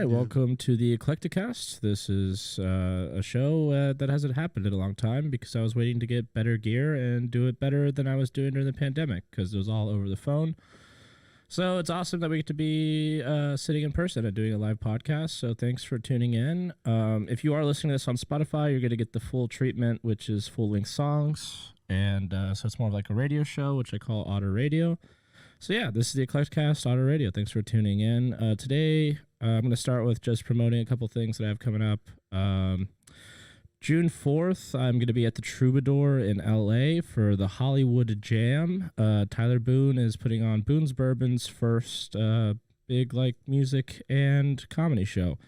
welcome to the ECLECTICAST. This is a show that hasn't happened in a long time because I was waiting to get better gear and do it better than I was doing during the pandemic because it was all over the phone. So it's awesome that we get to be sitting in person and doing a live podcast. So thanks for tuning in. If you are listening to this on Spotify, you're going to get the full treatment, which is full-length songs. And so it's more of like a radio show, which I call Auto Radio. So yeah, this is the ECLECTICAST Auto Radio. Thanks for tuning in. Today, I'm going to start with just promoting a couple things that I have coming up. June 4th, I'm going to be at the Troubadour in LA for the Hollywood Jam. Tyler Boone is putting on Boone's Bourbon's first big music and comedy show.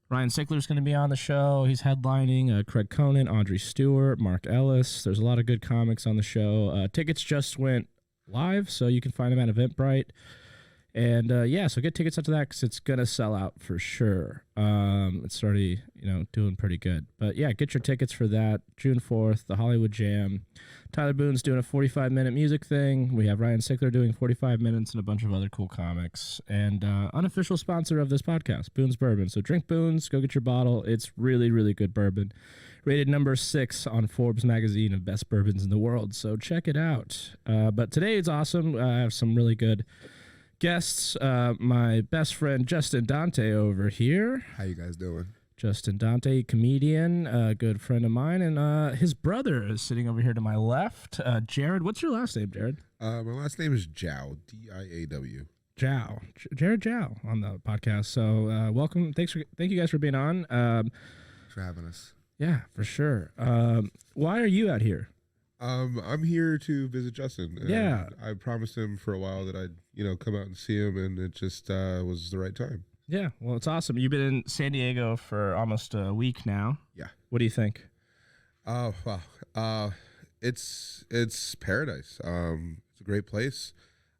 Ryan Sickler's going to be on the show. He's headlining. Craig Conan, Audrey Stewart, Mark Ellis. There's a lot of good comics on the show. Tickets just went live, so you can find them at Eventbrite. And yeah, so get tickets out to that because it's going to sell out for sure. It's already, doing pretty good. But yeah, get your tickets for that. June 4th, the Hollywood Jam. Tyler Boone's doing a 45-minute music thing. We have Ryan Sickler doing 45 minutes and a bunch of other cool comics. And unofficial sponsor of this podcast, Boone's Bourbon. So drink Boone's, go get your bottle. It's really, really good bourbon. Rated number 6 on Forbes magazine of best bourbons in the world. So check it out. But today it's awesome. I have some really good guests. My best friend Justin Dante over here. How you guys doing? Justin Dante, comedian, a good friend of mine, and his brother is sitting over here to my left. Jared, what's your last name, Jared? My last name is Diaw, D-I-A-W. Jow, Jared Jow on the podcast. So welcome. Thank you guys for being on. Thanks for having us. Yeah, for sure. Why are you out here? I'm here to visit Justin. Yeah. I promised him for a while that I'd, come out and see him, and it just was the right time. Yeah, well, it's awesome. You've been in San Diego for almost a week now. Yeah. What do you think? Wow. It's paradise. It's a great place.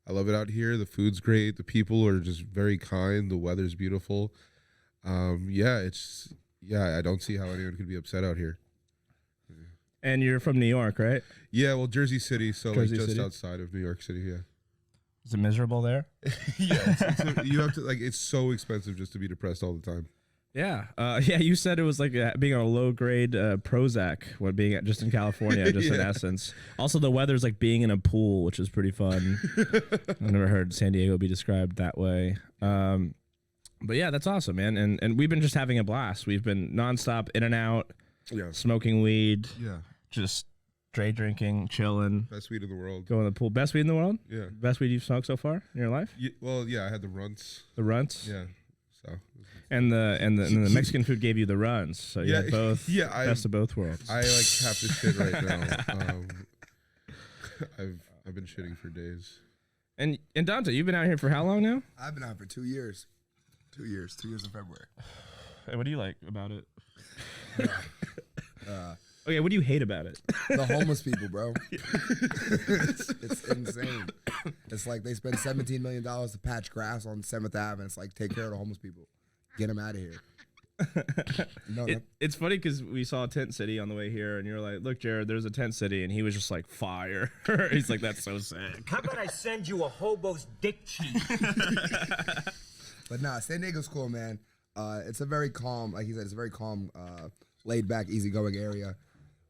I love it out here. The food's great. The people are just very kind. The weather's beautiful. I don't see how anyone could be upset out here. And you're from New York, right? Yeah, well, Jersey City, so Jersey just City? outside of New York City, yeah. Is it miserable there? Yeah, you have to it's so expensive just to be depressed all the time. Yeah, you said it was like being on a low-grade Prozac when being just in California, just in essence. Also, the weather's like being in a pool, which is pretty fun. I've never heard San Diego be described that way. But yeah, that's awesome, man. And we've been just having a blast. We've been nonstop in and out, smoking weed, just straight drinking, chilling. Best weed in the world. Going to the pool. Best weed in the world? Yeah. Best weed you've smoked so far in your life? I had the runts. The runts? Yeah. So. And the Mexican food gave you the runs, so you had both. Yeah, best of both worlds. I have to shit right now. I've been shitting for days. And Dante, you've been out here for how long now? I've been out for 2 years. 2 years. 2 years in February. Hey, what do you like about it? Okay, what do you hate about it? The homeless people, bro. It's insane. It's like they spend $17 million to patch grass on 7th Ave, and it's like, take care of the homeless people. Get them out of here. It's funny because we saw Tent City on the way here, and you're like, look, Jared, there's a Tent City, and he was just like, fire. He's like, that's so sick. How about I send you a hobo's dick cheek? But nah, San Diego's cool, man. It's a very calm, like he said, it's a very calm, laid-back, easygoing area.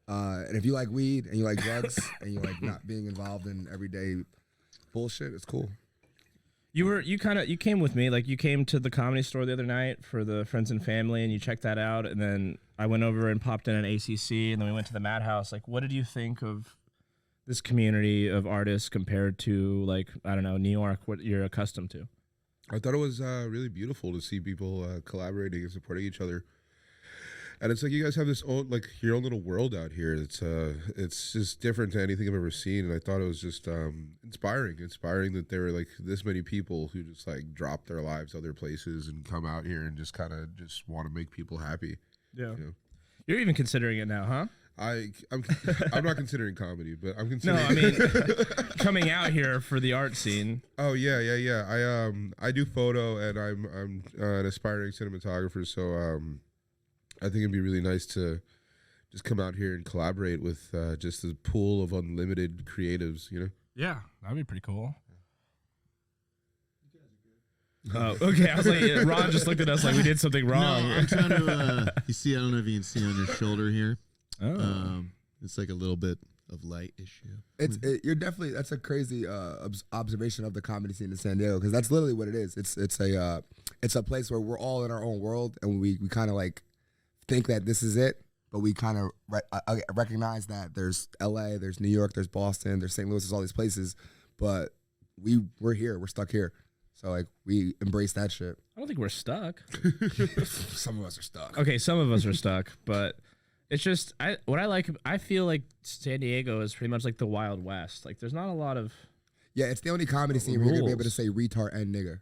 And if you like weed and you like drugs and you like not being involved in everyday bullshit, it's cool. You came with me, like you came to the Comedy Store the other night for the Friends and Family, and you checked that out, and then I went over and popped in an ACC, and then we went to the Madhouse. Like, what did you think of this community of artists compared to, like, I don't know, New York, what you're accustomed to? I thought it was really beautiful to see people collaborating and supporting each other. And it's like you guys have this own, like, your own little world out here. It's just different to anything I've ever seen. And I thought it was just inspiring that there were like this many people who just like drop their lives other places and come out here and just kind of just want to make people happy. Yeah. You're even considering it now, huh? I'm not considering comedy, but I'm considering. No, I mean coming out here for the art scene. Oh yeah. I do photo, and I'm an aspiring cinematographer, so I think it'd be really nice to just come out here and collaborate with just a pool of unlimited creatives, Yeah, that'd be pretty cool. Oh, okay. I was like, Ron just looked at us like we did something wrong. No, I'm trying to. You see, I don't know if you can see on your shoulder here. Oh. It's like a little bit of light issue. You're definitely, that's a crazy observation of the comedy scene in San Diego, because that's literally what it is. It's a place where we're all in our own world, and we kind of like think that this is it, but we kind of recognize that there's LA, there's New York, there's Boston, there's St. Louis, there's all these places, but we're here, we're stuck here. So like we embrace that shit. I don't think we're stuck. Some of us are stuck. Okay, some of us are stuck, but it's just I feel like San Diego is pretty much like the Wild West. Like there's not a lot of Yeah, it's the only comedy scene where you're gonna be able to say retard and nigger.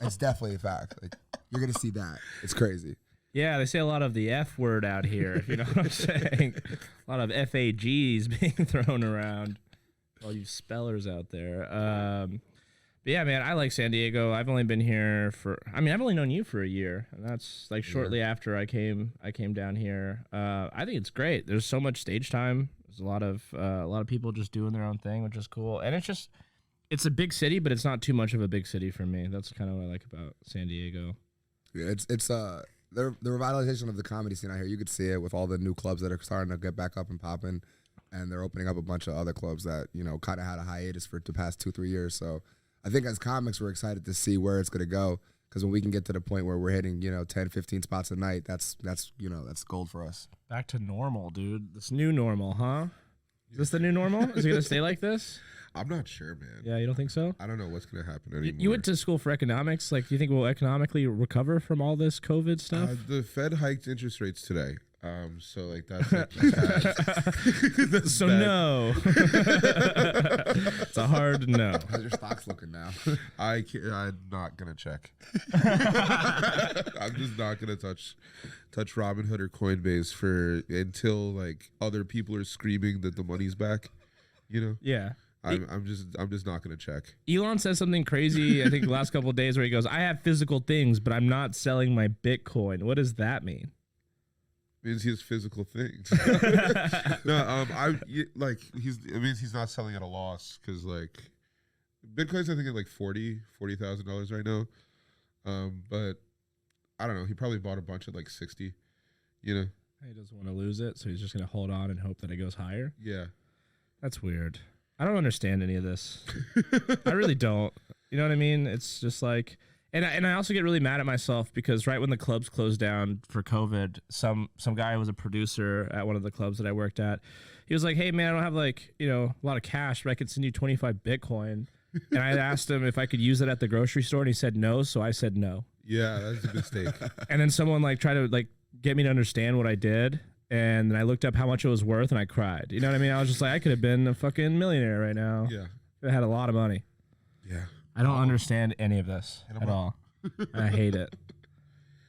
It's definitely a fact. Like you're gonna see that. It's crazy. Yeah, they say a lot of the F word out here, if you know what I'm saying. A lot of FAGs being thrown around. All you spellers out there. But yeah, man, I like San Diego. I've only been here I've only known you for a year, and that's like shortly after I came down here. I think it's great. There's so much stage time. There's a lot of people just doing their own thing, which is cool. And it's a big city, but it's not too much of a big city for me. That's kind of what I like about San Diego. Yeah, it's the revitalization of the comedy scene out here. You could see it with all the new clubs that are starting to get back up and popping, and they're opening up a bunch of other clubs that kind of had a hiatus for the past 2-3 years. So I think as comics, we're excited to see where it's going to go, because when we can get to the point where we're hitting 10, 15 spots a night, that's gold for us. Back to normal, dude. This new normal, huh? Is this the new normal? Is it going to stay like this? I'm not sure, man. Yeah, you don't think so? I don't know what's going to happen anymore. You went to school for economics. Like, do you think we'll economically recover from all this COVID stuff? The Fed hiked interest rates today. So like that's like bad. So bad. No. It's a hard no. How's your stocks looking now? I'm not gonna check. I'm just not gonna touch Robinhood or Coinbase until like other people are screaming that the money's back. Yeah. I'm just not gonna check. Elon says something crazy, I think the last couple of days, where he goes, "I have physical things, but I'm not selling my Bitcoin." What does that mean? Means he has physical things. No, he's not selling at a loss, because like Bitcoin's I think at like $40,000 right now. But I don't know. He probably bought a bunch at like 60. He doesn't want to lose it, so he's just gonna hold on and hope that it goes higher. Yeah, that's weird. I don't understand any of this. I really don't. You know what I mean? It's just like. And I also get really mad at myself, because right when the clubs closed down for COVID, some guy who was a producer at one of the clubs that I worked at, he was like, "Hey man, I don't have a lot of cash, but I could send you 25 Bitcoin." And I asked him if I could use it at the grocery store, and he said no, so I said no. Yeah, that's a mistake. And then someone tried to get me to understand what I did, and then I looked up how much it was worth, and I cried. You know what I mean? I was just like, I could have been a fucking millionaire right now. Yeah, I had a lot of money. Yeah. I don't understand any of this at all. I hate it.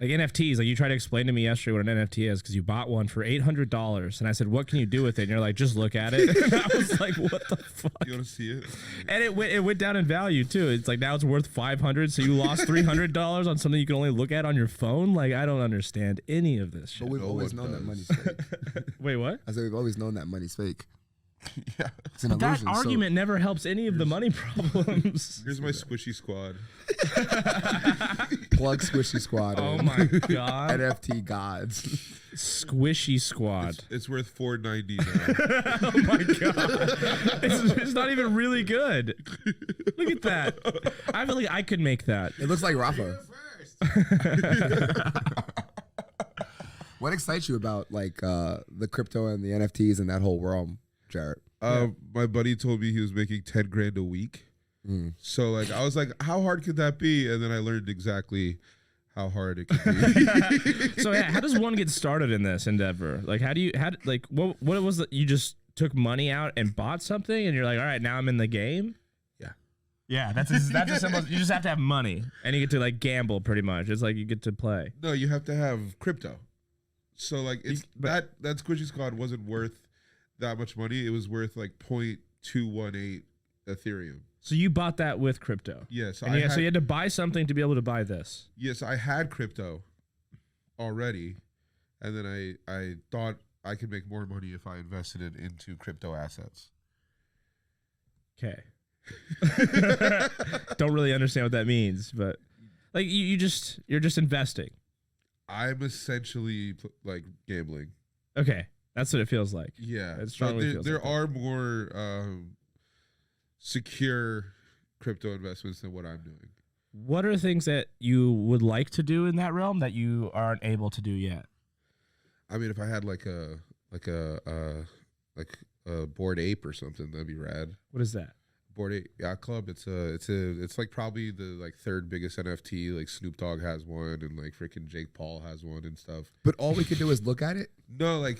Like NFTs, you tried to explain to me yesterday what an NFT is, because you bought one for $800, and I said, "What can you do with it?" And you're like, "Just look at it." And I was like, "What the fuck?" You want to see it? And it went down in value too. It's like now it's worth $500, so you lost $300 on something you can only look at on your phone. Like, I don't understand any of this shit. But we've always known that money's fake. Wait, what? I said we've always known that money's fake. Yeah, it's an illusion. That argument never helps any of the money problems. Here's my squishy squad. Plug Squishy Squad. Oh my god. NFT gods. Squishy Squad. It's worth $4.90 now. Oh my god. It's not even really good. Look at that. I feel like I could make that. It looks like Rafa. What excites you about the crypto and the NFTs and that whole realm, Jarrett? My buddy told me he was making 10 grand a week. So I was like, how hard could that be? And then I learned exactly how hard it could be. So yeah, how does one get started in this endeavor? What was it? You just took money out and bought something, and you're like, all right, now I'm in the game. Yeah, that's a simple. You just have to have money, and you get to gamble pretty much. It's like you get to play. No, you have to have crypto. So that Squishy Squad wasn't worth that much money. It was worth 0.218 Ethereum. So you bought that with crypto? Yes. So you had to buy something to be able to buy this? Yes, I had crypto already, and then I thought I could make more money if I invested it into crypto assets. Okay. Don't really understand what that means, but like you're just investing. I'm essentially like gambling. Okay, that's what it feels like. Yeah, It strongly feels there like that. are more secure crypto investments than what I'm doing. What are things that you would like to do in that realm that you aren't able to do yet? I mean, if I had like a Bored Ape or something, that'd be rad. What is that? Bored Ape Yacht Club. It's like probably the like third biggest NFT. Like Snoop Dogg has one, and like freaking Jake Paul has one and stuff. But all we could do is look at it. No, like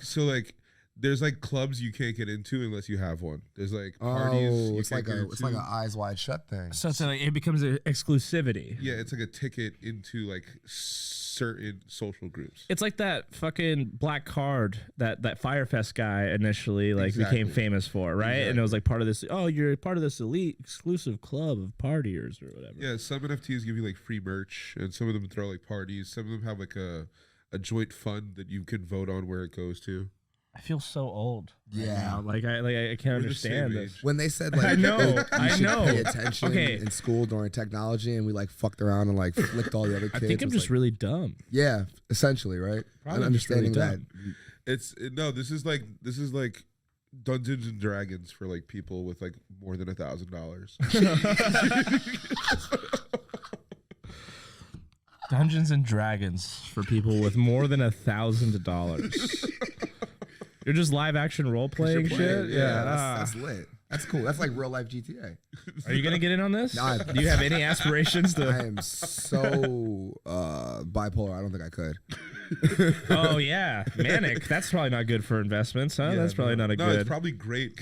there's like clubs you can't get into unless you have one. There's like parties. Oh, it's like a an eyes wide shut thing. So it's like it becomes an exclusivity. Yeah, it's like a ticket into like certain social groups. It's like that fucking black card that Firefest guy initially like Exactly. became famous for, right? Exactly. And it was like part of this. Oh, you're part of this elite exclusive club of partiers or whatever. Yeah, some NFTs give you like free merch, and some of them throw like parties. Some of them have like a joint fund that you can vote on where it goes to. I feel so old. right Yeah. now. Like I can't We're the same understand age. this. When they said like I know, you I should know. pay attention Okay. in school during technology, and we like fucked around and like flicked all the other I kids. think I'm it was just like, really dumb. yeah, essentially, right? Probably and just really understanding that dumb. This is like Dungeons and Dragons for like people with like more than $1,000. Dungeons and Dragons for people with more than $1,000. You're just live action role playing You're shit. playing, Yeah, that's lit. That's cool. That's like real life GTA. Are you gonna get in on this? Nah, Do you have any aspirations to? I am so bipolar. I don't think I could. Oh yeah, manic. That's probably not good for investments, huh? Yeah, That's probably not a No, good. it's probably great.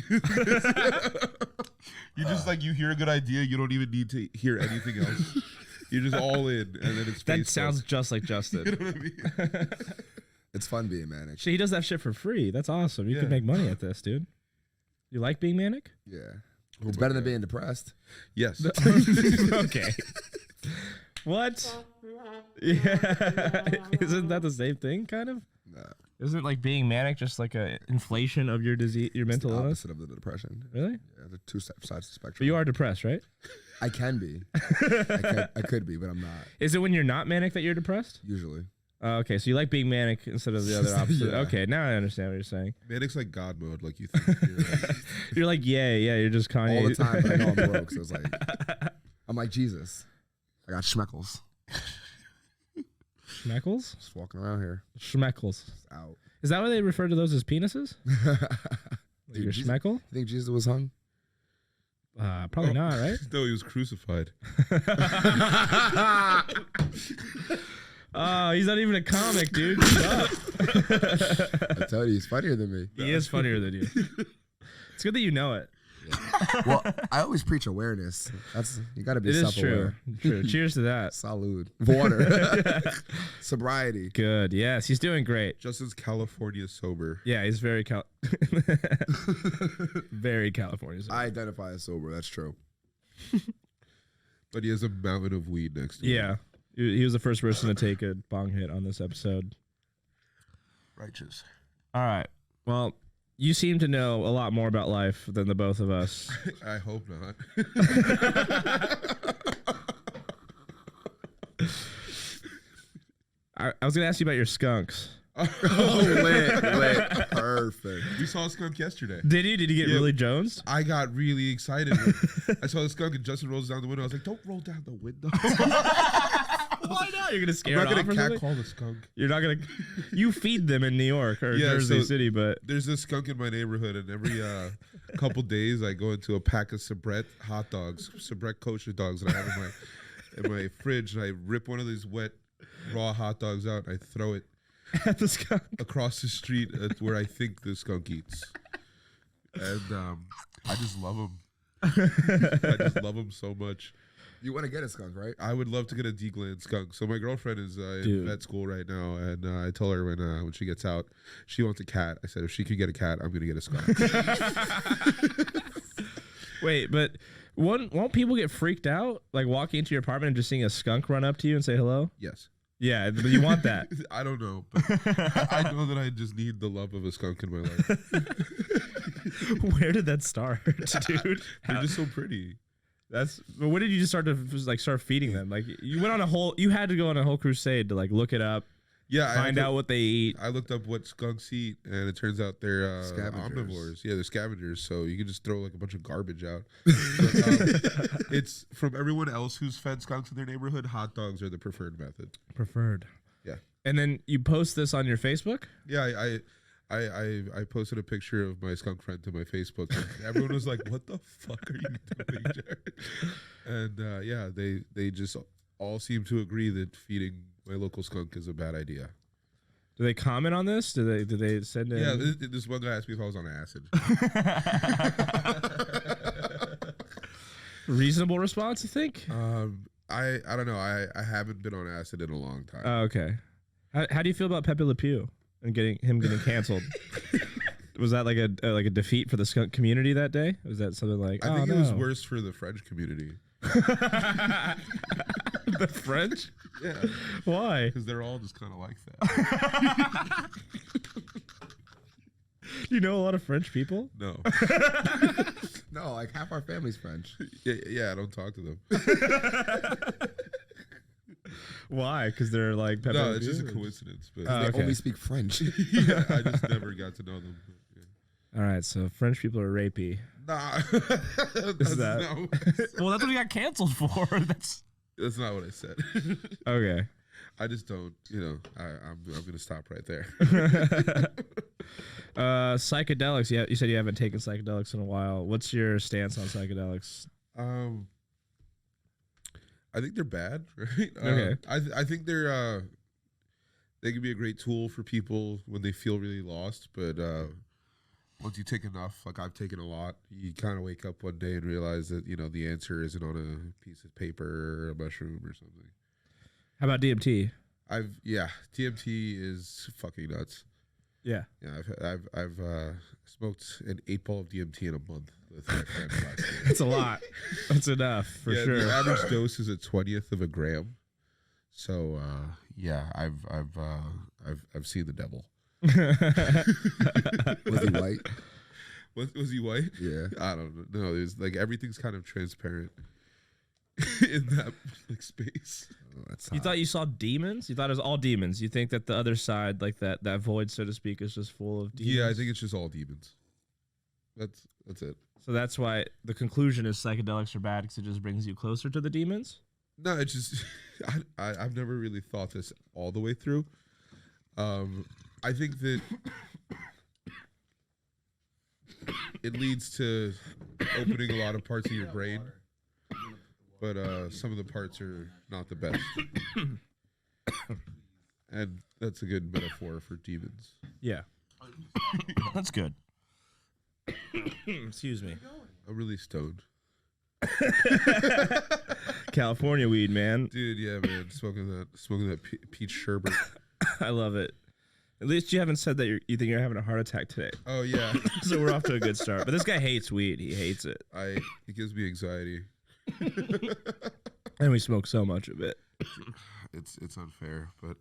You just like you hear a good idea, you don't even need to hear anything else. You're just all in, and then it's that Facebook. sounds just like Justin. You know what I mean? It's fun being manic. Shit, he does that shit for free. That's awesome. You Yeah. can make money at this, dude. You like being manic? Yeah. Oh It's my better than God. being depressed. Yes. Okay. What? Yeah. Isn't that the same thing, kind of? Nah, Isn't like being manic just like a inflation of your disease, your it's mental the illness? opposite of the depression. Really? Yeah, the two sides of the spectrum. But you are depressed, right? I can be. I could be, but I'm not. Is it when you're not manic that you're depressed? Usually. Okay, so you like being manic instead of the other opposite. Yeah. Okay, now I understand what you're saying. Manic's like God mode, like you think. You're like, yeah, you're just Kanye. All the time, but I know I'm broke, so it's like I'm like Jesus. I got schmeckles. Schmeckles? Just walking around here. Schmeckles. Just out. Is that why they refer to those as penises? Like Dude, your Jesus- schmeckle? You think Jesus was hung? Probably not, right? No, he was crucified. Oh, he's not even a comic, dude. Shut up. I tell you, he's funnier than me. He is funnier than you. It's good that you know it. Well, I always preach awareness. That's you got to be It is true. self-aware. True. Cheers to that. Salud. Water. Sobriety. Good. Yes, he's doing great. Justin's California sober. Yeah, he's very very California. I identify as sober. That's true. But he has a mountain of weed next to him. Yeah. He was the first person to take a bong hit on this episode. Righteous. All right. Well, you seem to know a lot more about life than the both of us. I hope not. I was going to ask you about your skunks. Oh, lit. Perfect. We saw a skunk yesterday. Did you? Did you get Yeah. really jonesed? I got really excited. I saw the skunk and Justin rolls down the window. I was like, don't roll down the window. Why not? You're going to scare I'm it not off going or to something? catcall the skunk. You're not going to... You feed them in New York or Yeah, Jersey so- City, but... There's this skunk in my neighborhood, and every couple days I go into a pack of Sabrett hot dogs, Sabrett kosher dogs that I have in my fridge, and I rip one of these wet raw hot dogs out, and I throw it At the skunk. across the street at where I think the skunk eats. And I just love them. I just love them so much. You want to get a skunk, right? I would love to get a D-gland skunk. So my girlfriend is in Dude. vet school right now, and I told her when she gets out, she wants a cat. I said if she could get a cat, I'm gonna get a skunk. Wait, but won't people get freaked out? Like walking into your apartment and just seeing a skunk run up to you and say hello? Yes. Yeah, but you want that. I don't know, but I know that I just need the love of a skunk in my life. Where did that start, dude? They're just so pretty. But when did you just start feeding them? Like you had to go on a whole crusade to like look it up. Yeah, find out what they eat. I looked up what skunks eat, and it turns out they're omnivores. Yeah, they're scavengers. So you can just throw like a bunch of garbage out. But, it's from everyone else who's fed skunks in their neighborhood. Hot dogs are the preferred method. Preferred. Yeah. And then you post this on your Facebook? Yeah, I posted a picture of my skunk friend to my Facebook. And everyone was like, "What the fuck are you doing, Jared?" And yeah, they just all seem to agree that feeding my local skunk is a bad idea. Do they comment on this? Do they send in? Yeah, this one guy asked me if I was on acid. Reasonable response, you think? I don't know. I haven't been on acid in a long time. Oh, okay. How do you feel about Pepe Le Pew and getting canceled? Was that like a defeat for the skunk community that day? Was that something like? I think it was worse for the French community. The French? Yeah. Why? Because they're all just kind of like that. You know a lot of French people? No. No, like half our family's French. Yeah, I don't talk to them. Why? Because they're like Pepe No, Le it's Pew? just a coincidence. But They okay. only speak French. yeah, I just never got to know them. But, yeah. All right, so French people are rapey. Nah. Is that? Not what I said. Well, that's what he got canceled for. That's not what I said. Okay. I just don't, I'm going to stop right there. Psychedelics. Yeah, you said you haven't taken psychedelics in a while. What's your stance on psychedelics? I think they're bad, right? Okay. I think they can be a great tool for people when they feel really lost, but once you take enough, like I've taken a lot, you kind of wake up one day and realize that, the answer isn't on a piece of paper or a mushroom or something. How about DMT? DMT is fucking nuts. Yeah. Yeah, I've smoked an 8-ball of DMT in a month with my friend last year. That's a lot. That's enough for sure. The average dose is a 20th of a gram. So yeah, I've seen the devil. Was he white? Was he white? Yeah. I don't know. No, it was like everything's kind of transparent in that like space. Oh, that's You hot. thought you saw demons? You thought it was all demons? You think that the other side, like that void, so to speak, is just full of demons? Yeah, I think it's just all demons. That's it. So that's why the conclusion is psychedelics are bad because it just brings you closer to the demons? No, it's just I've never really thought this all the way through. I think that it leads to opening a lot of parts of your brain, but some of the parts are not the best. And that's a good metaphor for demons. Yeah. That's good. Excuse me. I'm really stoned. California weed, man. Dude, yeah, man. Smoking that peach sherbet. I love it. At least you haven't said that you think you're having a heart attack today. Oh, yeah. So we're off to a good start. But this guy hates weed. He hates it. It gives me anxiety. And we smoke so much of it. It's unfair, but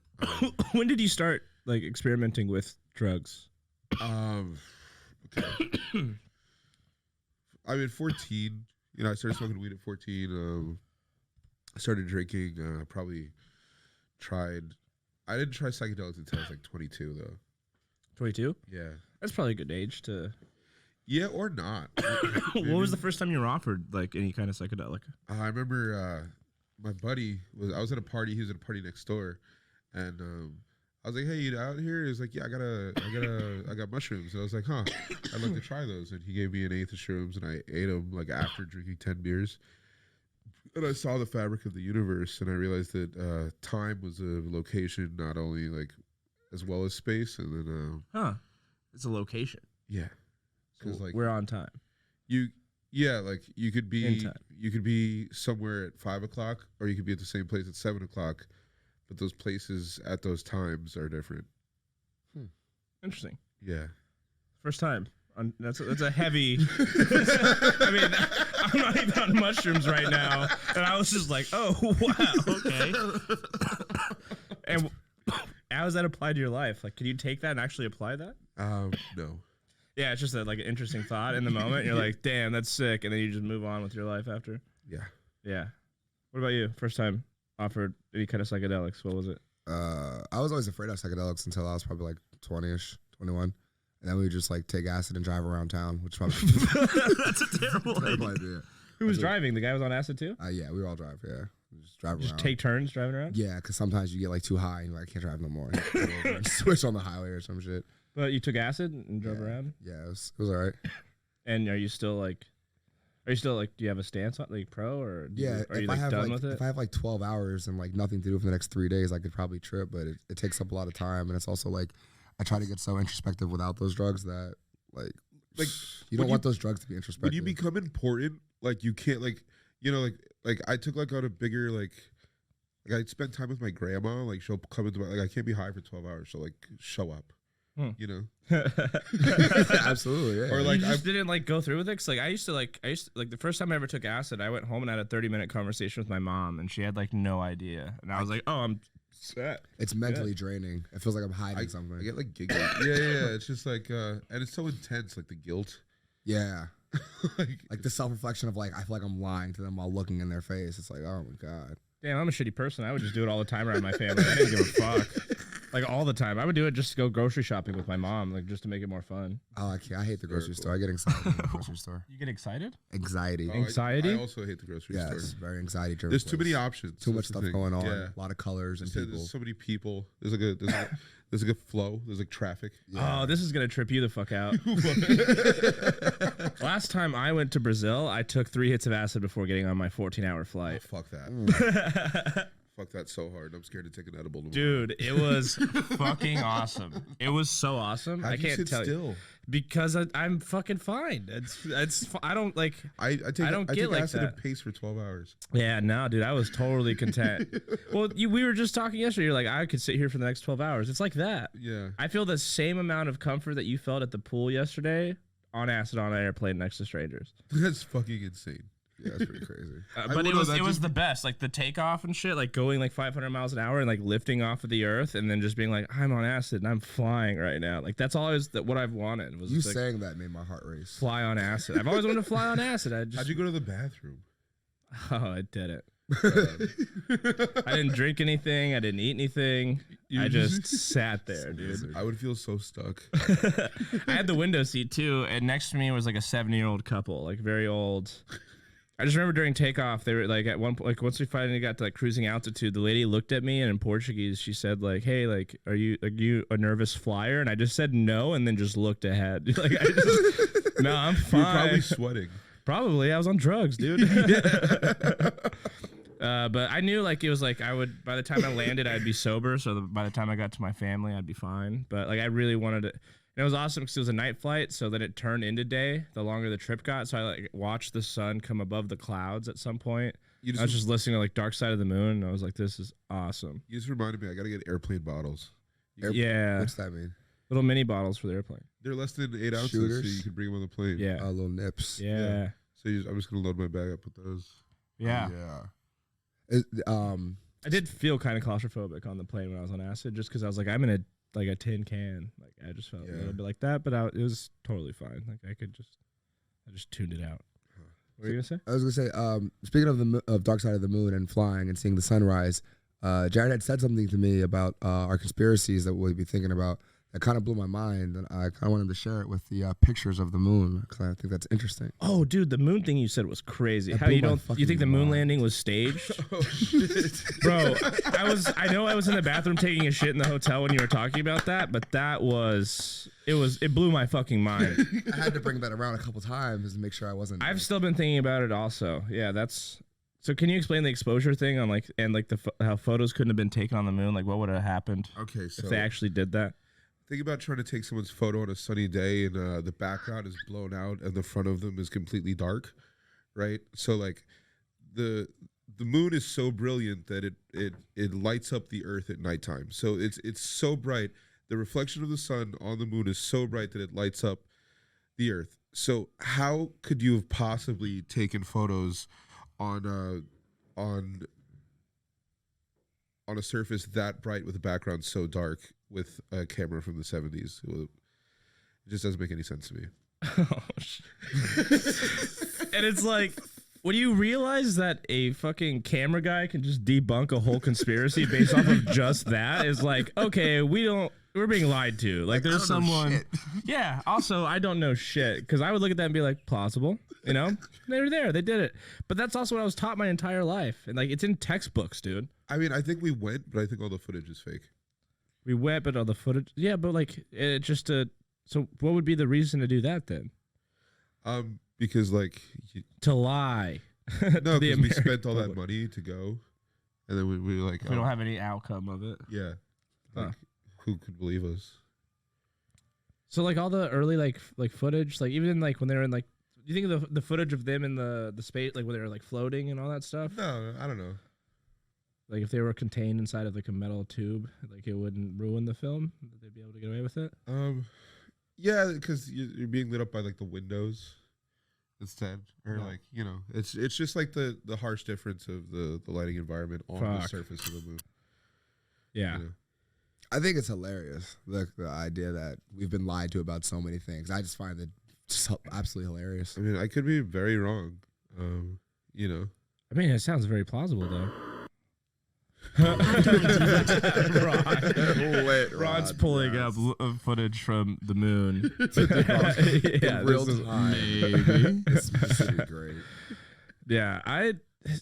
When did you start like experimenting with drugs? okay. I mean, 14. I started smoking weed at 14. I started drinking. Probably tried. I didn't try psychedelics until I was like 22, though. 22? Yeah. That's probably a good age to. Yeah, or not. What was the first time you were offered like any kind of psychedelic? I remember my buddy I was at a party. He was at a party next door, and I was like, "Hey, you out here?" He was like, "Yeah, I got mushrooms." And I was like, "Huh, I'd like to try those." And he gave me an eighth of shrooms, and I ate them like after drinking 10 beers. And I saw the fabric of the universe, and I realized that time was a location, not only like as well as space. And then It's a location. yeah, because like we're on time. like you could In be time. somewhere at 5 o'clock, or you could be at the same place at 7 o'clock, but those places at those times are different. Interesting. Yeah. First time. That's a heavy. I mean, I'm not even on mushrooms right now, and I was just like, "Oh wow, okay." And how does that apply to your life? Like, can you take that and actually apply that? No. Yeah, it's just like an interesting thought in the moment. You're like, "Damn, that's sick," and then you just move on with your life after. Yeah. Yeah. What about you? First time offered any kind of psychedelics? What was it? I was always afraid of psychedelics until I was probably like 20ish, 21. And then we would just like take acid and drive around town, which probably That's a terrible idea. idea. Who was driving? The guy was on acid too? Yeah, we would all drive. Yeah, we just drive Just around. take turns driving around? Yeah, because sometimes you get like too high and you're like, I can't drive no more. You pull over and switch on the highway or some shit. But you took acid and drove around? Yeah, it was all right. And are you still like, do you have a stance on like pro or are you like done with it? If I have like 12 hours and like nothing to do for the next 3 days, I could probably trip, but it takes up a lot of time. And it's also like, I try to get so introspective without those drugs that like you don't want those drugs to be introspective. When you become important, like you can't like, you know, like I took like on a bigger like I spent time with my grandma, like she'll come into my, like I can't be high for 12 hours, so like show up. You know, Absolutely, yeah. or Like like you I just didn't like go through with it. 'Cause like I used to like the first time I ever took acid, I went home and had a 30-minute conversation with my mom, and she had like no idea, and I was like, oh, I'm set. It's mentally draining. It feels like I'm hiding something. I get like giggly. Yeah. It's just like, and it's so intense, like the guilt. Yeah. like Like the self-reflection of like, I feel like I'm lying to them while looking in their face. It's like, oh my God. Damn, I'm a shitty person. I would just do it all the time around my family. I didn't give a fuck. Like all the time. I would do it just to go grocery shopping with my mom, like just to make it more fun. Oh, I can't. I hate the grocery store. I get anxiety in the grocery store. You get excited? Anxiety. Oh, Anxiety? I also hate the grocery Yeah, store. it's very anxiety driven. There's too many options. Too much That's the stuff thing. going on. Yeah. A lot of colors and people. There's so many people. There's like a flow. There's like traffic. Oh, this is gonna trip you the fuck out. Last time I went to Brazil, I took 3 hits of acid before getting on my 14-hour Oh, flight. fuck that. Fuck that so hard. I'm scared to take an edible tomorrow. Dude, it was fucking awesome. It was so awesome. How'd I you can't sit tell still? you because I'm fucking fine. I don't like. I don't take get like acid that. and pace for 12 hours. Yeah, no, dude, I was totally content. Well, we were just talking yesterday. You're like, I could sit here for the next 12 hours. It's like that. Yeah. I feel the same amount of comfort that you felt at the pool yesterday on acid on an airplane next to strangers. That's fucking insane. Yeah, that's pretty crazy. But it was the best, like the takeoff and shit, like going like 500 miles an hour and like lifting off of the earth and then just being like, I'm on acid and I'm flying right now. Like that's always what I've wanted was You just, like, saying that made my heart race. fly on acid. I've always wanted to fly on acid. How'd you go to the bathroom? I did it. I didn't drink anything. I didn't eat anything. I just sat there, dude. I would feel so stuck. I had the window seat too, and next to me was like a 70-year-old couple, like very old. I just remember during takeoff, they were like at one point, like once we finally got to like cruising altitude, the lady looked at me and in Portuguese she said like, "Hey, like, are you a nervous flyer?" And I just said no, and then just looked ahead. Like, no, I'm fine. You're probably sweating. Probably, I was on drugs, dude. But I knew like it was like I would by the time I landed, I'd be sober. So by the time I got to my family, I'd be fine. But like I really wanted it. And it was awesome because it was a night flight, so then it turned into day the longer the trip got. So I like watched the sun come above the clouds at some point. I was just listening to like Dark Side of the Moon, and I was like, "This is awesome." You just reminded me. I gotta get airplane bottles. Yeah, What's that mean? little mini bottles for the airplane. They're less than 8 ounces, so Shooters? you can bring them on the plane. Yeah, Little nips. yeah. So I'm just gonna load my bag up with those. Yeah. Yeah. I did feel kind of claustrophobic on the plane when I was on acid, just because I was like, I'm in a tin can. Like I just felt a little bit like that, but it was totally fine. Like I just tuned it out. What were you gonna say? I was gonna say, speaking of Dark Side of the Moon and flying and seeing the sunrise, Jared had said something to me about our conspiracies that we'll be thinking about. That kind of blew my mind, and I kind of wanted to share it with the pictures of the moon because I think that's interesting. Oh, dude, the moon thing you said was crazy. That How blew you my don't? You think the fucking moon mind. landing was staged? Bro, I know I was in the bathroom taking a shit in the hotel when you were talking about that, but it blew my fucking mind. I had to bring that around a couple times to make sure I wasn't. I've still been thinking about it also. Yeah, so can you explain the exposure thing on like and like how photos couldn't have been taken on the moon? Like what would have happened Okay, so if they actually did that? think about trying to take someone's photo on a sunny day and the background is blown out and the front of them is completely dark, right? So like the moon is so brilliant that it lights up the earth at nighttime. So it's so bright. The reflection of the sun on the moon is so bright that it lights up the earth. So how could you have possibly taken photos on a surface that bright with a background so dark with a camera from the 70s? It just doesn't make any sense to me. And it's like when you realize that a fucking camera guy can just debunk a whole conspiracy based off of just that, is like, okay, we're being lied to. Like there's someone. Yeah. Also, I don't know shit because I would look at that and be like, plausible. You know, they were there, they did it. But that's also what I was taught my entire life, and like it's in textbooks, dude. I mean, I think we went, but I think all the footage is fake. We went, but all the footage, yeah, but like it just so what would be the reason to do that then? Because like to lie. No, because we spent all that money to go, and then we like we don't have any outcome of it. Yeah, like who could believe us? So like all the early like footage, like even like when they were in like, do you think of the footage of them in the space, like when they were like floating and all that stuff? No, I don't know. Like if they were contained inside of like a metal tube, like it wouldn't ruin the film. They'd be able to get away with it. Yeah, because you're being lit up by like the windows instead, or like it's just like the harsh difference of the lighting environment on the surface of the moon. Yeah. You know? I think it's hilarious. The idea that we've been lied to about so many things. I just find it just absolutely hilarious. I mean, I could be very wrong. You know. I mean, it sounds very plausible though. Ron's pulling up footage from the moon. Yeah, real time. Maybe. This would be great. Yeah, I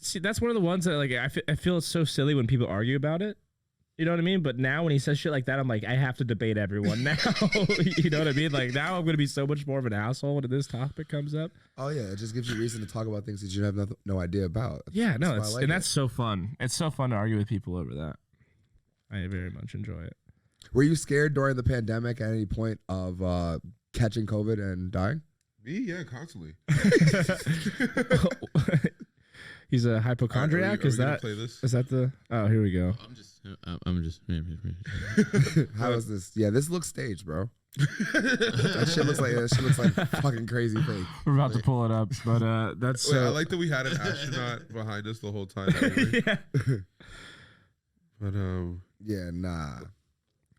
see. That's one of the ones that like I feel it's so silly when people argue about it. You know what I mean? But now when he says shit like that, I'm like, I have to debate everyone now. You know what I mean? Like now I'm going to be so much more of an asshole when this topic comes up. Oh yeah, it just gives you reason to talk about things that you have no idea about. Yeah, no, that's so fun. It's so fun to argue with people over that. I very much enjoy it. Were you scared during the pandemic at any point of catching COVID and dying? Me, yeah, constantly. He's a hypochondriac. Is that the? Oh, here we go. I'm just. How is this? Yeah, this looks staged, bro. that shit looks like fucking crazy fake. We're about to pull it up, but that's. Wait, I like that we had an astronaut behind us the whole time. Yeah. But yeah, nah.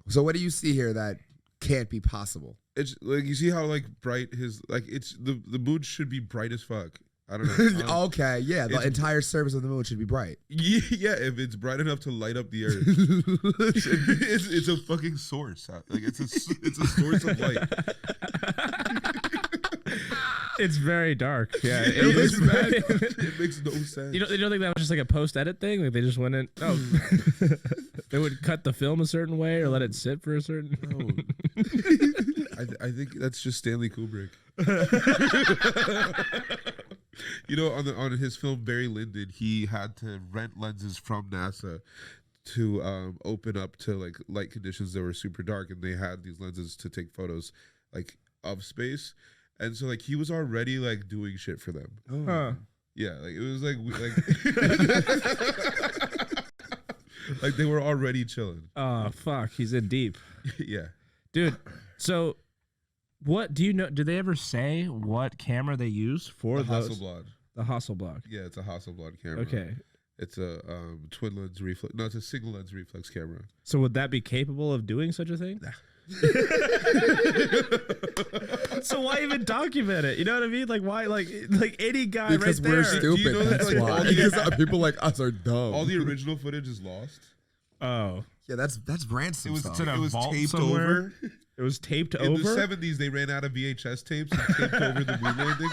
So what do you see here that can't be possible? It's like you see how like bright his like it's the moon should be bright as fuck. I don't know. Okay, yeah, the entire surface of the moon should be bright. Yeah, if it's bright enough to light up the earth, it's a fucking source. Like it's a source of light. It's very dark. Yeah, it makes no sense. You don't think that was just like a post-edit thing? Like they just went in. Oh, they would cut the film a certain way or let it sit for a certain. No. I think that's just Stanley Kubrick. You know, on his film Barry Lyndon, he had to rent lenses from NASA to open up to like light conditions that were super dark, and they had these lenses to take photos like of space, and so like he was already like doing shit for them. Oh. Huh. Yeah, like it was like like they were already chilling. Oh fuck, he's in deep. Yeah, dude. So. What do you know? Did they ever say what camera they use for the those? Hasselblad. The Hasselblad. Yeah, it's a Hasselblad camera. Okay. It's a twin lens reflex. No, it's a single lens reflex camera. So would that be capable of doing such a thing? Nah. So why even document it? You know what I mean? Like why? Like any guy because right we're there. stupid. You know that's like, why. Because people like us are dumb. All the original footage is lost. Oh. Yeah, that's ransom stuff. It was vault taped somewhere. over. It was taped In over. the 70s, they ran out of VHS tapes and taped over the moon landing.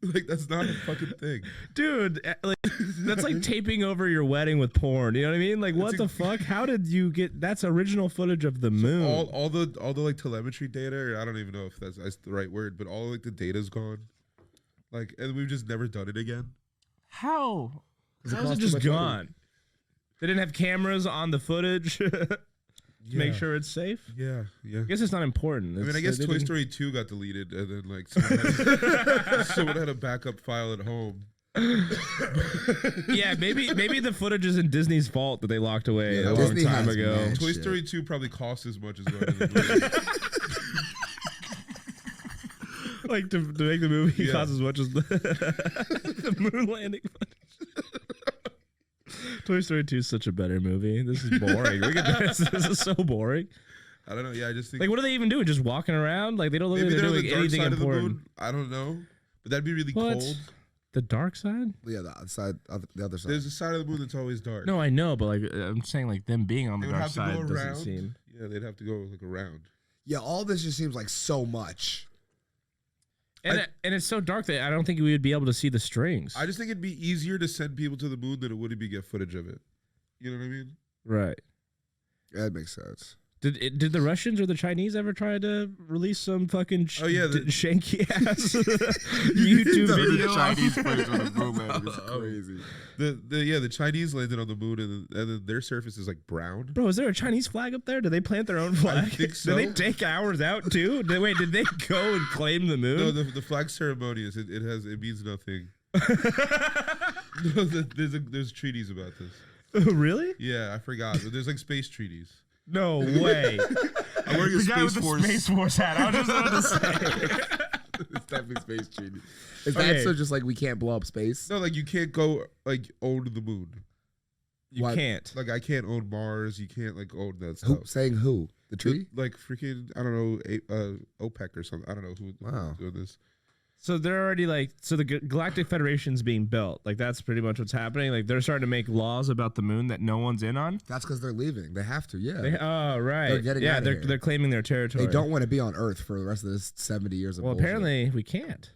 Like that's not a fucking thing, dude. Like that's like taping over your wedding with porn. You know what I mean? Like what the fuck? How did you get? That's original footage of the moon. All the like telemetry data. Or I don't even know if that's the right word, but all like the data's gone. Like, and we've just never done it again. How? How's it just gone? They didn't have cameras on the footage to make sure it's safe. Yeah. I guess it's not important. I mean, I guess Toy Story 2 got deleted, and then like someone had a backup file at home. Yeah, maybe the footage is in Disney's vault that they locked away a long Disney time ago. Toy Story 2 probably cost as much as going to the movie. Like to make the movie cost as much as the moon landing footage. Toy Story 2 is such a better movie. This is boring. Look at this. This is so boring. I don't know. Yeah, I just think. Like, what are they even doing? Just walking around? Like, they don't look like they're doing anything important. I don't know. But that'd be really cold. The dark side? Yeah, the other side. There's a side of the moon that's always dark. No, I know, but like I'm saying, like them being on They the would dark have to side go doesn't around. seem. Yeah, they'd have to go like around. Yeah, all this just seems like so much. And it's so dark that I don't think we would be able to see the strings. I just think it'd be easier to send people to the moon than it would be get footage of it. You know what I mean? Right. Yeah, that makes sense. Did the Russians or the Chinese ever try to release some fucking shanky ass YouTube video? The Chinese version of the moon landing is Crazy. The Chinese landed on the moon and then their surface is like brown. Bro, is there a Chinese flag up there? Do they plant their own flag? I think so. Do they take ours out too? Did they go and claim the moon? No, the flag ceremony is it means nothing. No, there's treaties about this. Really? Yeah, I forgot. But there's like space treaties. No way. I'm wearing a The guy with Space the Force. Space Force hat. I was just about to say. It's definitely space treaty. Is Okay. that so just like we can't blow up space? No, like you can't go like own the moon. You What? can't. Like I can't own Mars. You can't like own that Who stuff. saying who? The tree? Like freaking I don't know OPEC or something. I don't know who's Wow. doing this. So they're already like, so the Galactic Federation's being built. Like that's pretty much what's happening. Like they're starting to make laws about the moon that no one's in on. That's because they're leaving. They have to. Yeah. Oh right. They're getting yeah, outta they're here. they're claiming their territory. They don't want to be on Earth for the rest of this 70 years of Well, bullshit. apparently we can't.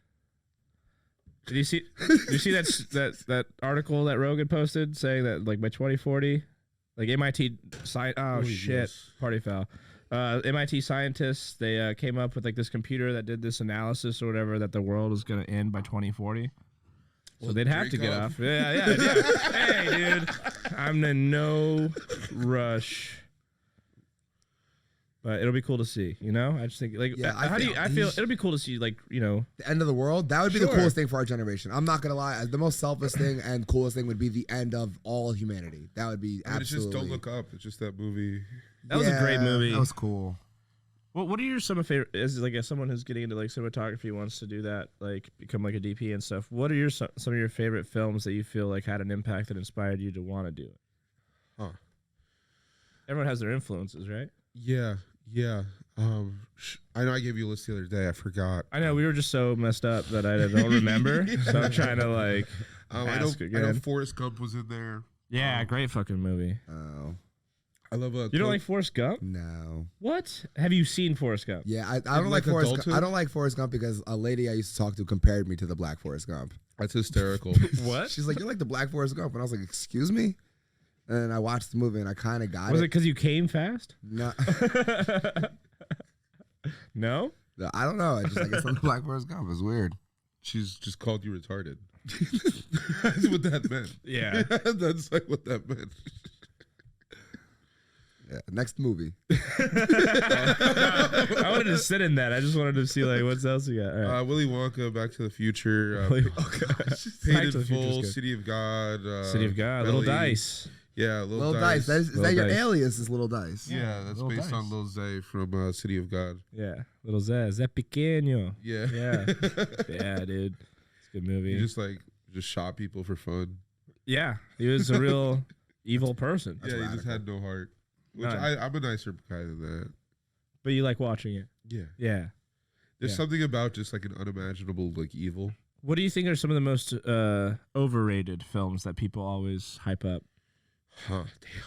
Did you see? Did you see that article that Rogan posted saying that like by 2040, like MIT shit, yes. party foul. MIT scientists they came up with like this computer that did this analysis or whatever that the world is going to end by 2040. So Well, they'd have to drink get up. off. Yeah. Hey, dude, I'm in no rush. But it'll be cool to see, you know. I just think, like, Yeah, I feel it'll be cool to see, like, you know, the end of the world, that would be the Sure. coolest thing for our generation. I'm not gonna lie, the most selfless thing and coolest thing would be the end of all humanity. That would be I mean, it's just absolutely. Don't Look Up. It's just that movie. that was a great movie. That was cool. What are your some favorite? As like as someone who's getting into like cinematography wants to do that, like become like a DP and stuff. What are your some of your favorite films that you feel like had an impact that inspired you to want to do it? Huh. Everyone has their influences, right? Yeah. I know I gave you a list the other day. I forgot. I know we were just so messed up that I don't remember. So I'm trying to like I ask know again. Forrest Gump was in there. Yeah, great fucking movie. Oh I love You don't like Forrest Gump? no. What? Have you seen Forrest Gump? Yeah, I don't like like Forrest. adulthood? I don't like Forrest Gump because a lady I used to talk to compared me to the Black Forrest Gump. That's hysterical. What? She's like, "You're like the Black Forrest Gump," and I was like, "Excuse me." And I watched the movie and I kind of got Was it it. because you came fast? No, No? no, I don't know. I just I guess I'm the Black Forrest Gump. It's weird. She's just called you retarded. That's what that meant. Yeah. That's like what that meant. Yeah, next movie. I wanted to sit in that. I just wanted to see like what else you got. All right. Willy Wonka, Back to the Future, Willy Paid Back in to the Future's Full, good. City of God, City of God, Little Belly. Dice. Yeah, Little Dice. Is Little that your Dice. alias? Is Little Dice? Yeah, that's Little based Dice. on Lil Zay from City of God. Yeah, Little Zé pequeño. Yeah, Yeah, yeah, dude, it's a good movie. He just shot people for fun. Yeah, he was a real evil person. Yeah, he just radical. had no heart. Which None. I'm a nicer guy than that. But you like watching it. Yeah, Yeah. there's Yeah. something about just like an unimaginable like evil. What do you think are some of the most overrated films that people always hype up? Huh? Damn.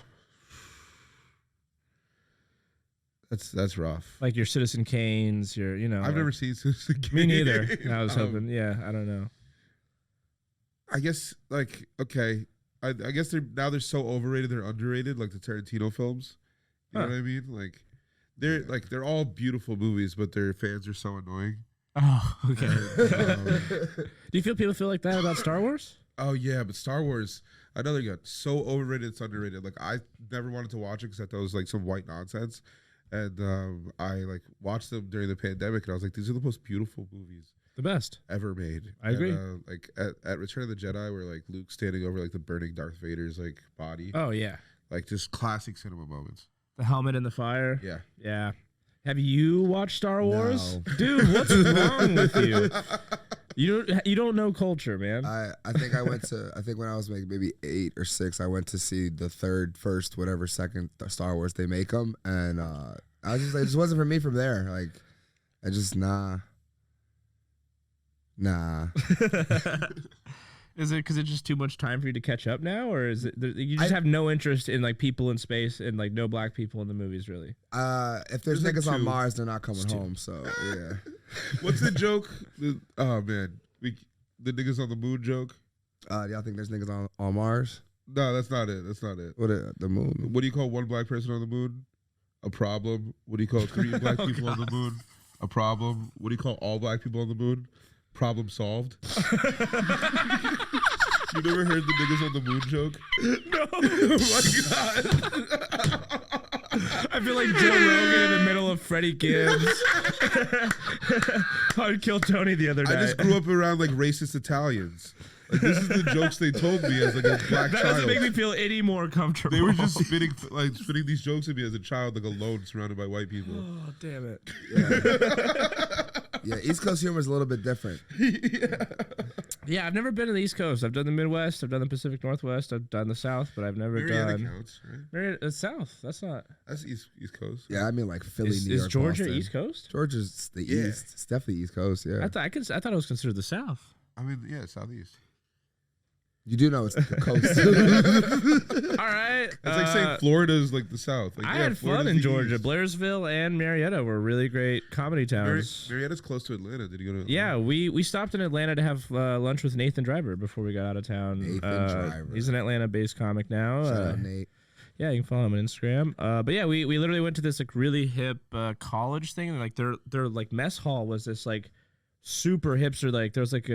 That's rough. Like your Citizen Kanes, your I've never seen Citizen Me Kane. neither. I was Um, hoping. Yeah, I don't know. I guess like okay. I guess they're so overrated. They're underrated, like the Tarantino films. You know Huh. what I mean? Like they're all beautiful movies, but their fans are so annoying. Oh, okay. Um, Do you feel like that about Star Wars? oh yeah, but Star Wars, another got so overrated. It's underrated. Like I never wanted to watch it because I thought it was like some white nonsense, and I like watched them during the pandemic, and I was like, these are the most beautiful movies The best. ever made. I agree. And, like at Return of the Jedi, where like Luke's standing over like the burning Darth Vader's like body, Oh yeah, like just classic cinema moments. the helmet in the fire. Yeah. Yeah. Have you watched Star Wars? No. Dude, what's wrong with you? You don't know culture, man. I think I went to when I was maybe 8 or 6, I went to see the first, whatever, second Star Wars they make them, and I was just like, it just wasn't for me from there. Like, I just nah. Nah. Is it because it's just too much time for you to catch up now, or is it you just have no interest in like people in space and like no black people in the movies really? If there's There's like niggas on two. Mars, they're not coming home. So yeah. What's the joke? Oh man, the niggas on the moon joke. Y'all think there's niggas on Mars? No, that's not it. That's not it. What the moon? What do you call one black person on the moon? A problem. What do you call 3 black people on the moon? A problem. What do you call all black people on the moon? Problem solved. You never heard the niggas on the moon joke? No. Oh my god. I feel like Joe Rogan in the middle of Freddie Gibbs. I'd kill Tony the other day. I just grew up around like racist Italians. Like this is the jokes they told me as like a black That child. doesn't make me feel any more comfortable. They were just spitting these jokes at me as a child, like alone, surrounded by white people. Oh, damn it. Yeah, East Coast humor is a little bit different. Yeah, I've never been to the East Coast. I've done the Midwest. I've done the Pacific Northwest. I've done the South, but I've never Marietta done. counts, right? Marietta, South. That's not. That's East Coast. Yeah, I mean like Philly, Is, New is York, Georgia Boston. East Coast? Georgia's the Yeah. East. It's definitely East Coast. Yeah. I thought it was considered the South. I mean, yeah, Southeast. You do know it's the coast. All right. It's like saying Florida is like the South. Like, I yeah, had Florida's fun in the Georgia. East. Blairsville and Marietta were really great comedy towns. Marietta's close to Atlanta. Did you go to? Yeah, we stopped in Atlanta to have lunch with Nathan Driver before we got out of town. Nathan Driver. He's an Atlanta-based comic now. Shout out Nate. Yeah, you can follow him on Instagram. But yeah, we literally went to this like really hip college thing. And, like their like mess hall was this like super hipster. Like there was like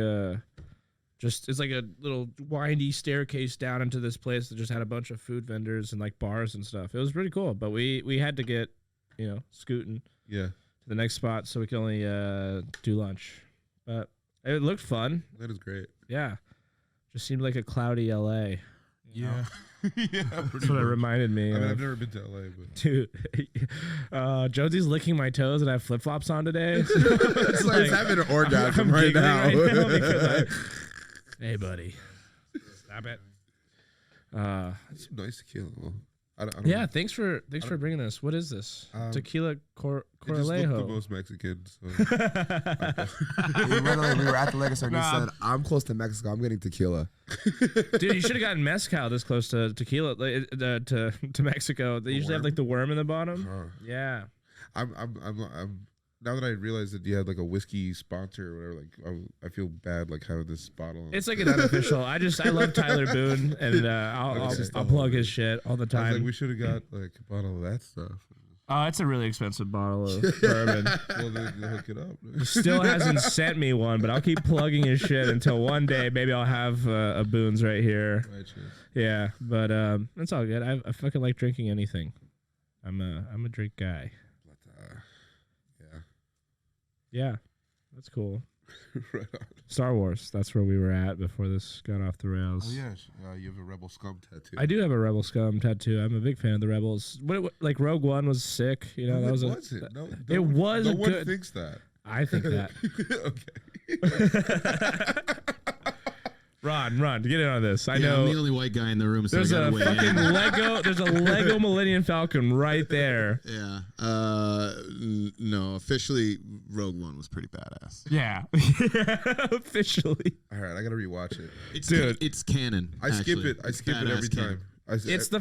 it's like a little windy staircase down into this place that just had a bunch of food vendors and like bars and stuff. It was pretty cool. But we had to get scooting Yeah. to the next spot so we could only do lunch. But it looked fun. That is great. Yeah, just seemed like a cloudy LA. Yeah. Yeah. That's what it reminded me I mean, of. I've never been to LA, but Dude, Josie's licking my toes and I have flip flops on today. It's like he's having an orgasm I'm right giggling now. right now because hey, buddy, stop it. it's nice tequila. Well, I don't Yeah, thanks for bringing this. What is this? Tequila It just looked the Corralejo. most Mexican. So. we were at the liquor store and he Nah. said, I'm close to Mexico. I'm getting tequila. Dude, you should have gotten mezcal this close to tequila to Mexico. They usually have like the worm in the bottom. Yeah. I'm now that I realize that you had like a whiskey sponsor or whatever, like I feel bad like having this bottle. It's like an unofficial. I love Tyler Boone and I'll plug his shit all the I was time. like, we should have got like a bottle of that stuff. Oh, it's a really expensive bottle of bourbon. Well, then hook it up. Still hasn't sent me one, but I'll keep plugging his shit until one day maybe I'll have a Boone's right here. Right, cheers. Yeah, but it's all good. I fucking like drinking anything. I'm a drink guy. Yeah, that's cool. Right on. Star Wars. That's where we were at before this got off the rails. Oh yeah, you have a Rebel Scum tattoo. I do have a Rebel Scum tattoo. I'm a big fan of the Rebels. Like Rogue One was sick. You know, No, that was was it? No, it was no a one good. thinks that. I think that. Okay. Ron, get in on this. I Yeah, know. I'm the only white guy in the room, so There's I a gotta weigh fucking in. Lego. There's a Lego Millennium Falcon right there. Yeah. No, officially, Rogue One was pretty badass. Yeah, officially. All right, I gotta rewatch it. It's Dude. it's canon. I skip actually. it. I It's skip it badass every canon. time. It's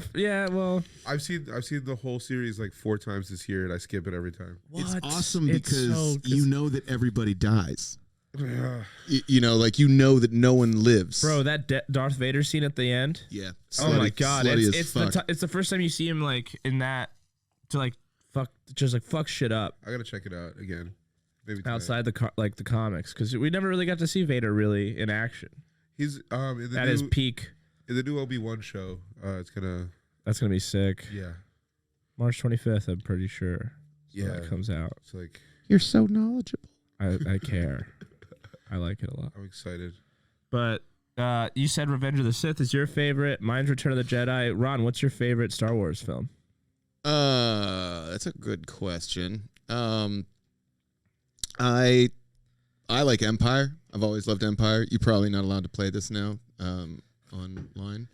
well. I've seen the whole series like 4 times this year, and I skip it every time. It's What? awesome It's because so- you know that everybody dies. Ugh. You know, like you know that no one lives. Bro, that Darth Vader scene at the end. Yeah. Oh my Slutty- god, slutty as it's fuck. it's the first time you see him like in that to like fuck shit up I gotta check it out again. Maybe tonight. outside the the comics because we never really got to see Vader really in action He's in the at new, his peak. in the new Obi-Wan show. It's gonna That's gonna be sick. yeah. March 25th, I'm pretty sure. Yeah. That comes out. It's like You're so knowledgeable. I care. I like it a lot. I'm excited. But you said Revenge of the Sith is your favorite. Mine's Return of the Jedi. Ron, what's your favorite Star Wars film? That's a good question. I like Empire. I've always loved Empire. You're probably not allowed to play this now online.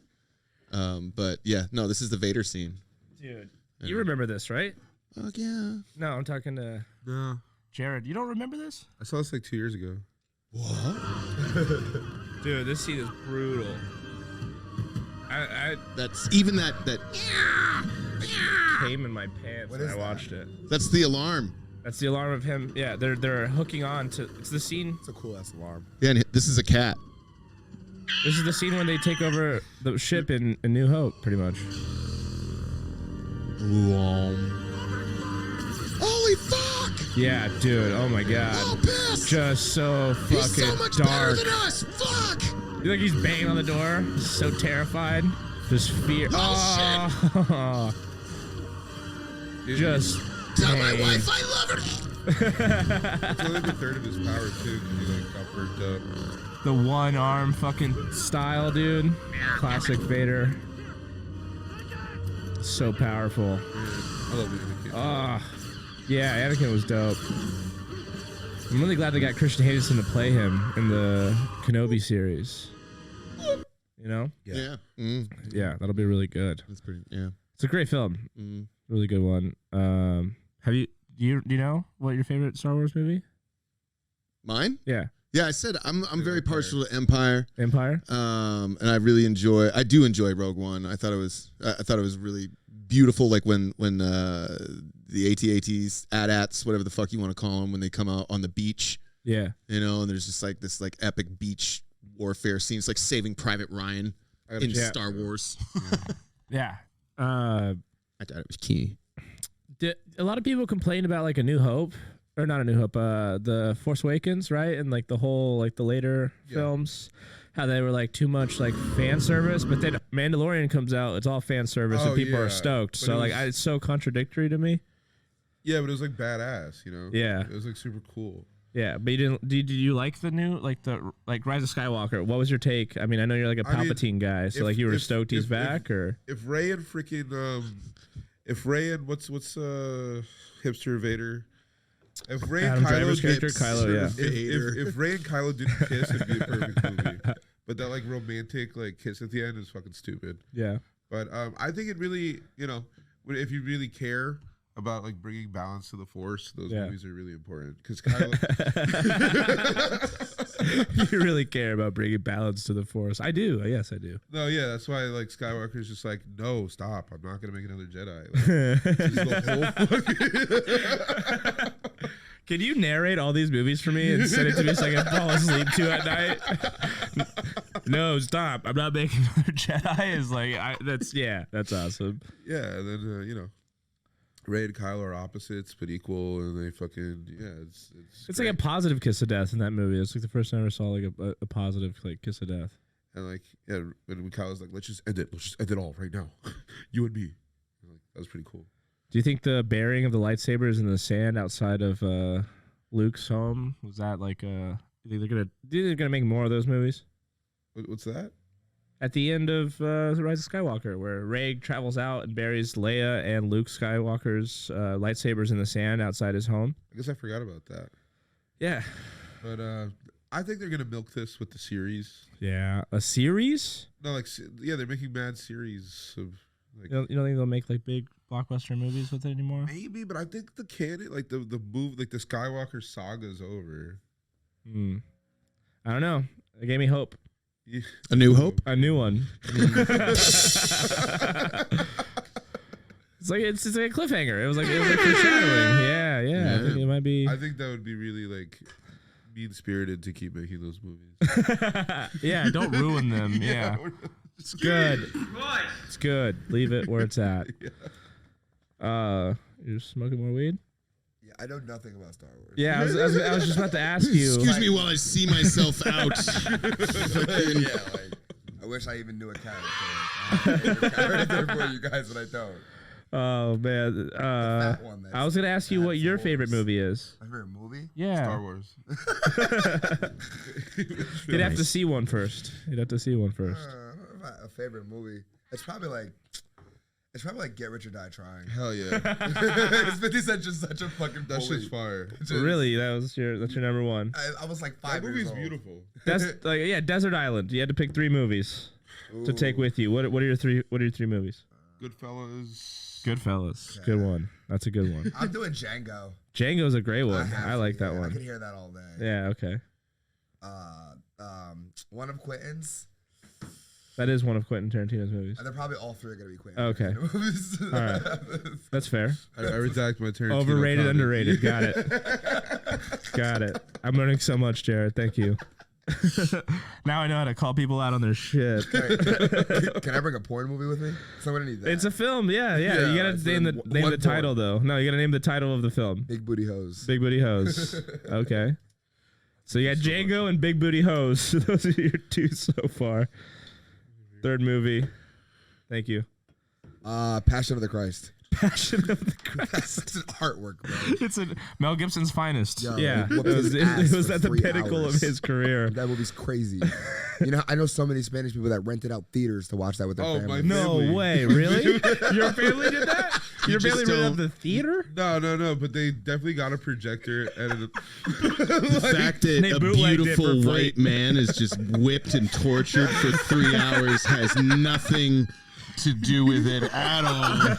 But yeah, no, this is the Vader scene. Dude, you remember this, right? Oh yeah. No, I'm talking to No, Jared. You don't remember this? I saw this like 2 years ago. What? Dude, this scene is brutal. That's even that Came in my pants What when is I that? watched it. that's the alarm. That's the alarm of him. Yeah, they're hooking on to. It's the scene. It's a cool ass alarm. Yeah, and this is a cat. This is the scene when they take over the ship in New Hope, pretty much. Holy fuck! Yeah, dude. Oh my god. Oh, piss! Just so fucking He's so much dark. better than us! Fuck! You think he's banging on the door? So terrified. Just fear. Oh, Dude, Just. Tell my pain. wife I love her! it's only the third of his power too, because he like got burnt up. The one arm fucking style, dude. Classic Vader. So powerful. I love Anakin. Yeah, Anakin was dope. I'm really glad they got Christian Hayden to play him in the Kenobi series. You know? Yeah. Yeah, that'll be really good. That's pretty, yeah. It's a great film. Really good one. Do you know what your favorite Star Wars movie? Mine? Yeah. Yeah, I said I'm very partial to Empire. Empire? And I do enjoy Rogue One. I thought it was really beautiful, like when the AT-ATs, AT-ATs, whatever the fuck you want to call them, when they come out on the beach, Yeah. you know, and there's just like this like epic beach warfare scene. It's like Saving Private Ryan in Star Wars. Yeah. I thought it was key. A lot of people complain about like A New Hope, or not A New Hope, the Force Awakens, right? And like the whole like the later films, how they were like too much like fan service. But then Mandalorian comes out, it's all fan service, and people are stoked. But So like it's so contradictory to me. Yeah, but it was like badass, you know. Yeah. It was like super cool. Yeah, but you didn't. Did you like the new like Rise of Skywalker? What was your take? I mean, I know you're like a Palpatine guy, so like you were stoked he's back, or if Rey and freaking if Rey and what's hipster Vader. If Rey and Adam Kylo Driver's character, gets- Kylo, yeah. If Rey and Kylo didn't kiss, it'd be a perfect movie. But that like romantic like kiss at the end is fucking stupid. yeah. But I think it really, you know, if you really care about like bringing balance to the Force, those movies are really important. Because Kylo, You really care about bringing balance to the Force. I do. Yes, I do. no, yeah, that's why like Skywalker's just like, no, stop, I'm not gonna make another Jedi. Like, just the whole fucking Can you narrate all these movies for me and send it to me so I can fall asleep to at night? No, stop. I'm not making another Jedi. Is like, that's awesome. yeah, and then you know, Rey and Kylo are opposites but equal, and they fucking It's great. like a positive kiss of death in that movie. It's like the first time I ever saw like a positive like kiss of death. And like, yeah, when Kylo's like, let's just end it all right now, you and me. And like, that was pretty cool. Do you think the burying of the lightsabers in the sand outside of Luke's home was that like do you think they're gonna make more of those movies? What's that? At the end of The Rise of Skywalker, where Rey travels out and buries Leia and Luke Skywalker's lightsabers in the sand outside his home. I guess I forgot about that. Yeah. But I think they're gonna milk this with the series. Yeah. A series? No, like, yeah, they're making mad series of like. You don't think they'll make like big blockbuster movies with it anymore? Maybe, but I think the canon, like the move, like the Skywalker saga's over. I don't know. It gave me hope. Yeah. A New Hope? A new one. It's like a cliffhanger. It was like foreshadowing. Yeah. I think it might be. I think that would be really like mean spirited to keep making those movies. Yeah, don't ruin them. Yeah. It's good. It's good. Leave it where it's at. You're smoking more weed? Yeah, I know nothing about Star Wars. Yeah, I was just about to ask you. Excuse me while I see myself out. Yeah, like I wish I even knew a character. I have a character for you guys, but I don't. Oh man. That one I was gonna ask you what your favorite Absolutely. movie is. My favorite movie? Yeah. Star Wars. You'd have to see one first. A favorite movie. It's probably like Get Rich or Die Trying. Hell yeah, It's 50 Cent just such a fucking that bully. shit's fire. Really? That's your number one. I was like That 5 years movie's old. beautiful. That's like Desert Island. You had to pick 3 movies to take with you. What are your three movies? Goodfellas. Goodfellas. Okay. Good one. That's a good one. I'm doing Django. Django's a great one. have I like to, that yeah. I one. could hear that all day. Yeah, okay. One of Quentin's. That is one of Quentin Tarantino's movies. And they're probably all three are gonna be Quentin. Okay. Tarantino movies. All right. That's fair. I redact my Tarantino. Overrated, comment. underrated. Got it. Got it. I'm learning so much, Jared. Thank you. Now I know how to call people out on their shit. Can I bring a porn movie with me? Somebody need that. It's a film. Yeah. You gotta it's name the one title though. No, you gotta name the title of the film. Big Booty Hose. Big Booty Hose. Okay. So you got Django and Big Booty Hose. Those are your two so far. Third movie. Thank you. Passion of the Christ. Passion of the Christ. That's an artwork, bro. It's Mel Gibson's finest. Yo, Yeah. he It whooped was, his it ass was for at the 3 pinnacle hours. of his career. That movie's crazy. You know, I know so many Spanish people that rented out theaters to watch that with their Oh, family. my No family. way. Really? Your family did that? Your just family rented don't- out the theater? No, but they definitely got a projector and The fact They that a bootlegged it beautiful for free. white man is just whipped and tortured for 3 hours has nothing to do with it at all.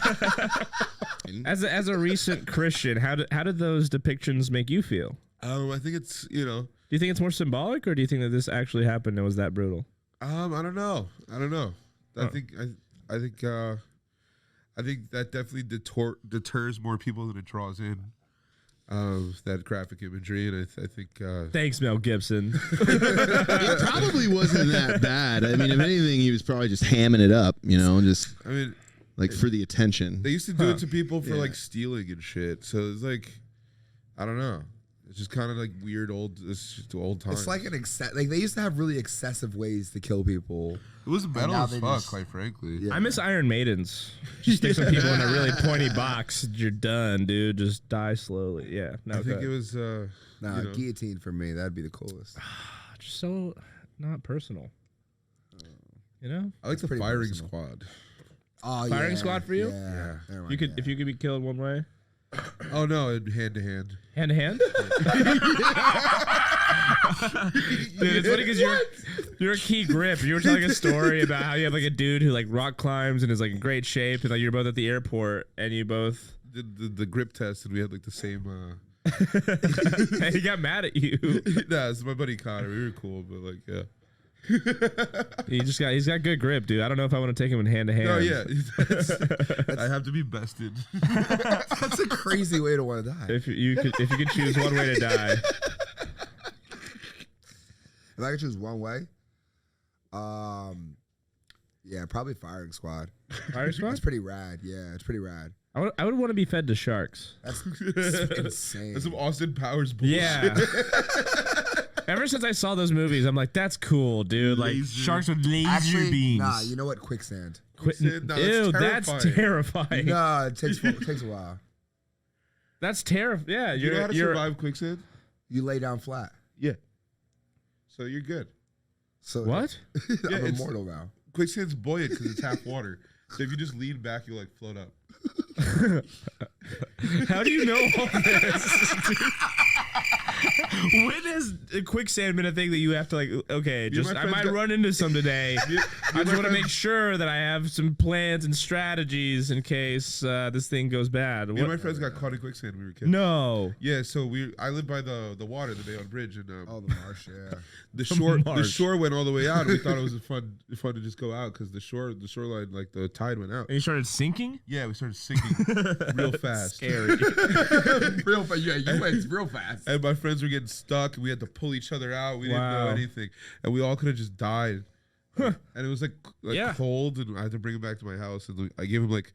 As a recent Christian, how did those depictions make you feel? I think it's Do you think it's more symbolic, or do you think that this actually happened and was that brutal? I don't know. I Oh. think that definitely deters more people than it draws in. That graphic imagery, and I think Thanks, Mel Gibson. It probably wasn't that bad. I mean, if anything, he was probably just hamming it up, just I mean like for the attention. they used to do it to people for Yeah. like stealing and shit. So it's like I don't know. It's just kind of like weird old times. It's like like they used to have really excessive ways to kill people. it was metal now as they fuck, just- quite frankly. Yeah. I miss Iron Maidens. Just stick some people in a really pointy box. You're done, dude. Just die slowly. Yeah. No, I think go it was Nah, guillotine for me. That'd be the coolest. just so not personal. You know? I like the pretty firing personal. squad. Oh, Firing yeah, squad for you? Yeah. Never mind, You could yeah. if you could be killed one way. Oh no, hand to hand. Hand to hand? Dude, it's funny because you're a key grip. You were telling a story about how you have like a dude who like rock climbs and is like in great shape, and like you're both at the airport and you both Did the grip test, and we had like the same. and he got mad at you. Nah, it's my buddy Connor. We were cool, but like yeah. He's got good grip, dude. I don't know if I want to take him in hand to hand. No, yeah. I have to be bested. That's a crazy way to want to die. If you could choose one way to die. If I could choose one way, yeah, probably firing squad. Fire squad? It's pretty rad. Yeah, it's pretty rad. I would want to be fed to sharks. That's insane. That's some Austin Powers bullshit. Yeah. Ever since I saw those movies, I'm like, that's cool, dude. Like Laser. sharks with laser Actually, beams. nah, you know what? Quicksand. Quicksand? No, that's Ew, that's terrifying. Nah, it takes a while. That's terrifying. Yeah, You know how to you're survive quicksand? You lay down flat. Yeah. So you're good. So what? Yeah, I'm it's- immortal now. Quicksand's buoyant because it's half water. So if you just lean back, you like float up. How do you know all this? When has quicksand been a thing that you have to like? Okay, just my I friends might got- run into some today. I just my want to friends- make sure that I have some plans and strategies in case this thing goes bad. Me and What- my friends got caught in quicksand when we were kids. No. Yeah, so I live by the water, the Bayonne Bridge, and Oh, the marsh, yeah. the shore marsh. went all the way out. And we thought it was fun to just go out because the shoreline, like the tide went out. And you started sinking? Yeah, we started sinking real fast. Scary. Real fast. Yeah, you went real fast. And my friends were getting stuck. We had to pull each other out. We didn't know Wow. anything, and we all could have just died. And it was like Yeah. cold, and I had to bring him back to my house. And I gave him like,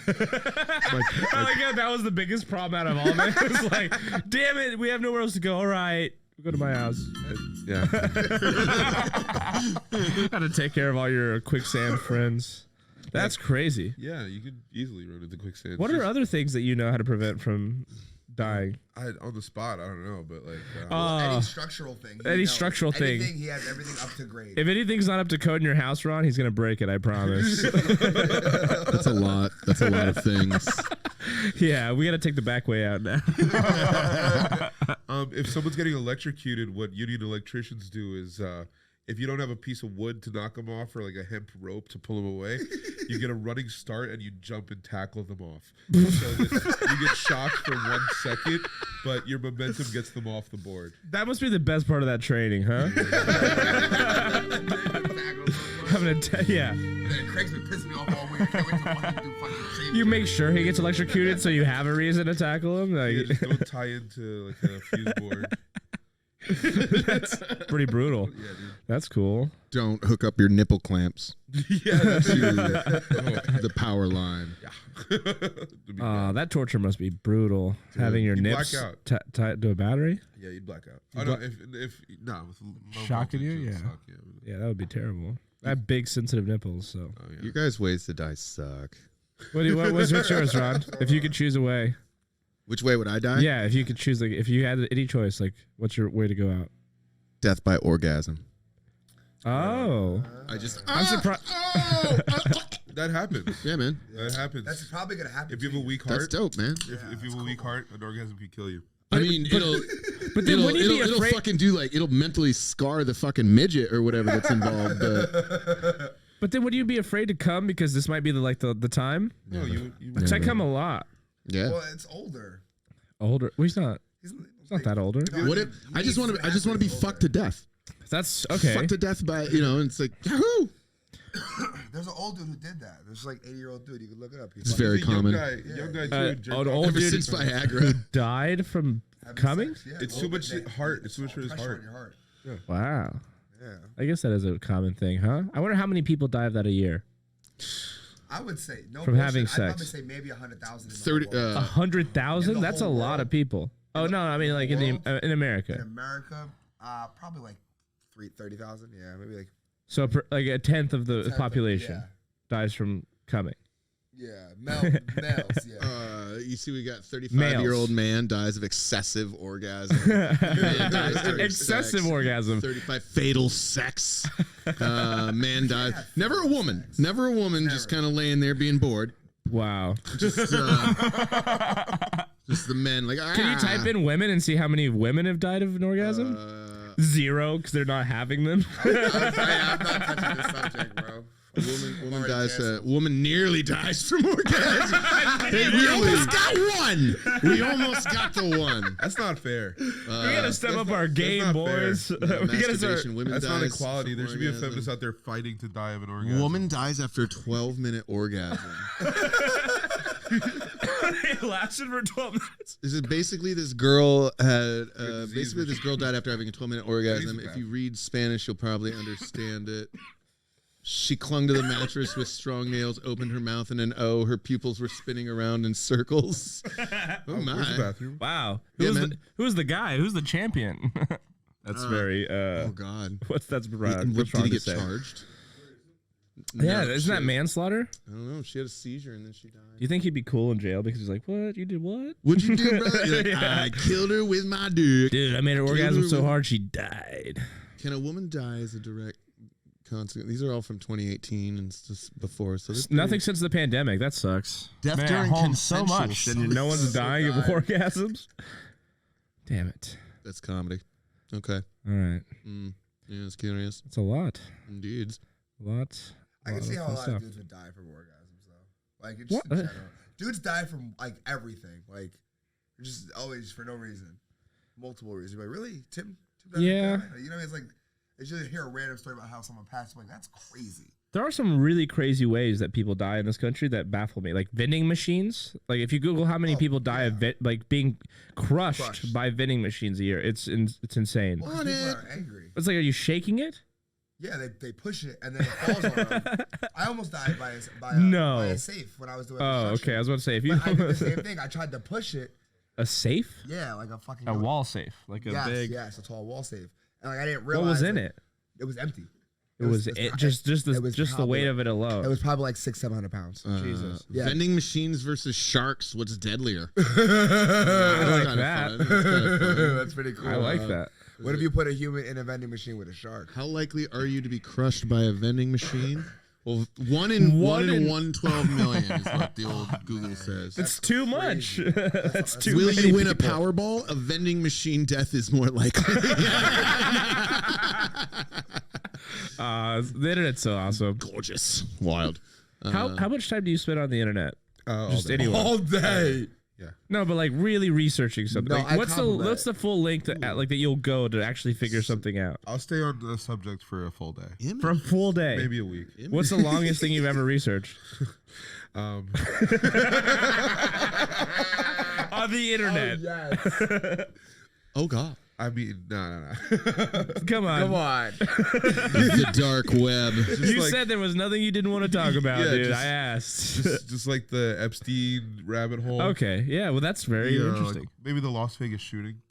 I like how that was the biggest problem out of all of it. It was like, damn it, we have nowhere else to go. All right, go to my house. yeah. Got to take care of all your quicksand friends. That's crazy. Yeah, you could easily run into quicksand. What It's are just- other things that you know how to prevent from dying? on the spot? I don't know, but like. Any structural thing. any structural thing. Anything, he has everything up to grade. If anything's not up to code in your house, Ron, he's gonna break it. I promise. That's a lot. That's a lot of things. Yeah, we gotta take the back way out now. If someone's getting electrocuted, what union electricians do is if you don't have a piece of wood to knock them off or like a hemp rope to pull them away, you get a running start and you jump and tackle them off. So you get shocked for 1 second, but your momentum gets them off the board. That must be the best part of that training, huh? Yeah. Craig's been pissing me off all week. I can't wait to watch him do fucking same You shit. make sure he gets electrocuted so you have a reason to tackle him. Like, Yeah, just don't tie into like a fuse board. that's pretty brutal. Yeah, dude. That's cool. Don't hook up your nipple clamps Yeah, that's to the power line. That torture must be brutal. Dude, Having your you nips black out. tied to a battery. Yeah, you'd black out. Oh no, if no, with low Shocking voltage, you? it would Yeah. suck, yeah. Yeah, that would be terrible. I have big sensitive nipples, so. Oh, yeah. You guys' ways to die suck. What's yours, Ron? If you could choose a way. Which way would I die? Yeah, if you could choose, like, if you had any choice, like, what's your way to go out? Death by orgasm. Oh. I'm surprised. That happens. Yeah, man. That happens. That's probably gonna happen. If you have a weak That's heart, dope, man. if you have a weak heart, an orgasm could kill you. I mean, it'll But then wouldn't you be it'll afraid? fucking do like it'll mentally scar the fucking midget or whatever that's involved. But then would you be afraid to come because this might be the time? No, you Because I come a lot. Yeah. Well, it's older. Older. Well, he's not He's not that older. What if I just want to be fucked to death? That's okay. Fucked to death by and it's like yahoo. There's an old dude who did that. There's like 80-year-old dude. You can look it up. It's very common. Young guy too. jerk an off. old Ever dude since Viagra. died from coming. It's too much heart. It's too much for his Pressure heart. on your heart. Wow. Yeah. I guess that is a common thing, huh? I wonder how many people die of that a year. I would say no. From having I'd probably sex. say maybe 100,000. 30. 100,000? in the That's a whole lot world? of people. Oh no, I mean like in world? in in America. America, probably like 30,000. Yeah, maybe like So like a tenth of the 10th of- population dies from coming. Yeah, males. Yeah. You see, we got 35-year-old man dies of excessive orgasm. Man dies during Excessive sex. orgasm. 35 fatal sex. Man dies. Never a woman. Never a woman. Just kind of laying there being bored. Wow. Just the men like. Can you type in women and see how many women have died of an orgasm? 0 because they're not having them. I'm not touching this subject, bro. Woman dies. Woman nearly dies from orgasm. Hey, we almost got one. We almost got the one. That's not fair. We gotta step up our game, not boys. We gotta start. Masturbation. Women That's dies not equality. from There should be a orgasm. feminist out there fighting to die of an orgasm. Woman dies after a 12-minute orgasm. It lasted for 12 minutes. This is basically this girl had disease basically was- this girl died after having a 12-minute orgasm. Crazy If you read Spanish, you'll probably understand it. She clung to the mattress with strong nails, opened her mouth in an O. Her pupils were spinning around in circles. Oh Where's the my! bathroom? Wow. Yeah, Who's, man. who's the guy? Who's the champion? That's very. Oh God! What's Did wrong he to get say? charged? Yeah, No, isn't that she- manslaughter? I don't know. She had a seizure and then she died. Do you think he'd be cool in jail because he's like, what? You did what? What'd you do, bro? You're like, Yeah. I killed her with my dick. Dude, I made her Killed orgasm her so with- hard she died. Can a woman die as a direct consequence? These are all from 2018 and just before. So they're Nothing pretty- since the pandemic. That sucks. Death Man, during home so consensual much. sex. And no one's dying of orgasms. Damn it. That's comedy. Okay. All right. Yeah, it's curious. That's a lot. Indeed. A lot. I can see how a of lot stuff. of dudes would die from orgasms, though. Like, it's just What? in general. Dudes die from, like, everything. Like, just always for no reason. Multiple reasons. You're like, really? Tim died? Yeah. Like, you know, it's like, it's just hear a random story about how someone passed away. That's crazy. There are some really crazy ways that people die in this country that baffle me. Like vending machines. Like if you Google how many people die of like being crushed by vending machines a year, it's insane. Well, 'cause people are angry. It's like, are you shaking it? Yeah, they push it and then it falls on them. I almost died by No. a safe when I was doing Oh, construction. okay. I was about to say if you But I did the same thing. I tried to push it. a safe, Yeah, like a fucking A wall safe, like a big. Yes, a tall wall safe. And like I didn't what realize was in like, it? It was empty. It was just it was the weight of it alone. It was probably like 600-700 pounds. Jesus. Yeah. Vending machines versus sharks. What's deadlier? I like Kinda that. fun. That's kinda fun. That's pretty cool. I like that. What if you put a human in a vending machine with a shark? How likely are you to be crushed by a vending machine? Well, one in 112 million is what the old Google says. It's too much. That's too Will many you win a people. Powerball? A vending machine death is more likely. The internet's so awesome. Gorgeous. Wild. How much time do you spend on the internet? Just day. anywhere. All day. Yeah. No, but like really researching something. No, Like, what's the full length that you'll go to actually figure something out I'll stay on the subject for a full day. for a full day? Maybe a week. What's the longest thing you've ever researched Um, on the internet? Yes. Oh God. I mean, no. Come on. Come on. The dark web. You like- said there was nothing you didn't want to talk about, Yeah, dude. just- I asked. just like the Epstein rabbit hole. Okay. Yeah. Well, that's very Yeah, interesting. like maybe the Las Vegas shooting.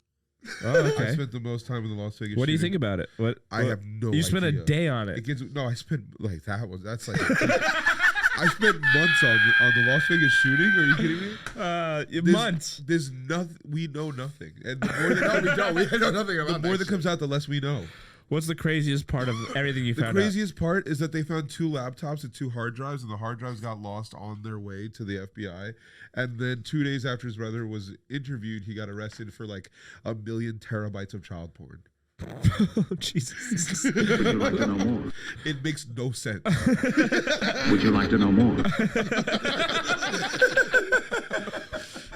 Oh, I okay. spent the most time in the Las Vegas. What do you shooting. think about it? What I have no. You spent a idea. day on it. It gets no. I spent like that's like. I spent months on the Las Vegas shooting. Are you kidding me? Months. There's nothing. We know nothing, and the more that No, we don't. We know nothing the about more that that comes out, the less we know. What's the craziest part of everything you The found out? craziest part is that they found 2 laptops and 2 hard drives, and the hard drives got lost on their way to the FBI. And then 2 days after his brother was interviewed, he got arrested for like 1 million terabytes of child porn. Oh, Jesus. Would you like to know more? It makes no sense. Would you like to know more?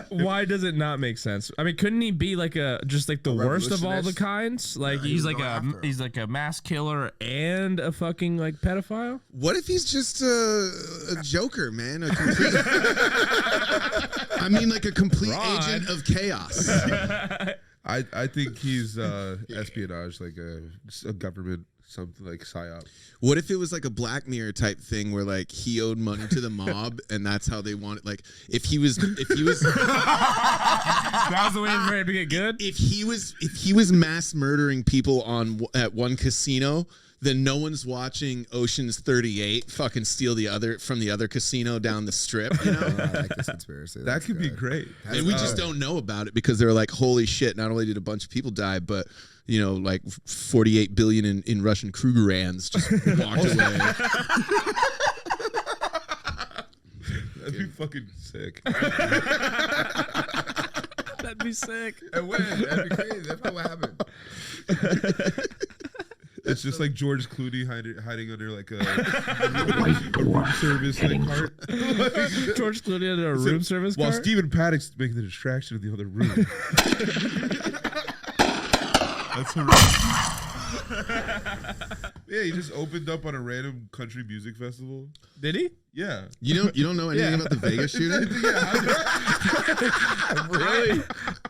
Why does it not make sense? I mean, couldn't he be like just like the worst of all the revolutionist? kinds? Like he he's was like going after he's like a mass killer and a fucking like pedophile? What if he's just a joker, man? A complete, I mean, like a complete Rod. agent of chaos. I think he's espionage, like a government, something like psyop. What if it was like a Black Mirror type thing where like he owed money to the mob and that's how they want it? Like if he was That was the way for it to get good? if he was mass murdering people at one casino, then no one's watching Ocean's 38 fucking steal from the other casino down the strip, you know? I like this conspiracy. That That's could be good. great. And we just don't know about it because they were like, holy shit, not only did a bunch of people die, but you know, like 48 billion in Russian Krugerrands just walked away. That'd be fucking sick. That'd be sick. And when? That'd be crazy. That's not what happened. It's just like George Clooney hiding under like a White dwarf service heading like cart. George Clooney under a room service While car? Stephen Paddock's making the distraction in the other room. That's horrific. Yeah, he just opened up on a random country music festival. Did he? Yeah. You don't know anything about the Vegas shooting? Really?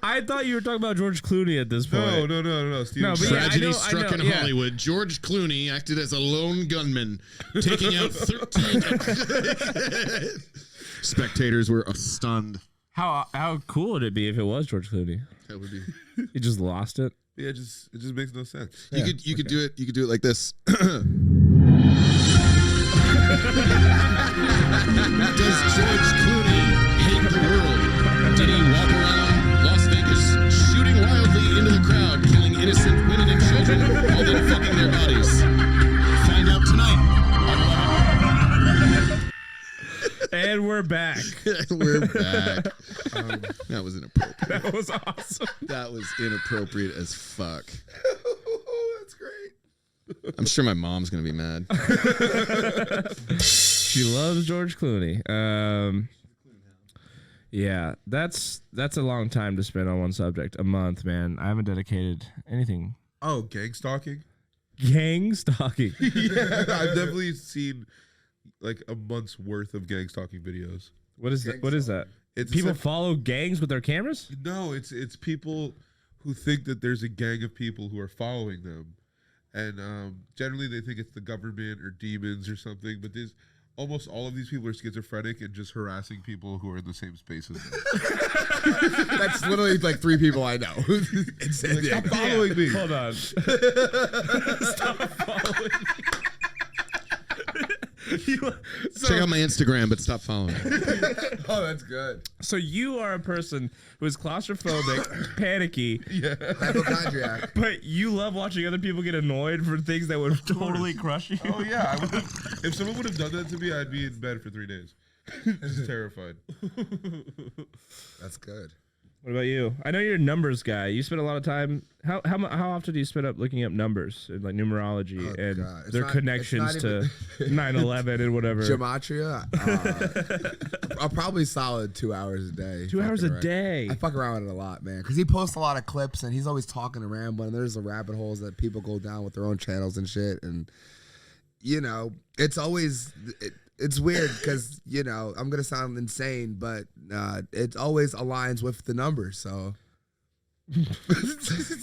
I thought you were talking about George Clooney at this point. No. Stephen No, but Paddock. yeah, Tragedy I struck know, in yeah. Hollywood. George Clooney acted as a lone gunman, taking out 13. Spectators were stunned. How cool would it be if it was George Clooney? That would be. He just lost it. Yeah, it just makes no sense. You could do it. You could do it like this. Does George Clooney hate the world? Did he walk around Las Vegas shooting wildly into the crowd, killing innocent women and children while then fucking their bodies? Find out tonight. And we're back. We're back. That was inappropriate. That was awesome. That was inappropriate as fuck. That's great. I'm sure my mom's gonna be mad. She loves George Clooney. Yeah, that's a long time to spend on one subject. A month, man. I haven't dedicated anything. Oh, gang stalking? Gang stalking. Yeah, I've definitely seen like a month's worth of gang stalking videos. What is that? What is that? It's People follow gangs with their cameras? No, it's people who think that there's a gang of people who are following them, and generally they think it's the government or demons or something. But there's almost all of these people are schizophrenic and just harassing people who are in the same space as them. That's literally like 3 people I know. Like, stop following me. Hold on. Stop following me. Check out my Instagram, but stop following. Oh, that's good. So you are a person who is claustrophobic, panicky, Hypochondriac. but you love watching other people get annoyed for things that would totally crush you. Oh yeah, if someone would have done that to me, I'd be in bed for 3 days, just terrified. That's good. What about you? I know you're a numbers guy. You spend a lot of time. How often do you spend up looking up numbers and like numerology and their connections to 9/11 and whatever? Gematria. I'm probably solid 2 hours a day. 2 hours a day. I fuck around with it a lot, man, because he posts a lot of clips and he's always talking and rambling. And there's the rabbit holes that people go down with their own channels and shit. And you know, it's always. It's weird because, you know, I'm going to sound insane, but it always aligns with the numbers. So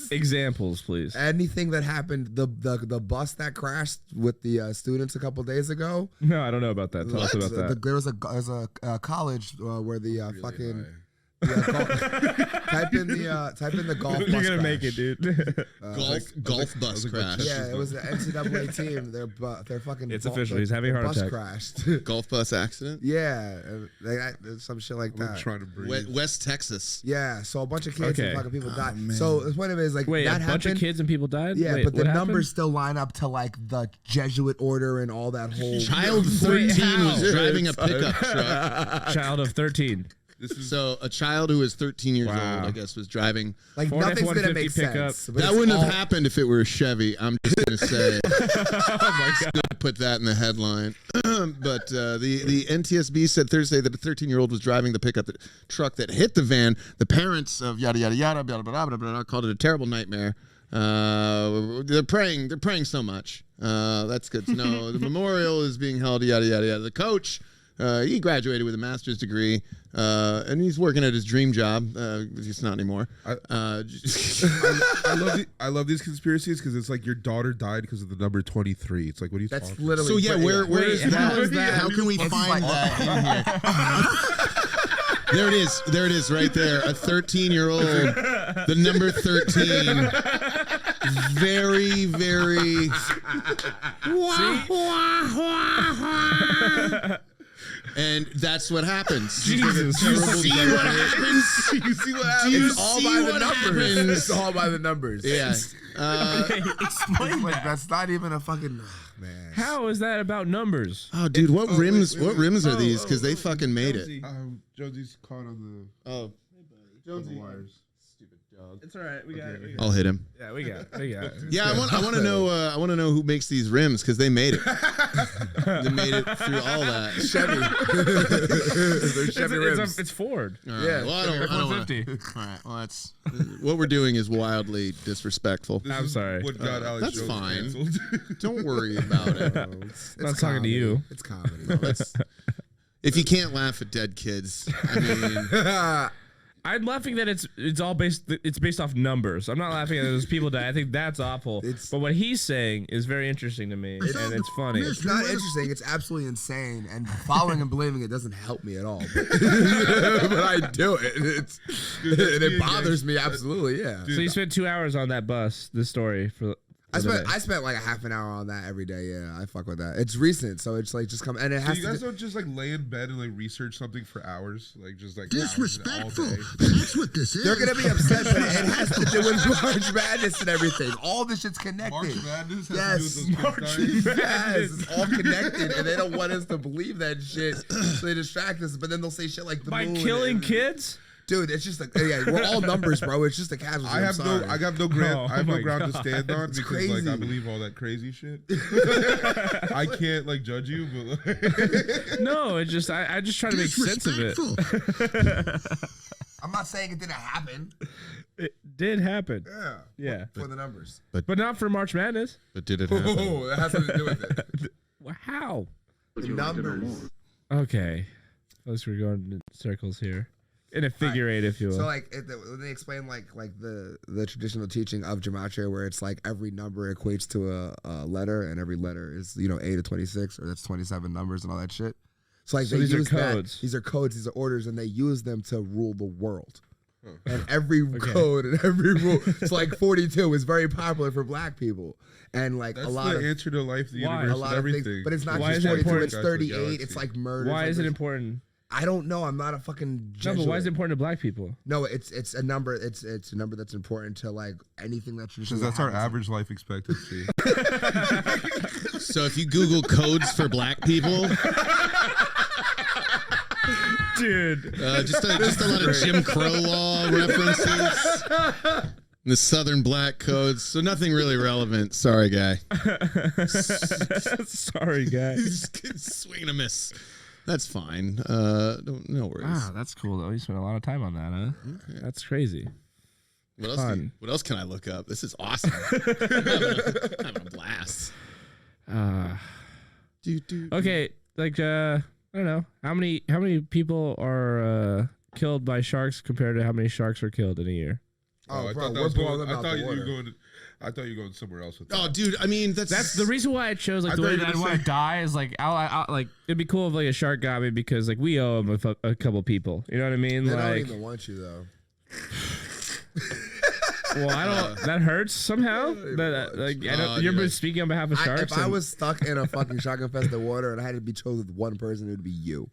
examples, please. Anything that happened, the bus that crashed with the students a couple days ago. No, I don't know about that. Tell us about that. There was a college where the really fucking... type in the golf bus You're gonna crash. make it, dude. Golf bus crash. Yeah, it was the NCAA team. Their fucking It's official. He's having a heart attack. Bus crashed. Golf bus accident. Yeah, some shit like that. Trying to breathe. West Texas. Yeah, so a bunch of kids and fucking people died. Man. So the point of it is like Wait, that a bunch happened. of kids and people died? Yeah, Wait, but the what numbers happened? still line up to like the Jesuit order and all that whole Child 13 was driving a pickup truck. Child of 13. So a child who was 13 years Wow. old, I guess, was driving. like Ford nothing's gonna F-150 make pickup. sense. but That it's wouldn't all- have happened if it were a Chevy. I'm just gonna say. Oh my god. Put that in the headline. But the NTSB said Thursday that a 13-year-old was driving the pickup truck that hit the van. The parents of yada yada yada blah blah blah blah blah called it a terrible nightmare. They're praying so much. That's good to know. The memorial is being held. Yada yada yada. The coach. He graduated with a master's degree, and he's working at his dream job. He's not anymore. I love these conspiracies because it's like your daughter died because of the number 23. It's like, what are you That's talking literally. So yeah, where is Wait, how that? is that? How can we find that in here? There it is. There it is, right there. A 13-year-old, the number 13. Very, very. And that's what happens. Jesus. You see what happens? You see what happens? Do you It's all see by the what numbers. happens? It's all by the numbers. Yeah. Explain Like, that's not even a fucking man. How is that about numbers? Oh, dude, what rims? wait, What wait. rims are these? Because they fucking made it. about? Jonesy's caught on Oh, the wires. It's all right. We got it. I'll hit him. Yeah, we got it. Yeah, I want to know. I want to know who makes these rims because they made it. They made it through all that. Chevy. They're Chevy rims. It's Ford. All right, Yeah, well, I don't wanna- F-150. All right. Well, that's what we're doing is wildly disrespectful. This I'm is sorry. What got Alex That's Jones fine. canceled. Don't worry about it. It's I'm not talking to you. It's comedy. That's, if you can't laugh at dead kids, I mean, I'm laughing that it's all based off numbers. I'm not laughing at those people die. I think that's awful. But what he's saying is very interesting to me, and it's funny. It's not interesting. It's absolutely insane. And following and believing it doesn't help me at all. But I do it. And it bothers me absolutely. Yeah. So you spent 2 hours on that bus. This story for. I spent like a half an hour on that every day. Yeah, I fuck with that. It's recent, so it's like just come and it So has you to. guys don't just like lay in bed and like research something for hours, like just like Disrespectful. hours all day? That's what this is. They're gonna be upset, but it has to do with March Madness and everything. All this shit's connected. March Madness has Yes. to do with those kids dying? Yes, it's all connected, and they don't want us to believe that shit, so they distract us. But then they'll say shit like the By moon killing and- kids? Dude, it's just like we're all numbers, bro. It's just a casualty. I have no Oh ground my to stand on It's because like I crazy. believe all that crazy shit. I can't like judge you, but like, No, it just I just try to make sense of it. I'm not saying it didn't happen. It did happen. Yeah. Yeah, For the numbers. but not for March Madness. but did it happen? Oh, that has nothing to do with it. Well, how? Would you like to know Numbers. more? Okay, at least we're going in circles here. In a figure eight, if you will. So like when they explain like the traditional teaching of gematria, where it's like every number equates to a letter, and every letter is A to 26, or that's 27 numbers and all that shit. So like So they these are use that- codes. These are codes. These are orders, and they use them to rule the world. And every code and every rule, so like 42 is very popular for black people, and like that's a lot the of answer to life, the Why? universe, a lot and of everything. things. But it's not Why just is it 42. important? It's 38. It's like murder. Why is it important? I don't know. I'm not a fucking No, Jesuit. but why is it important to black people? No, it's a number. It's a number that's important to like anything that Because traditionally that's our happens. average life expectancy. So if you Google codes for black people, dude. Just a lot of Jim Crow law references. The Southern black codes, so nothing really relevant. Sorry, guy. Sorry, guy. Swing and a miss. That's fine. No worries. Wow, that's cool though. You spent a lot of time on that, huh? Okay. That's crazy. What else can I look up? This is awesome. I'm having a blast. Okay, like I don't know how many people are killed by sharks compared to how many sharks are killed in a year. Oh, I bro, thought we're that blowing was them going. out I thought the you were water. going. I thought you were going somewhere else with that. Oh, dude. I mean, that's the reason why I chose like I the thought way you that were I gonna want to say- die is like I'll like it'd be cool if like a shark got me because like we owe him a couple people. You know what I mean? They like, don't even want you though. well, I don't. That hurts somehow. That like I don't, you're dude, speaking on behalf of sharks. If I was stuck in a fucking shark infested water and I had to be chosen with one person, it would be you.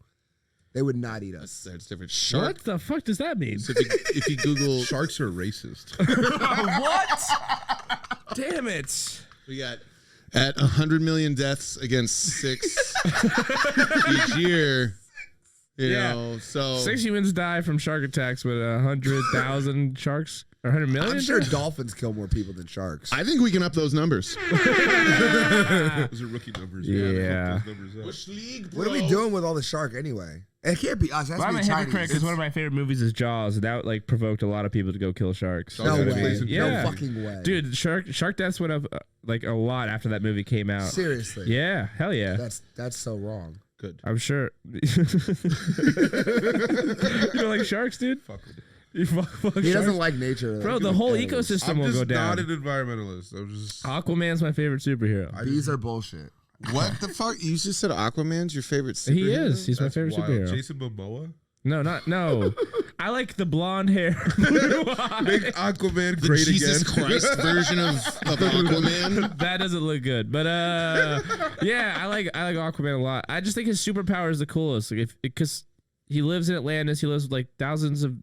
They would not eat us. that's different. Shark. what the fuck does that mean? So if you Google, Sharks are racist. What? Damn it! we got at 100 million deaths against 6 each year. You know, so 6 humans die from shark attacks with 100,000 sharks or 100 million. I'm sure dolphins kill more people than sharks. I think we can up those numbers. Those are rookie numbers. Yeah. They fucked those numbers up. Which league, What are we doing with all the shark anyway? It can't be us. It has Well, I'm to a be hypocrite Chinese. because one of my favorite movies is Jaws, and that like provoked a lot of people to go kill sharks. No Jaws way. takes place in Yeah. No fucking way. Dude, shark deaths went up like a lot after that movie came out. Seriously. Yeah, hell yeah. That's so wrong. Good. I'm sure. You don't like sharks, dude? Fuck with it. You fuck He doesn't sharks? like nature. Bro, the whole ecosystem I'm will just go down. not an environmentalist. I'm just. Aquaman's my favorite superhero. Bees are bullshit. What the fuck? You just said Aquaman's your favorite superhero? He is. He's my That's favorite wild. superhero. Jason Momoa. No. I like the blonde hair. blue eyes. Make Aquaman The great Jesus again. Christ version of Aquaman. That doesn't look good, but yeah, I like Aquaman a lot. I just think his superpower is the coolest, like because he lives in Atlantis. He lives like thousands of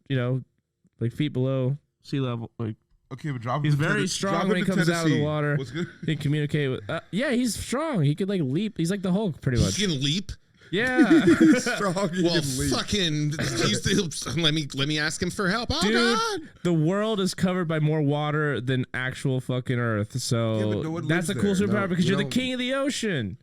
like feet below sea level. Like Okay, but drop him he's to very Tenne- strong drop when him he to comes out of the Tennessee. water. What's good? He can communicate with. Yeah, he's strong. He could like leap. He's like the Hulk, pretty much. He can leap. Yeah, Strong. He Well, can leap. fucking. Let me ask him for help. Oh dude. God. The world is covered by more water than actual fucking Earth. Yeah, So but no one that's a lives cool there. superpower No, because you you're the don't- king of the ocean.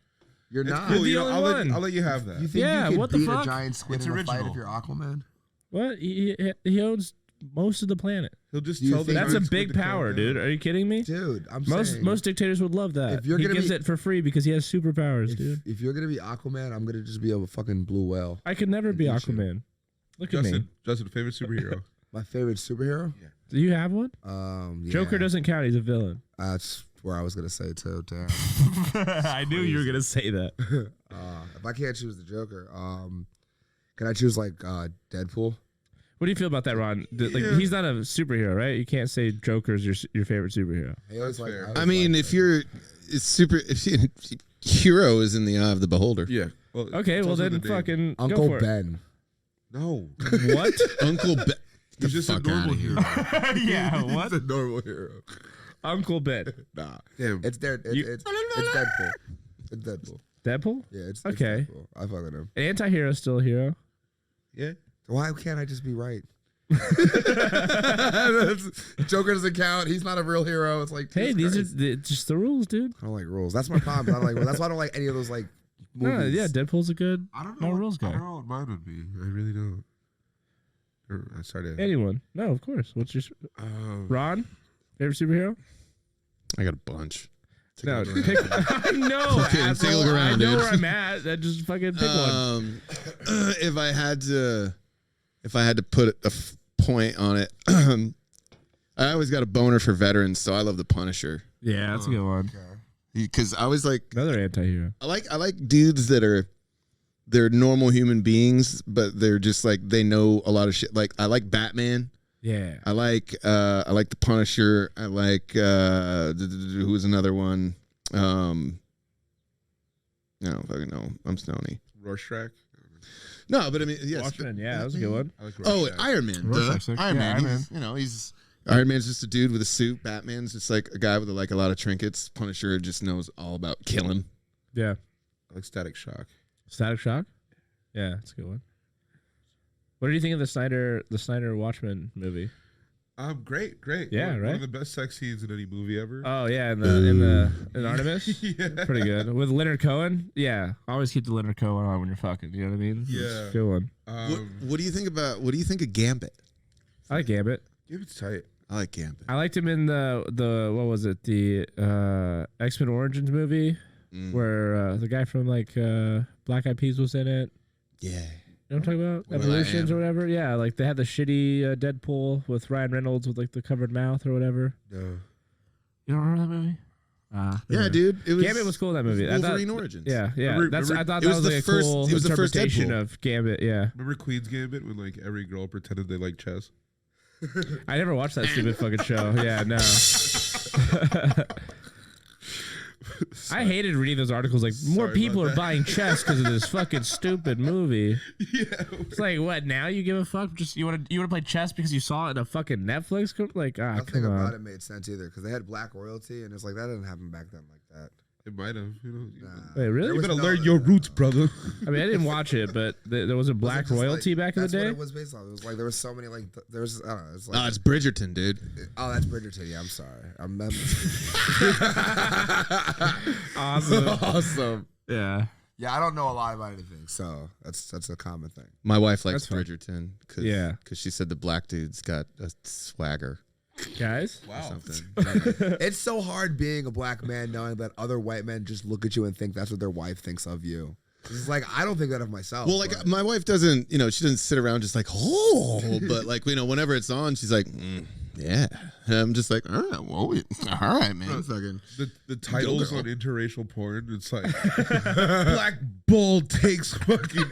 You're It's not. cool. the You know, only I'll one. let you have that. You think Yeah, you what could the beat fuck? a giant squid It's in a fight original. if you're Aquaman? What? He owns most of the planet. He'll just Do you tell the think- That's a giant squid big to calm power, down. dude. Are you kidding me? Dude, I'm Most saying. most dictators would love that. If you're He gonna gives be- it for free because he has superpowers, dude. if you're gonna be Aquaman, I'm gonna just be a fucking blue whale. I could never be You should. Aquaman. Look at me. Justin, favorite superhero. My favorite superhero? Do you have one? Yeah. Joker doesn't count. He's a villain. That's where I was gonna say too. Damn. I knew you were gonna say that. If I can't choose the Joker, can I choose like Deadpool? What do you feel about that, Ron? Like he's not a superhero, right? You can't say Joker's your favorite superhero. He always That's like- fair. always I mean, liked if that. you're hero is in the eye of the beholder. Yeah. Well, Okay, it's well also then the name. fucking go Uncle for it. Ben. No. What? Uncle Ben. He's just a fuck normal outta here. hero. Yeah, what? He's a normal hero. Uncle Ben. Nah, Damn. it's Deadpool. It's Deadpool. It's Deadpool. Deadpool? Yeah, it's Okay. Deadpool. I fuck with him. An anti-hero still a hero. Yeah. Why can't I just be right? Joker doesn't count. He's not a real hero. It's like Hey, Jesus these are Christ. just the rules, dude. I don't like rules. That's my problem. That's why I don't like any of those like No, movies. yeah, Deadpool's a good I don't no know. rules I guy. don't know what mine would be. I really don't. I started. Anyone? No, of course. What's your Um, Ron? Favorite superhero? I got a bunch. No, pick. I know. Okay, take a asshole. look around, I know dude. where I'm at. I just fucking pick one. If I had to put a point on it, I always got a boner for veterans, so I love the Punisher. Yeah, that's a good one. Because I was like, Another anti-hero. I like dudes that they're normal human beings, but they're just like they know a lot of shit. Like I like Batman. Yeah. I like the Punisher. I like who was another one? I don't fucking know. I'm Stony. Rorschach. No, but I mean, yes. Watchmen. Yeah, that was a good one. I like Oh, Rorschach. Iron Man. Rorschach's Duh. sick. Iron Yeah, Man. Iron He's, you know, he's Iron Man's just a dude with a suit. Batman's just like a guy with like a lot of trinkets. Punisher just knows all about killing. Yeah. I like Static Shock. Static Shock. Yeah, that's a good one. What do you think of the Snyder Watchmen movie? Great. Yeah, One right? of the best sex scenes in any movie ever. Oh yeah, in Artemis. Yeah. Pretty good. With Leonard Cohen. Yeah, always keep the Leonard Cohen on when you're fucking. You know what I mean? Yeah. It's a good one. What do you think of Gambit? I like Gambit. It's tight. I like Gambit. I liked him in the what was it, the X-Men Origins movie where the guy from like Black Eyed Peas was in it. Yeah. You know what I'm talking about? Evolutions or whatever. Yeah, like they had the shitty Deadpool with Ryan Reynolds with like the covered mouth or whatever. No. You don't remember that movie? Yeah, dude. It was Gambit was cool in that movie. Wolverine Origins. Yeah. Remember- I thought it that was was the like a first- cool it was the first interpretation Deadpool. of Gambit. Yeah. Remember Queen's Gambit when like every girl pretended they liked chess? I never watched that stupid fucking show. Yeah, no. I hated reading those articles. Like, more Sorry people about are that. buying chess because of this fucking stupid movie. Yeah. It's like, what? Now you give a fuck? Just you want to play chess because you saw it in a fucking Netflix? Like, Nothing come about on. it made sense either because they had black royalty and it's like that didn't happen back then like that. It might have. Nah. Wait, really? There You was better no- learn your roots, brother. I mean, I didn't watch it, but there was a black just royalty back in the that's what day. it was based on. It was like there was so many like there was I don't know. It's like It's Bridgerton, dude. oh that's Bridgerton. Yeah, I'm sorry. I'm Awesome. awesome. Yeah. Yeah, I don't know a lot about anything, so that's a common thing. My wife likes That's fine. Bridgerton because Yeah. she said the black dude's got a swagger Guys? or Wow. something. It's so hard being a black man knowing that other white men just look at you and think that's what their wife thinks of you. It's like I don't think that of myself. Well, like but- my wife doesn't, she doesn't sit around just like, oh, but like, whenever it's on, she's like, yeah. And I'm just like, all right, well, all right, man. Fucking. The titles girl. on interracial porn, it's like Black Bull takes fucking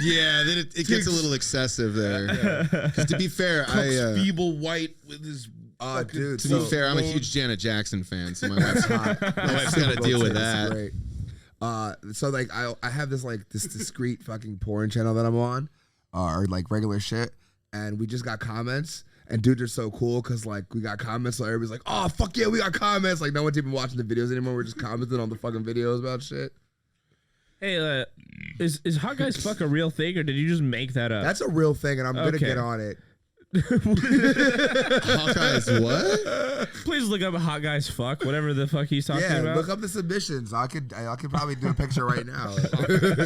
Yeah, then it gets a little excessive there. Because to be fair, cooks feeble white with his dude. to be fair, I'm a huge Janet Jackson fan, so my wife's got to deal with that. Great. So like I have this discreet fucking porn channel that I'm on, or like regular shit, and we just got comments. And dudes are so cool because like we got comments, so everybody's like, "Oh fuck yeah, we got comments!" Like no one's even watching the videos anymore. We're just commenting on the fucking videos about shit. Hey, is hot guys fuck a real thing, or did you just make that up? That's a real thing, and I'm gonna Okay. get on it. Hawkeye's what? Please look up hot guys fuck, whatever the fuck he's talking Yeah, about. look up the submissions. I could probably do a picture right now.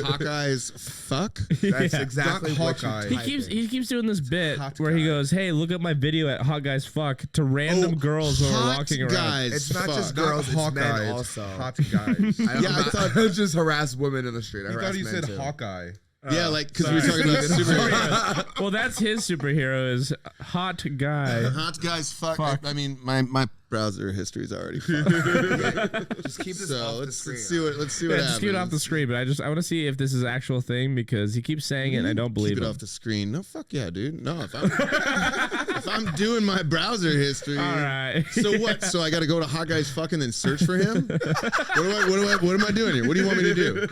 Hawkeye's fuck? That's Yeah. exactly Not what you Hawkeye. type He keeps doing this bit Hot where he guy. goes, "Hey, look up my video at Hot Guys Fuck" to random girls who are hot walking around. guys It's not fuck. just Not girls, it's Hawkeye, men it's also. hot guys. Yeah, I thought- I just harass women in the street. I He harass thought he men said too. Hawkeye. Yeah, like, because we were talking about superheroes. Well, that's his superhero is hot guy. Hot guys fuck. Fuck. I mean, my browser history is already fucked. Just keep this So off the let's screen. see what Yeah, happens. just keep it off the screen. But I want to see if this is actual thing because he keeps saying it and I don't believe Keep it him. off the screen. No, fuck yeah, dude. No, if I'm doing my browser history. All right. So what? So I got to go to Hot Guys Fuck and then search for him? What am I doing here? What do you want me to do?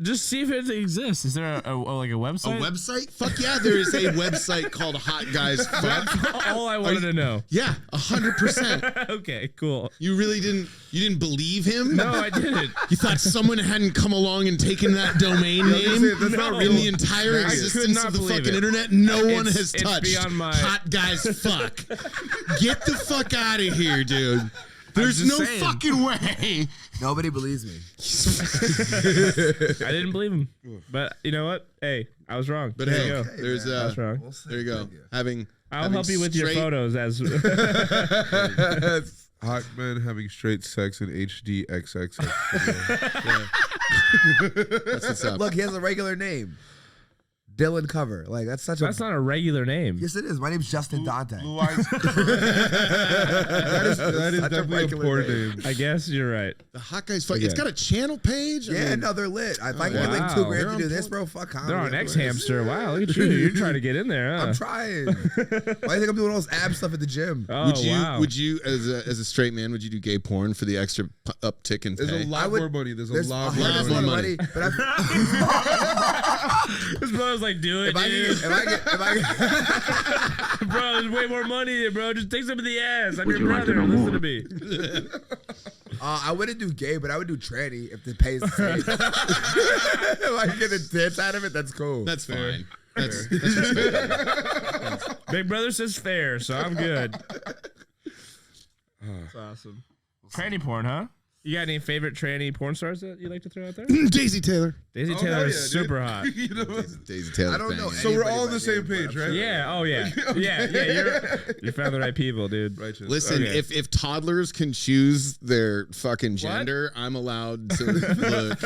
Just see if it exists. Is there a like a A website? website? Fuck yeah, there is a website called Hot Guys Fuck. All I wanted to know. Yeah, 100%. Okay, cool. You really didn't believe him? No, I didn't. You thought someone hadn't come along and taken that domain name that's not No. in the entire I could existence not of the believe fucking it. internet? No one It's- has it's touched beyond my- Hot Guys Fuck. Get the fuck out of here, dude. There's just no saying. fucking way. Nobody believes me. I didn't believe him. But you know what? Hey, I was wrong. But There hey, you go. there's I was wrong. We'll see. there you go. Thank I'll help you with your straight- photos as Hot men having straight sex in HD XXX. That's what's up. Look, he has a regular name. Dylan Cover. Like that's such that's a not a regular name. Yes it is. My name's Justin Dante. Blue eyes. that is Such a definitely a regular porn name. name. I guess you're right. The Hot Guys Fuck. It's Okay. got a channel page. I Yeah, mean, no, they're lit. If I can get like Wow. $2 grand They're to do on this, point. bro, fuck comedy. They're on I'm X doing Hamster. Wow, look at you. You're trying to get in there, huh? I'm trying. Why do you think I'm doing all this ab stuff at the gym? Oh, wow. Would you as a straight man, would you do gay porn for the extra uptick in There's pay? a lot more money. There's a lot more lot money. more money. But This bro's like, do it, if I dude. Bro, there's way more money there, bro. Just take some of the ass. I'm Would your you like brother. to know Listen more? to me. I wouldn't do gay, but I would do tranny if the pay is the same. If I get a dance out of it, that's cool. That's fine. That's respectable. Big Brother says fair, so I'm good. That's awesome. Tranny porn, huh? You got any favorite tranny porn stars that you like to throw out there? Daisy Taylor. Daisy Taylor is super hot. You know what? Daisy Taylor. I don't know. So we're all on Anybody the same by name, page, but right? Yeah. Oh yeah. Yeah. You found the right people, dude. Righteous. Listen, Okay. if toddlers can choose their fucking gender, I'm allowed to look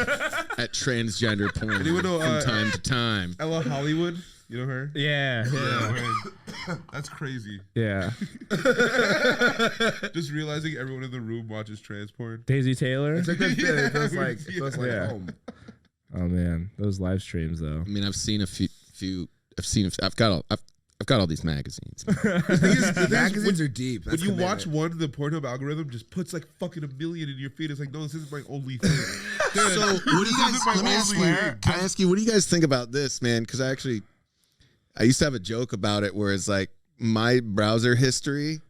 at transgender porn Anyone know, from time to time. Ella Hollywood, you know her? Yeah. That's crazy. Yeah. Just realizing everyone in the room watches trans porn. Daisy Taylor. It's a good feeling. It feels like Yeah. home. Oh man, those live streams though. I mean, I've seen a few. I've got all these magazines. Magazines are deep. When That's you commitment. watch one, the Pornhub algorithm just puts like fucking 1 million in your feed. It's like, no, this isn't my only thing. So, what do you guys? Let me ask you. Can I ask you? What do you guys think about this, man? Because I used to have a joke about it, where it's like my browser history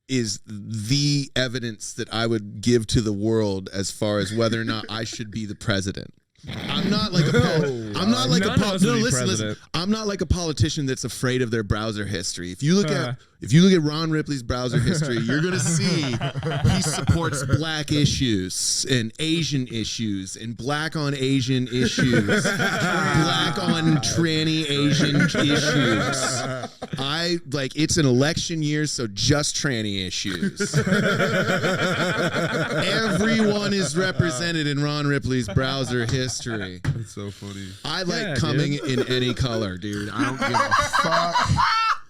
is the evidence that I would give to the world as far as whether or not I should be the president. I'm not like I'm not like None of us would be listen. president. I'm not like a politician that's afraid of their browser history. If you look at Ron Ripley's browser history, you're gonna see he supports black issues and Asian issues and black on Asian issues, black on tranny Asian issues. It's an election year, so just tranny issues. Everyone is represented in Ron Ripley's browser history. That's so funny. I like coming in any color, dude. I don't give a fuck.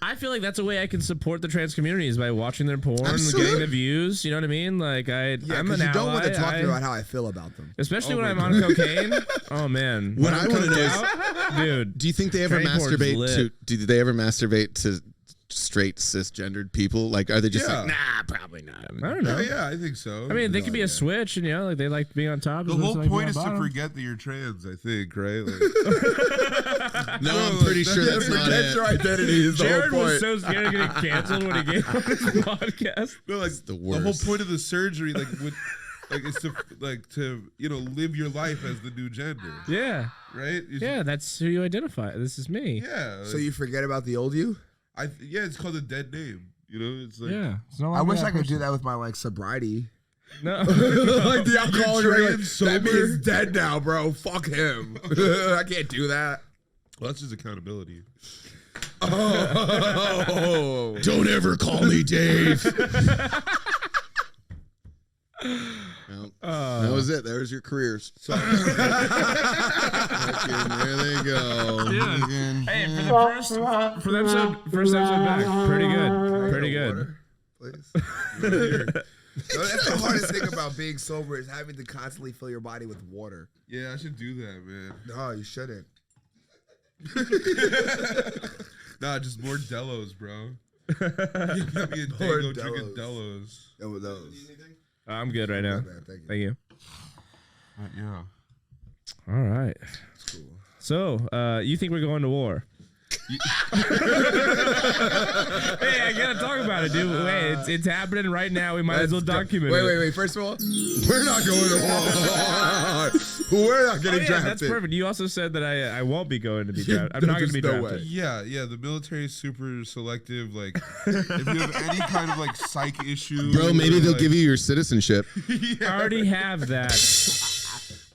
I feel like that's a way I can support the trans community is by watching their porn, Absolutely. getting the views. You know what I mean? Like I'm an you don't want to ally. talk about how I feel about them. Especially when I'm on cocaine. Oh man. What I want to know is, dude. do you think they ever Tranny porn's masturbate lit. to? Do they ever masturbate to straight cisgendered people? Like, are they just Yeah. like, nah, probably not. I don't know. Yeah, I think so. I mean, they could be a switch, and like they like being on top. the and whole just, like, point being is on to bottom. forget that you're trans, I think, right? Like, No, I'm pretty sure that's not Forget it. your identity is the Jared whole was point. so scared of getting canceled when he came on this podcast. no, like the whole worst. point of the surgery, like, it's to live your life as the new gender, Yeah, right? yeah, that's who you identify. This is me. Yeah. So you forget about the old you? It's called a dead name. You know, it's like Yeah, it's no I longer wish that I could person. do that with my sobriety. No, Like the alcoholic, You're right? trans That sober? man's dead now, bro. Fuck him. I can't do that. well, that's just accountability. Oh, Don't ever call me Dave. Well, that was it. There was your careers. Fucking, there they go. hey, for the first episode back, pretty good. please. That's the hardest thing about being sober is having to constantly fill your body with water. Yeah, I should do that, man. No, you shouldn't. Nah, just more Delos, bro. You got me a day More go drinking Delos. Delos. No, those. I'm good right now. Man, thank you. Thank you. Yeah. All right. That's cool. So, you think we're going to war? Hey, I gotta talk about it, dude. Wait, it's happening right now. We might as well document it. Wait. First of all, we're not going to war. We're not getting Oh, yeah, drafted. that's perfect. You also said that I won't be going to be drafted. I'm not going to be There's no drafted. way. Yeah, the military is super selective. Like, if you have any kind of like psych issue, Bro, maybe they'll like, give you your citizenship. I already have that.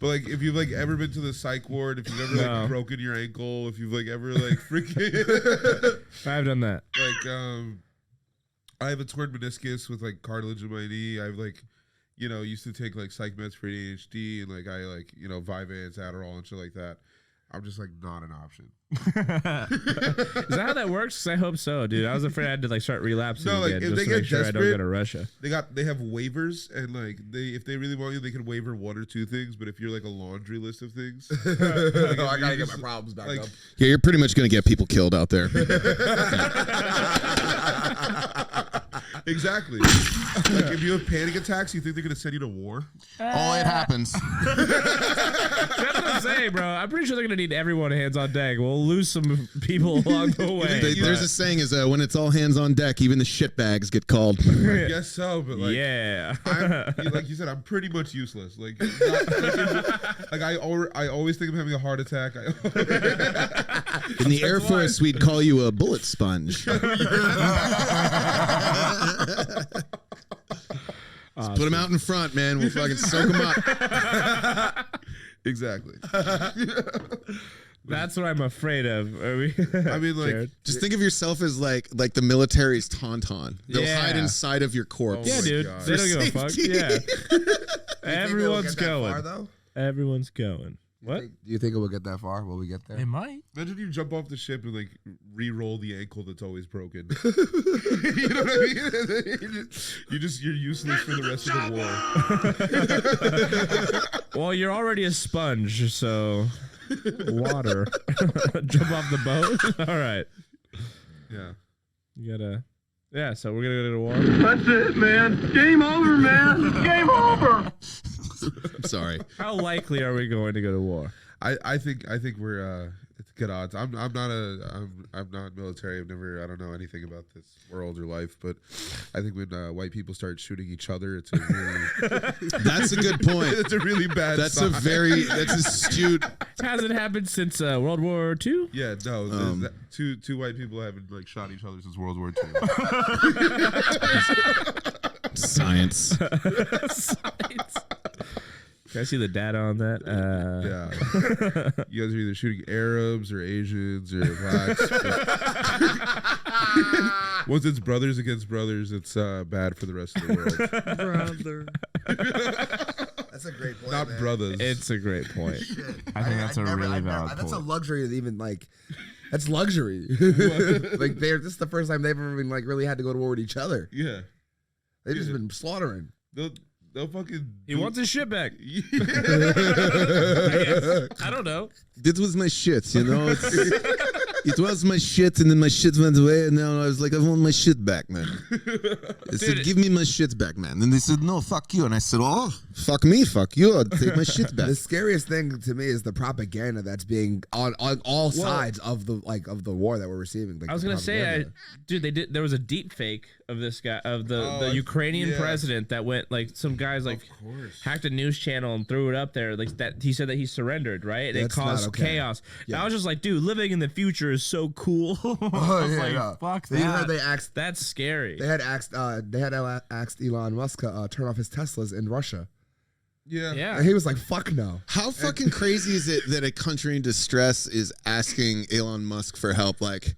But like, if you've like ever been to the psych ward, if you've ever No. like broken your ankle, if you've like ever like freaking I've done that. like I have a torn meniscus with like cartilage in my knee. I've like, used to take like psych meds for ADHD and like I like Vyvanse, Adderall and shit like that. I'm just like not an option. Is that how that works? 'Cause I hope so, dude. I was afraid I had to like start relapsing No, like, again if just they to get make sure I don't desperate- go to Russia. They have waivers and like if they really want you, they can waiver one or two things. But if you're like a laundry list of things, I gotta you get just, my problems back like, up. Yeah, you're pretty much going to get people killed out there. Exactly. Like if you have panic attacks, you think they're gonna send you to war? Oh, it happens. That's what I'm saying, bro. I'm pretty sure they're gonna need everyone hands on deck. We'll lose some people along the way. There's a saying is when it's all hands on deck, even the shit bags get called. I guess so, but like, yeah. like you said, I'm pretty much useless. Like, I always think I'm having a heart attack. In the Air Force, we'd call you a bullet sponge. Just put them out in front, man. We'll fucking soak them up. Exactly. That's what I'm afraid of. Are we? I mean, like, Jared? Just think of yourself as like the military's tauntaun. They'll Yeah. hide inside of your corpse. Yeah, my dude. God. They don't give a fuck. Safety. Yeah. Everyone's Everyone's going. Far, though? Everyone's going. What? Do you think it will get that far? Will we get there? It might. imagine you jump off the ship and like re-roll the ankle that's always broken. You know what I mean? You're useless for the rest of the war. Well, you're already a sponge, so water. Jump off the boat. All right. Yeah. You gotta. Yeah. So we're gonna go to war. That's it, man. Game over, man. Game over. I'm sorry. How likely are we going to go to war? I think we're it's good odds. I'm not military. I don't know anything about this world or life, but I think when white people start shooting each other, it's a really That's a good point. it's a really bad That's sign. that's astute. Hasn't happened since World War II. Yeah, no. Two white people haven't like shot each other since World War II. Science. Science. Can I see the data on that? Yeah. You guys are either shooting Arabs or Asians or blacks. Once it's brothers against brothers, it's bad for the rest of the world. Brother. That's a great point. Not man. brothers. It's a great point. I think that's a really valid That's a point. luxury to even like. That's luxury. Like this is the first time they've ever been like really had to go to war with each other. Yeah. They've just been slaughtering. They'll fucking. He wants his shit back. I don't know. This was my shit, you know. It was my shit, and then my shit went away, and now I was like, I want my shit back, man. They said, give me my shit back, man. And they said, no, fuck you. And I said, oh, fuck me, fuck you. I'll take my shit back. The scariest thing to me is the propaganda that's being on all sides of the war that we're receiving. Like, I was gonna say, dude, there was a deep fake of this guy, of the Ukrainian president that went like some guys like hacked a news channel and threw it up there. Like that, he said that he surrendered, right? And it That's caused not okay. chaos. Yeah. And I was just like, dude, living in the future is so cool. Oh, yeah, like, yeah. fuck You heard that. they asked. That's scary. They had asked Elon Musk to turn off his Teslas in Russia. Yeah. Yeah. And he was like, fuck no. How fucking crazy is it that a country in distress is asking Elon Musk for help? Like,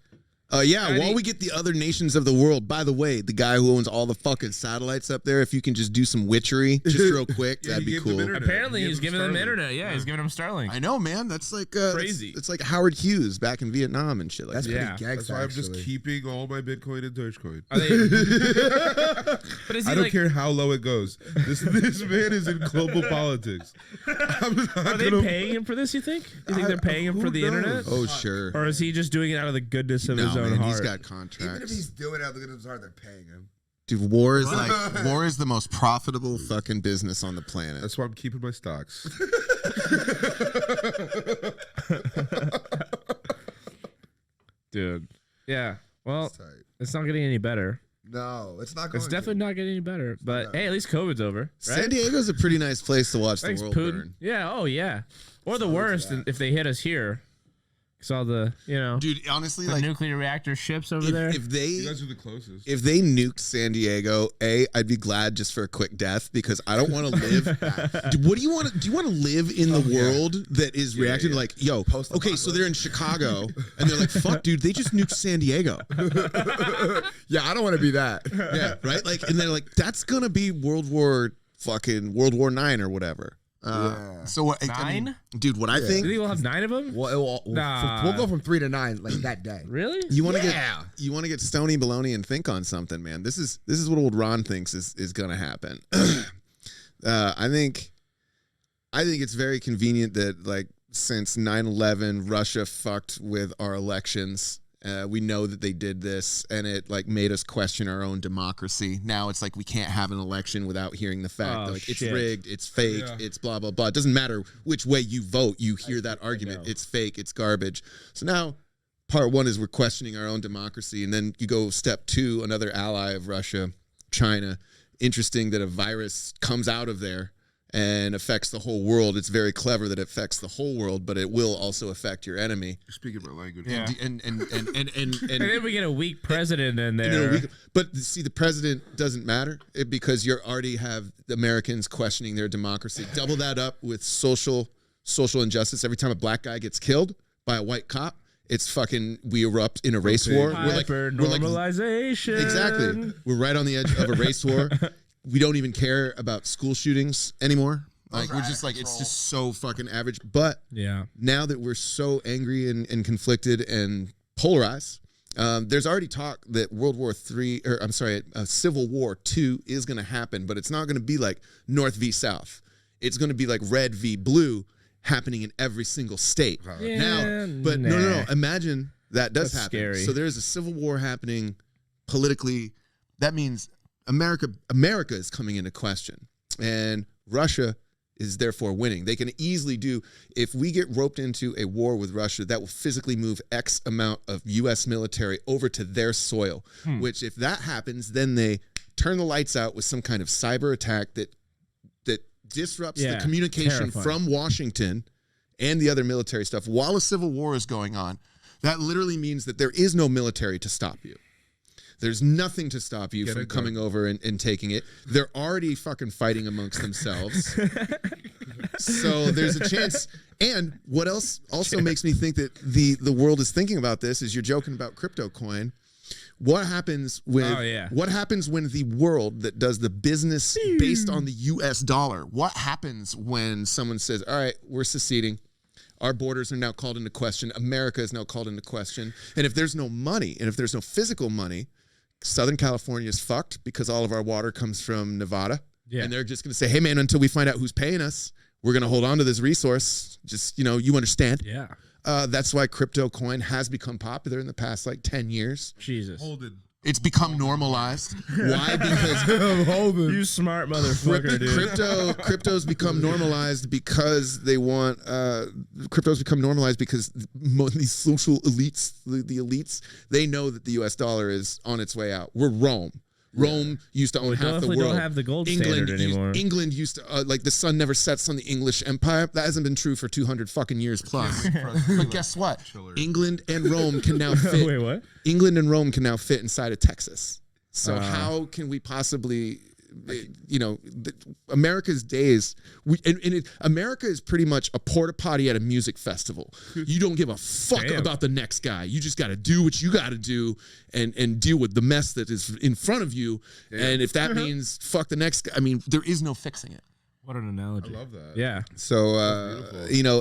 while we get the other nations of the world, by the way, the guy who owns all the fucking satellites up there, if you can just do some witchery, just real quick, Yeah, that'd he be gave them cool. internet. Apparently, He he's gave giving them Starlink. internet. Yeah, he's giving them Starlink. I know, man. That's like Crazy. It's like Howard Hughes back in Vietnam and shit like That's that. pretty Yeah. gangsta, That's why I'm just actually. keeping all my Bitcoin and Dogecoin. Are they, but is he I don't like, care how low it goes. This man is in global politics. I'm not are they gonna- paying him for this? You think? You think they're paying him who for the knows? internet? Oh, sure. Or is he just doing it out of the goodness of his No, own man, heart? he's got Even if contracts. he's doing it out of the goodness of his heart, they're paying him. Dude, war is the most profitable fucking business on the planet. That's why I'm keeping my stocks. Dude. Yeah. Well, It's tight. it's not getting any better. No, it's not going It's definitely not getting any better. But hey, at least COVID's over. Right? San Diego's a pretty nice place to watch Thanks, the world Putin. burn. Yeah. Oh, yeah. Or the worst if they hit us here. Saw the Dude, honestly, the like nuclear reactor ships over there. if they You guys are the closest. if they nuked San Diego, I'd be glad just for a quick death because I don't want to live. Dude, what do you want to? Do you want to live in the world that is reacting yeah. like, yo, okay, so they're in Chicago and they're like, fuck, dude, they just nuked San Diego. Yeah, I don't want to be that. Yeah, right. Like, and they're like, that's gonna be World War IX or whatever. So what? I mean, 9? dude, what I Do you think think we'll have 9 of them? We'll go from 3 to 9 like that day. Really? you want to Yeah. get stony baloney and think on something, man. This is what old Ron thinks is gonna happen. I think it's very convenient that like since 9/11 Russia fucked with our elections We know that they did this, and it like made us question our own democracy. Now it's like we can't have an election without hearing the fact that, like, it's rigged, it's fake, it's blah blah blah. It doesn't matter which way you vote, you hear that argument. It's fake, it's garbage. So now part one is we're questioning our own democracy, and then you go step two, another ally of Russia, China. Interesting that a virus comes out of there and affects the whole world. It's very clever that it affects the whole world, but it will also affect your enemy. You're speaking my language. Yeah. And then we get a weak president in there. But see, the president doesn't matter because you already have the Americans questioning their democracy. Double that up with social injustice. Every time a black guy gets killed by a white cop, it's fucking, we erupt in a race war. Normalization. Exactly. We're right on the edge of a race war. We don't even care about school shootings anymore. Like, we're just like, it's just so fucking average. But now that we're so angry and conflicted and polarized, there's already talk that Civil War II is going to happen, but it's not going to be like North v. South. It's going to be like red v. blue, happening in every single state. No. Imagine that does happen. Scary. So there's a civil war happening politically. That means America is coming into question, and Russia is therefore winning. They can easily do, if we get roped into a war with Russia, that will physically move X amount of U.S. military over to their soil, which if that happens, then they turn the lights out with some kind of cyber attack that disrupts the communication from Washington and the other military stuff while a civil war is going on. That literally means that there is no military to stop you. There's nothing to stop you from coming over and taking it. They're already fucking fighting amongst themselves. So there's a chance. And what else also makes me think that the world is thinking about this is you're joking about crypto coin. What happens when the world that does the business based on the US dollar, what happens when someone says, all right, we're seceding, our borders are now called into question, America is now called into question, and if there's no money, and if there's no physical money, Southern California is fucked because all of our water comes from Nevada, and they're just going to say, hey man, until we find out who's paying us, we're going to hold on to this resource, just, you understand. That's why crypto coin has become popular in the past 10 years. Jesus. Hold it. It's become normalized. Why? Because you smart motherfucker, dude. Crypto's become normalized because they want crypto's become normalized because these social elites, the elites, they know that the US dollar is on its way out. We're Rome. Rome used to own half the world. We don't have the gold standard anymore. England used to the sun never sets on the English empire. That hasn't been true for 200 fucking years plus. But guess what? England and Rome can now fit. Wait, what? England and Rome can now fit inside of Texas. So how can we possibly, America's days, America is pretty much a porta potty at a music festival. You don't give a fuck about the next guy. You just got to do what you got to do and deal with the mess that is in front of you. And if that means fuck the next guy, there is no fixing it. What an analogy. I love that. Yeah. So,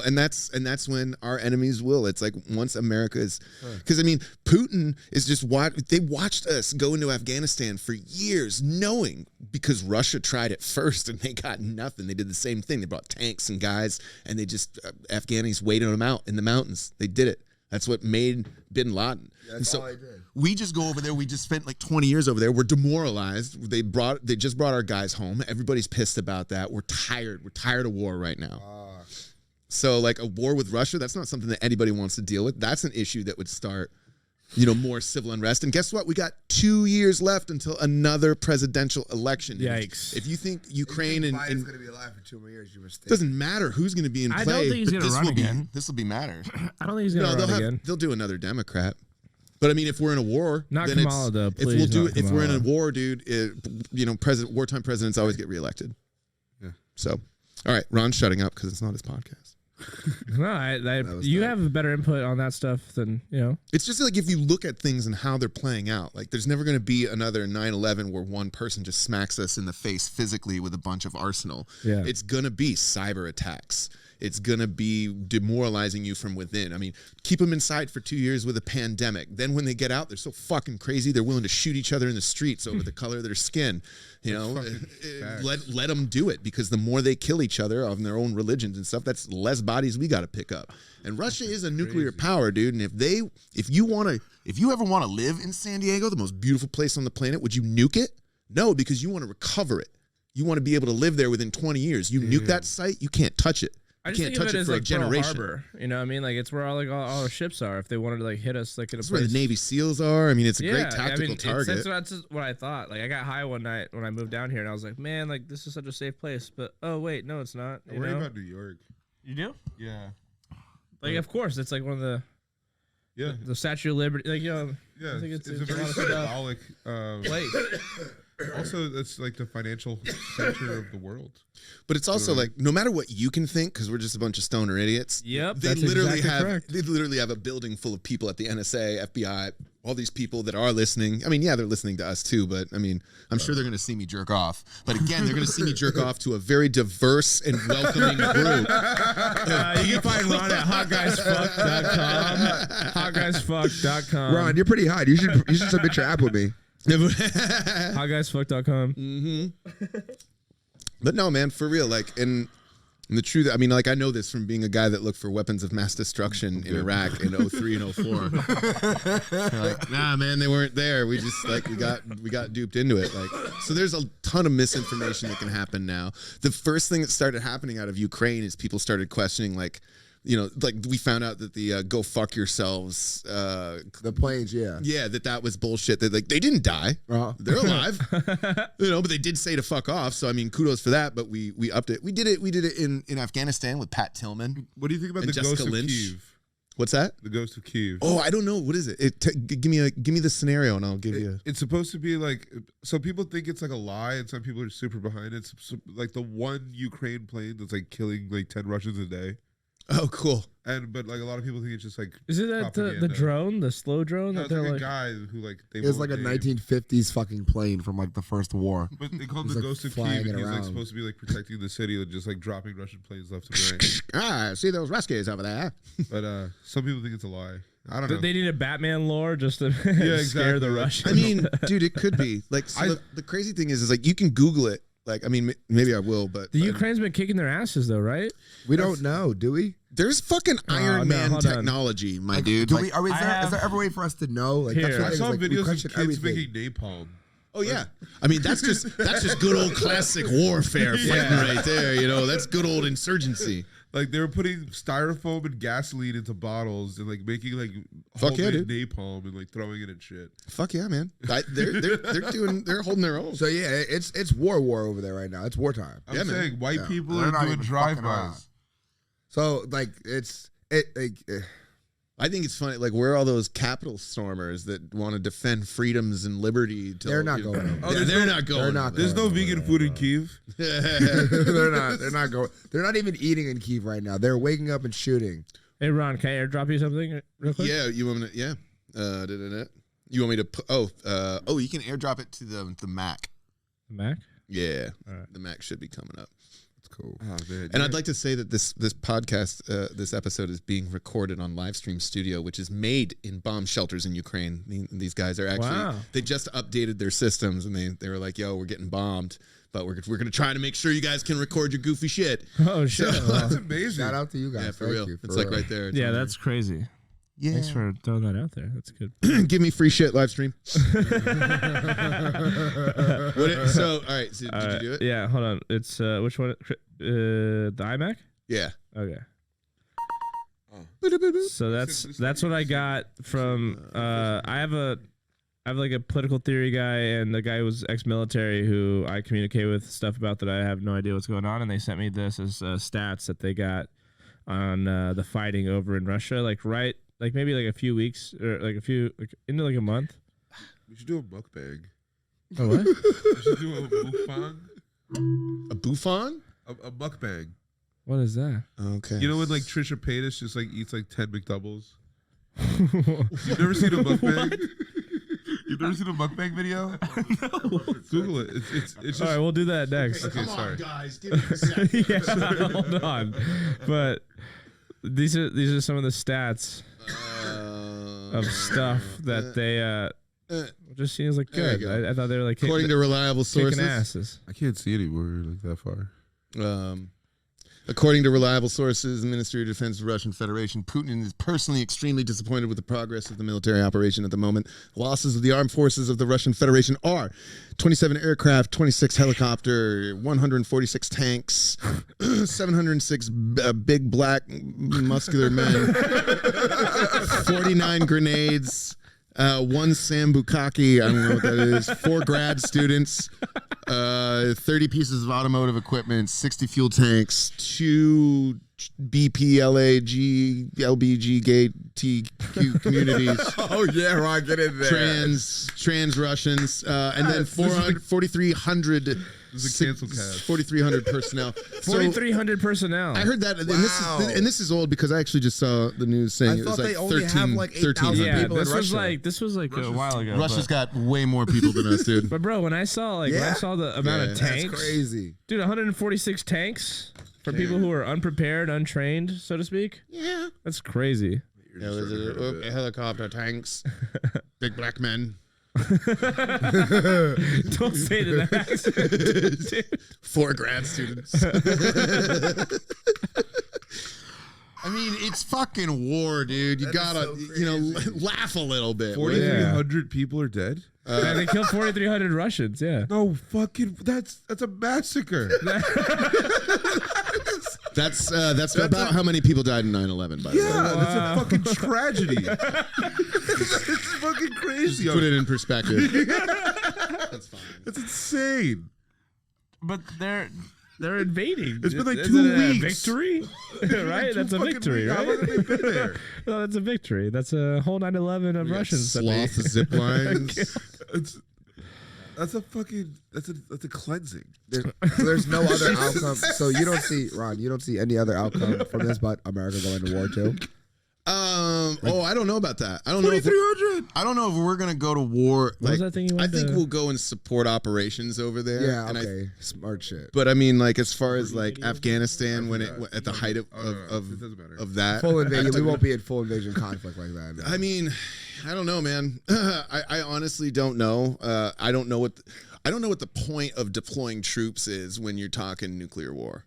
and that's when our enemies will. It's like once America is, because Putin is just they watched us go into Afghanistan for years, knowing because Russia tried it first and they got nothing. They did the same thing. They brought tanks and guys, and they just Afghanis waited them out in the mountains. They did it. That's what made Bin Laden. That's all I did. We just go over there. We just spent 20 years over there. We're demoralized. They just brought our guys home. Everybody's pissed about that. We're tired. We're tired of war right now. So a war with Russia, that's not something that anybody wants to deal with. That's an issue that would start, more civil unrest. And guess what? We got 2 years left until another presidential election. Yikes. If you think Ukraine and Biden's going to be alive for 2 more years, you mistake. Doesn't matter who's going to be in play. I don't think he's going to run again. This will be matter. I don't think he's going to run again. They'll do another Democrat. But if we're in a war, not then Kamala though. Please, if we're in a war, dude, wartime presidents always get reelected. Yeah. So, all right, Ron's shutting up because it's not his podcast. No, you have better input on that stuff than It's just if you look at things and how they're playing out, there's never going to be another 9/11 where one person just smacks us in the face physically with a bunch of arsenal. Yeah. It's going to be cyber attacks. it's gonna be demoralizing you from within. I mean, keep them inside for 2 years with a pandemic. Then when they get out, they're so fucking crazy. They're willing to shoot each other in the streets over the color of their skin. You know, let them do it, because the more they kill each other of their own religions and stuff, that's less bodies we got to pick up. And Russia is a nuclear power, dude. And if you ever want to live in San Diego, the most beautiful place on the planet, would you nuke it? No, because you want to recover it. You want to be able to live there within 20 years. You nuke that site, you can't touch it. I You just can't think of touch it it as for a like Pearl generation. Harbor. You know what I mean? Like it's where all our ships are. If they wanted to like hit us like at a That's place. where the Navy SEALs are. I mean, it's a great tactical target. That's just what I thought. Like I got high one night when I moved down here, and I was like, man, like this is such a safe place. But oh wait, no, it's not. I worry about New York. You do? Yeah. Like of course, it's like one of the the Statue of Liberty. Like yeah, I think it's a a very lot of stuff. symbolic Place. Also, that's like the financial center of the world. But it's also like, no matter what you can think, because we're just a bunch of stoner idiots. Yep, they that's literally exactly correct. they literally have a building full of people at the NSA, FBI, all these people that are listening. I mean, yeah, they're listening to us too, but I mean, I'm sure they're going to see me jerk off. But again, they're going to see me jerk off to a very diverse and welcoming group. You can find Ron at hotguysfuck.com. Hotguysfuck.com. Ron, you're pretty hot. You should submit your app with me. Hotguysfuck.com. But no, man, for real, like, and the truth, I mean, like, I know this from being a guy that looked for weapons of mass destruction in Iraq in 03 and 04. Like, nah, man, they weren't there. We just like we got duped into it. Like, so there's a ton of misinformation that can happen now. The first thing that started happening out of Ukraine is people started questioning, like, you know, like we found out that the go fuck yourselves The planes, yeah. that was bullshit. That like they didn't die. They're alive. You know, but they did say to fuck off. So I mean, kudos for that. But we upped it. We did it in Afghanistan with Pat Tillman. What do you think about And the Jessica ghost of Lynch? Kyiv? What's that? The ghost of Kyiv. Oh, I don't know. What is it? Give me the scenario and I'll give you. It's supposed to be like, some people think it's like a lie, and some people are super behind it. It's like the one Ukraine plane that's like killing like 10 Russians a day. Oh, cool. But like a lot of people think it's just like, Is it that the drone, the slow drone? no, that it's they're like a like, guy who like they It was won't like a name. 1950s fucking plane from like the First War. But they call him He's, the like, ghost of flying Kyiv, it and he's like around. supposed to be like protecting the city and just like dropping Russian planes left and right. Ah, see those Ruskies over there. But some people think it's a lie. I don't know. they need a Batman lore just to scare exactly. the Russians. I mean, dude, it could be. Like, so the crazy thing is like you can Google it. Like, I mean, maybe I will, but the Ukraine's been kicking their asses though, right? We don't know, do we? there's fucking Iron Man hold on. technology, my Like, dude. Do Like, we? Is there ever a way for us to know? Like, Here. that's the I thing, saw is, like, we videos of question kids everything. making napalm. oh yeah, I mean that's just good old classic warfare fighting right there. You know, that's good old insurgency. Like they were putting styrofoam and gasoline into bottles and like making like Fuck yeah, homemade dude. napalm and like throwing it at shit. Fuck yeah, man. They're holding their own. So yeah, it's war over there right now. It's wartime. I'm Yeah, man. saying white Yeah. people They're are not doing even fucking around. drive-bys. So like it's I think it's funny. Like, where are all those capital stormers that want to defend freedoms and liberty? They're not going over. Oh, They're not going. They're not over There's no Over vegan there, food in bro. Kyiv. there. They're not going. They're not even eating in Kyiv right now. They're waking up and shooting. Hey Ron, can I airdrop you something real quick? Yeah, you want me to? Yeah. You want me to? You can airdrop it to the Mac. Mac. Yeah, All right. the Mac should be coming up. It's cool. Oh man. And I'd like to say that this podcast, this episode is being recorded on Livestream Studio, which is made in bomb shelters in Ukraine. These guys are actually, Wow. they just updated their systems and they were like, yo, we're getting bombed, but we're going to try to make sure you guys can record your goofy shit. Oh shit. That's amazing. Shout out to you guys. Yeah, for Thank real. you, for It's like real. right there. It's Yeah, on that's crazy. Yeah. Thanks for throwing that out there. That's good. Give me free shit, Livestream. So, all right. So, did you do it? Yeah, hold on. It's which one? The iMac. Yeah. Okay. Oh. So that's what I got from. I have like a political theory guy and the guy who was ex-military who I communicate with stuff about that I have no idea what's going on, and they sent me this as stats that they got on the fighting over in Russia, like maybe like a few weeks or like into like a month. We should do a mukbang. Oh what? We should do a mukbang. A Buffon? A mukbang. What is that? Okay. You know when like Trisha Paytas just like eats like 10 McDoubles? You've never seen a mukbang? You've never seen a mukbang video? Google it. It's just. All right, we'll do that next. Okay, Come sorry. on, guys, give me a second. Yeah, hold on. But these are some of the stats of stuff that they just seems like There you good. go. I thought they were like According to reliable kicking sources, asses. I can't see anymore like that far. According to reliable sources, the Ministry of Defense of the Russian Federation, Putin is personally extremely disappointed with the progress of the military operation at the moment. Losses of the armed forces of the Russian Federation are 27 aircraft, 26 helicopter, 146 tanks, 706 big black muscular men, 49 grenades, 1 Sambukaki, I don't know what that is, 4 grad students, 30 pieces of automotive equipment, 60 fuel tanks, 2 BPLAG, LBG gate TQ communities. Oh yeah, Ron, get in there. Trans Russians, and then 4,300. This is a cancel cast. 4,300 personnel. 4,300 personnel. I heard that, Wow. and this is old because I actually just saw the news saying I it was thought like they only have like 8,000 Yeah, people in this was Russia. a while ago. Russia's got way more people than us, dude. But bro, when I saw the amount of Yeah. tanks, That's crazy. dude, 146 tanks for people who are unprepared, untrained, so to speak. Yeah. That's crazy. Yeah, there's helicopter, tanks, big black men. Don't say it in that accent, dude. 4 grad students. I mean, it's fucking war, dude. You gotta, laugh a little bit. 4,300 people are dead? And they killed 4,300 Russians. Yeah. No fucking. That's a massacre. That's about how many people died in 9/11, by the way. Yeah, that's a fucking tragedy. It's fucking crazy. Put it in perspective. That's fine. That's insane. But they're invading. It's been like Isn't 2 it a weeks. victory, right? That's a victory, How long right? have they been there? No, that's a victory. That's a whole 9/11 of Russians. that they- Sloth zip lines. That's a cleansing. There's no other outcome. So you don't see, Ron, you don't see any other outcome from this but America going to war too? I don't know about that. I don't know if we're gonna go to war. What was that thing you I wanted think to- we'll go and support operations over there. Yeah, and okay. Smart shit. But I mean, like as far as like Afghanistan, when it at the height It doesn't matter. of that, Full invasion. We won't be in full invasion conflict like that. No. I mean, I don't know, man. I honestly don't know. I don't know what the point of deploying troops is when you're talking nuclear war.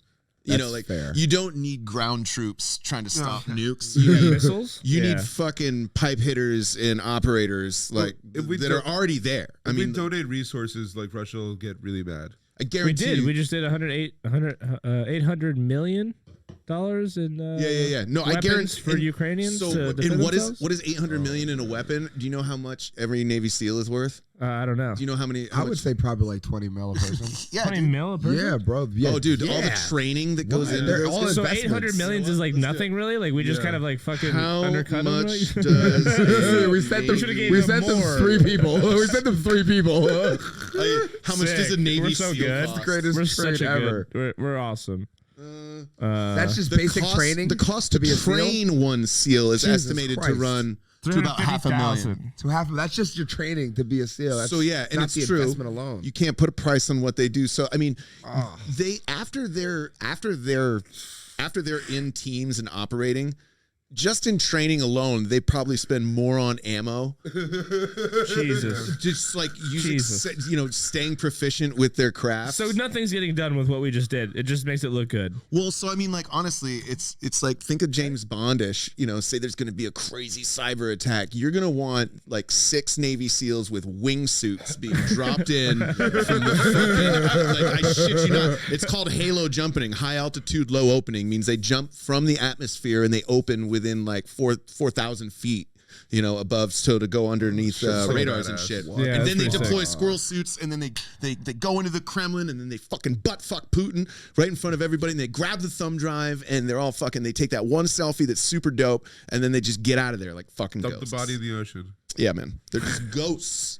That's fair. You don't need ground troops trying to stop nukes. You need missiles. You Yeah. need fucking pipe hitters and operaters like if we that are already there. I If we mean, donate resources, like Russia will get really mad. I We guarantee did. you. We just did $800 million in Yeah. No, I weapons guarantee for Ukrainians to So, defend and what themselves? is 800 million in a weapon? Do you know how much every Navy SEAL is worth? I don't know. Do you know how many? I would say probably like 20 mil a person. yeah, 20 dude. mil a person? Yeah, bro. Yeah, Oh, dude, all the yeah. training that goes into They're those all guys. So investments. 800 millions is like nothing, really. Like we just kind of like fucking How undercut them. much like- does we sent a them. should've gave We them sent them more. 3 people. We sent them 3 people. how much does a Sick. Navy We're so SEAL good. cost? Greatest We're trade such a ever. good. We're awesome. That's just The basic cost, training. The cost to be a SEAL? train one SEAL is Jesus estimated to Christ. run to about $500,000. So that's just your training to be a SEAL. That's So yeah, and not it's the true. investment alone. You can't put a price on what they do. So I mean, they after they're in teams and operating, just in training alone, they probably spend more on ammo. Jesus. Just like Jesus. staying proficient with their craft. So nothing's getting done with what we just did. It just makes it look good. Well, so I mean, like honestly, it's like think of James Bondish. Say there's going to be a crazy cyber attack. You're going to want like 6 Navy SEAls with wingsuits being dropped in from the fucking, like I shit you not. It's called halo jumping. High altitude, low opening means they jump from the atmosphere and they open within like 4,000 feet. Above, so to go underneath radars and shit. Yeah, and then they that's pretty deploy sick. squirrel suits, and then they go into the Kremlin, and then they fucking butt fuck Putin right in front of everybody, and they grab the thumb drive, and they're all fucking. They take that one selfie that's super dope, and then they just get out of there like fucking Dump ghosts. the body in the ocean. Yeah, man, they're just ghosts.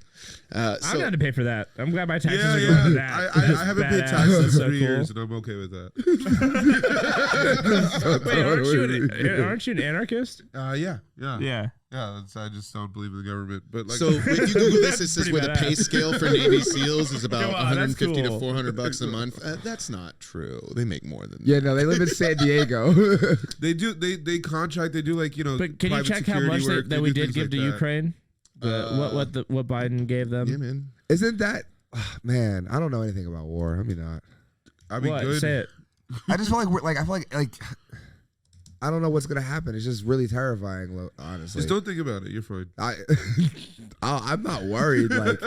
I'm going to pay for that. I'm glad my taxes are Yeah, going to yeah. that. I haven't paid taxes in so 3 cool. years, and I'm okay with that. Wait, aren't you an anarchist? Yeah. Yeah. Yeah, I just don't believe in the government. But like, So if you Google this, it says pretty where the pay badass. scale for Navy SEALs is about Come on, that's 150 cool. to $400 a month. That's not true. They make more than that. Yeah, no, they live in San Diego. they do they contract. They do like But can you private check how security much work, that we do did things give like to that. Ukraine? What Biden gave them? Yeah, man. Isn't that, man? I don't know anything about war. I mean, not. I mean, What? good. Say it. I just feel like I feel like I don't know what's gonna happen. It's just really terrifying, honestly. Just don't think about it. You're fine. I'm not worried. Like,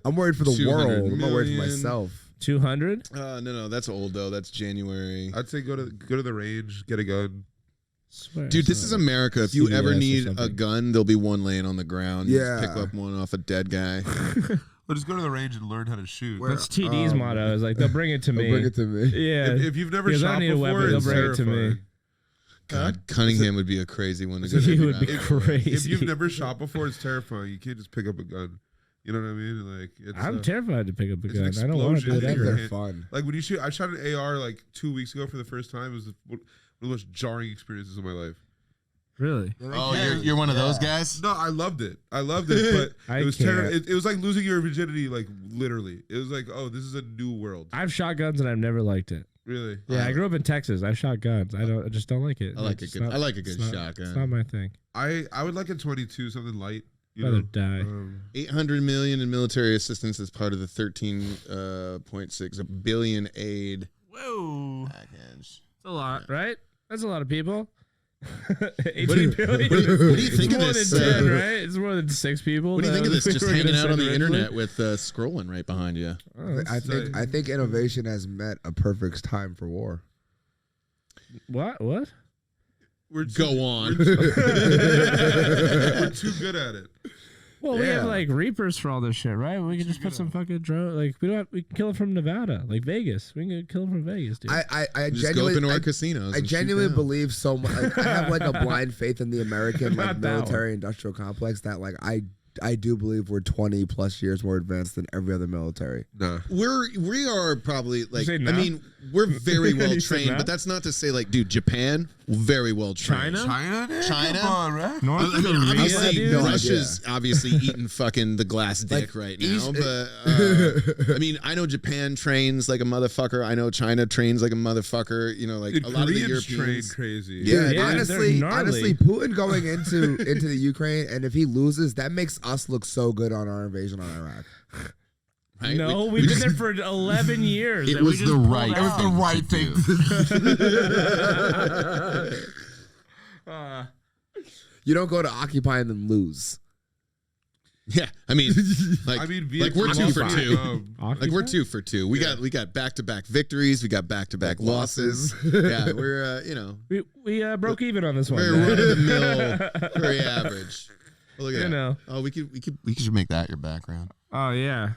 I'm worried for the 200 world. I'm not worried for million. myself. 200? No, that's old though. That's January. I'd say go to the range, get a gun. Swear, Dude, this is America. If you CVS ever or need a something. gun, there'll be one laying on the ground. You just Yeah. pick up one off a dead guy. Well, just go to the range and learn how to shoot. Where- That's TD's motto. Is like they'll bring it to me. Bring it to me. Yeah. If you've never Because I shot don't need a before, weapon, they'll it's bring it to me. terrifying. God, Cunningham would be a crazy one to go He take would him be out. crazy. If you've never shot before, it's terrifying. You can't just pick up a gun. You know what I mean? Like, it's, I'm terrified to pick up a it's an gun. I don't want to do explosion. it I think ever. they're fun. Like when you shoot, I shot an AR like 2 weeks ago for the first time. It was one of the most jarring experiences of my life. Really? Oh, you're one of those guys? No, I loved it. I loved it, but I it was can't. terrible. It was like losing your virginity, like literally. It was like, oh, this is a new world. I've shot guns and I've never liked it. Really? Yeah, I grew up in Texas. I shot guns. I just don't like it. I like a It's good. not- I like a good it's not- shotgun. It's not my thing. I would like a 22, something light. You Rather know? die. 800 million in military assistance as part of the 13.6 billion aid Whoa. package. That's a lot, right? That's a lot of people. do 18 you- billion. what do you think It's of more this, than 10, right? It's more than 6 people. What do you think of this? that Just we were hanging gonna out on send the originally? internet with scrolling right behind you. Oh, I think innovation has met a perfect time for war. what? What? We're too, Go on. We're too good at it. Well, we have Yeah. like reapers for all this shit, right? We can just put some fucking drone. Like we can kill it from Nevada, like Vegas. We can kill it from Vegas, dude. I Just go up into genuinely, our casinos. I and shoot genuinely down. believe so much. Like, I have like a blind faith in the American like Not that one. military industrial complex that like I do believe we're 20 plus years more advanced than every other military. Nah. We are probably like. say I no? mean, we're very well You said trained, no? but that's not to say like, dude, Japan very well trained. China? Come on, right? North I mean, obviously, dude. no Russia's obviously eating fucking the glass dick Like, right now. East- But I mean, I know Japan trains like a motherfucker. I know China trains like a motherfucker. You know, like Dude, a lot of the Koreans train Europeans. crazy. Yeah, Dude, yeah, honestly, they're gnarly. honestly, Putin going into the Ukraine, and if he loses, that makes us look so good on our invasion on Iraq. Right? No, we've been there for 11 years. It and we was just the pulled right. It was out. the right thing. You don't go to occupy and then lose. Yeah, I mean, like, I mean, like we're 2 for 2. Occupy? Like we're 2 for 2. We got back-to-back victories. We got back-to-back losses. Yeah, we're you know, We broke even on this one. very run of the mill, very average. Oh, look at You that. know. Oh, we could should make that your background. Oh yeah,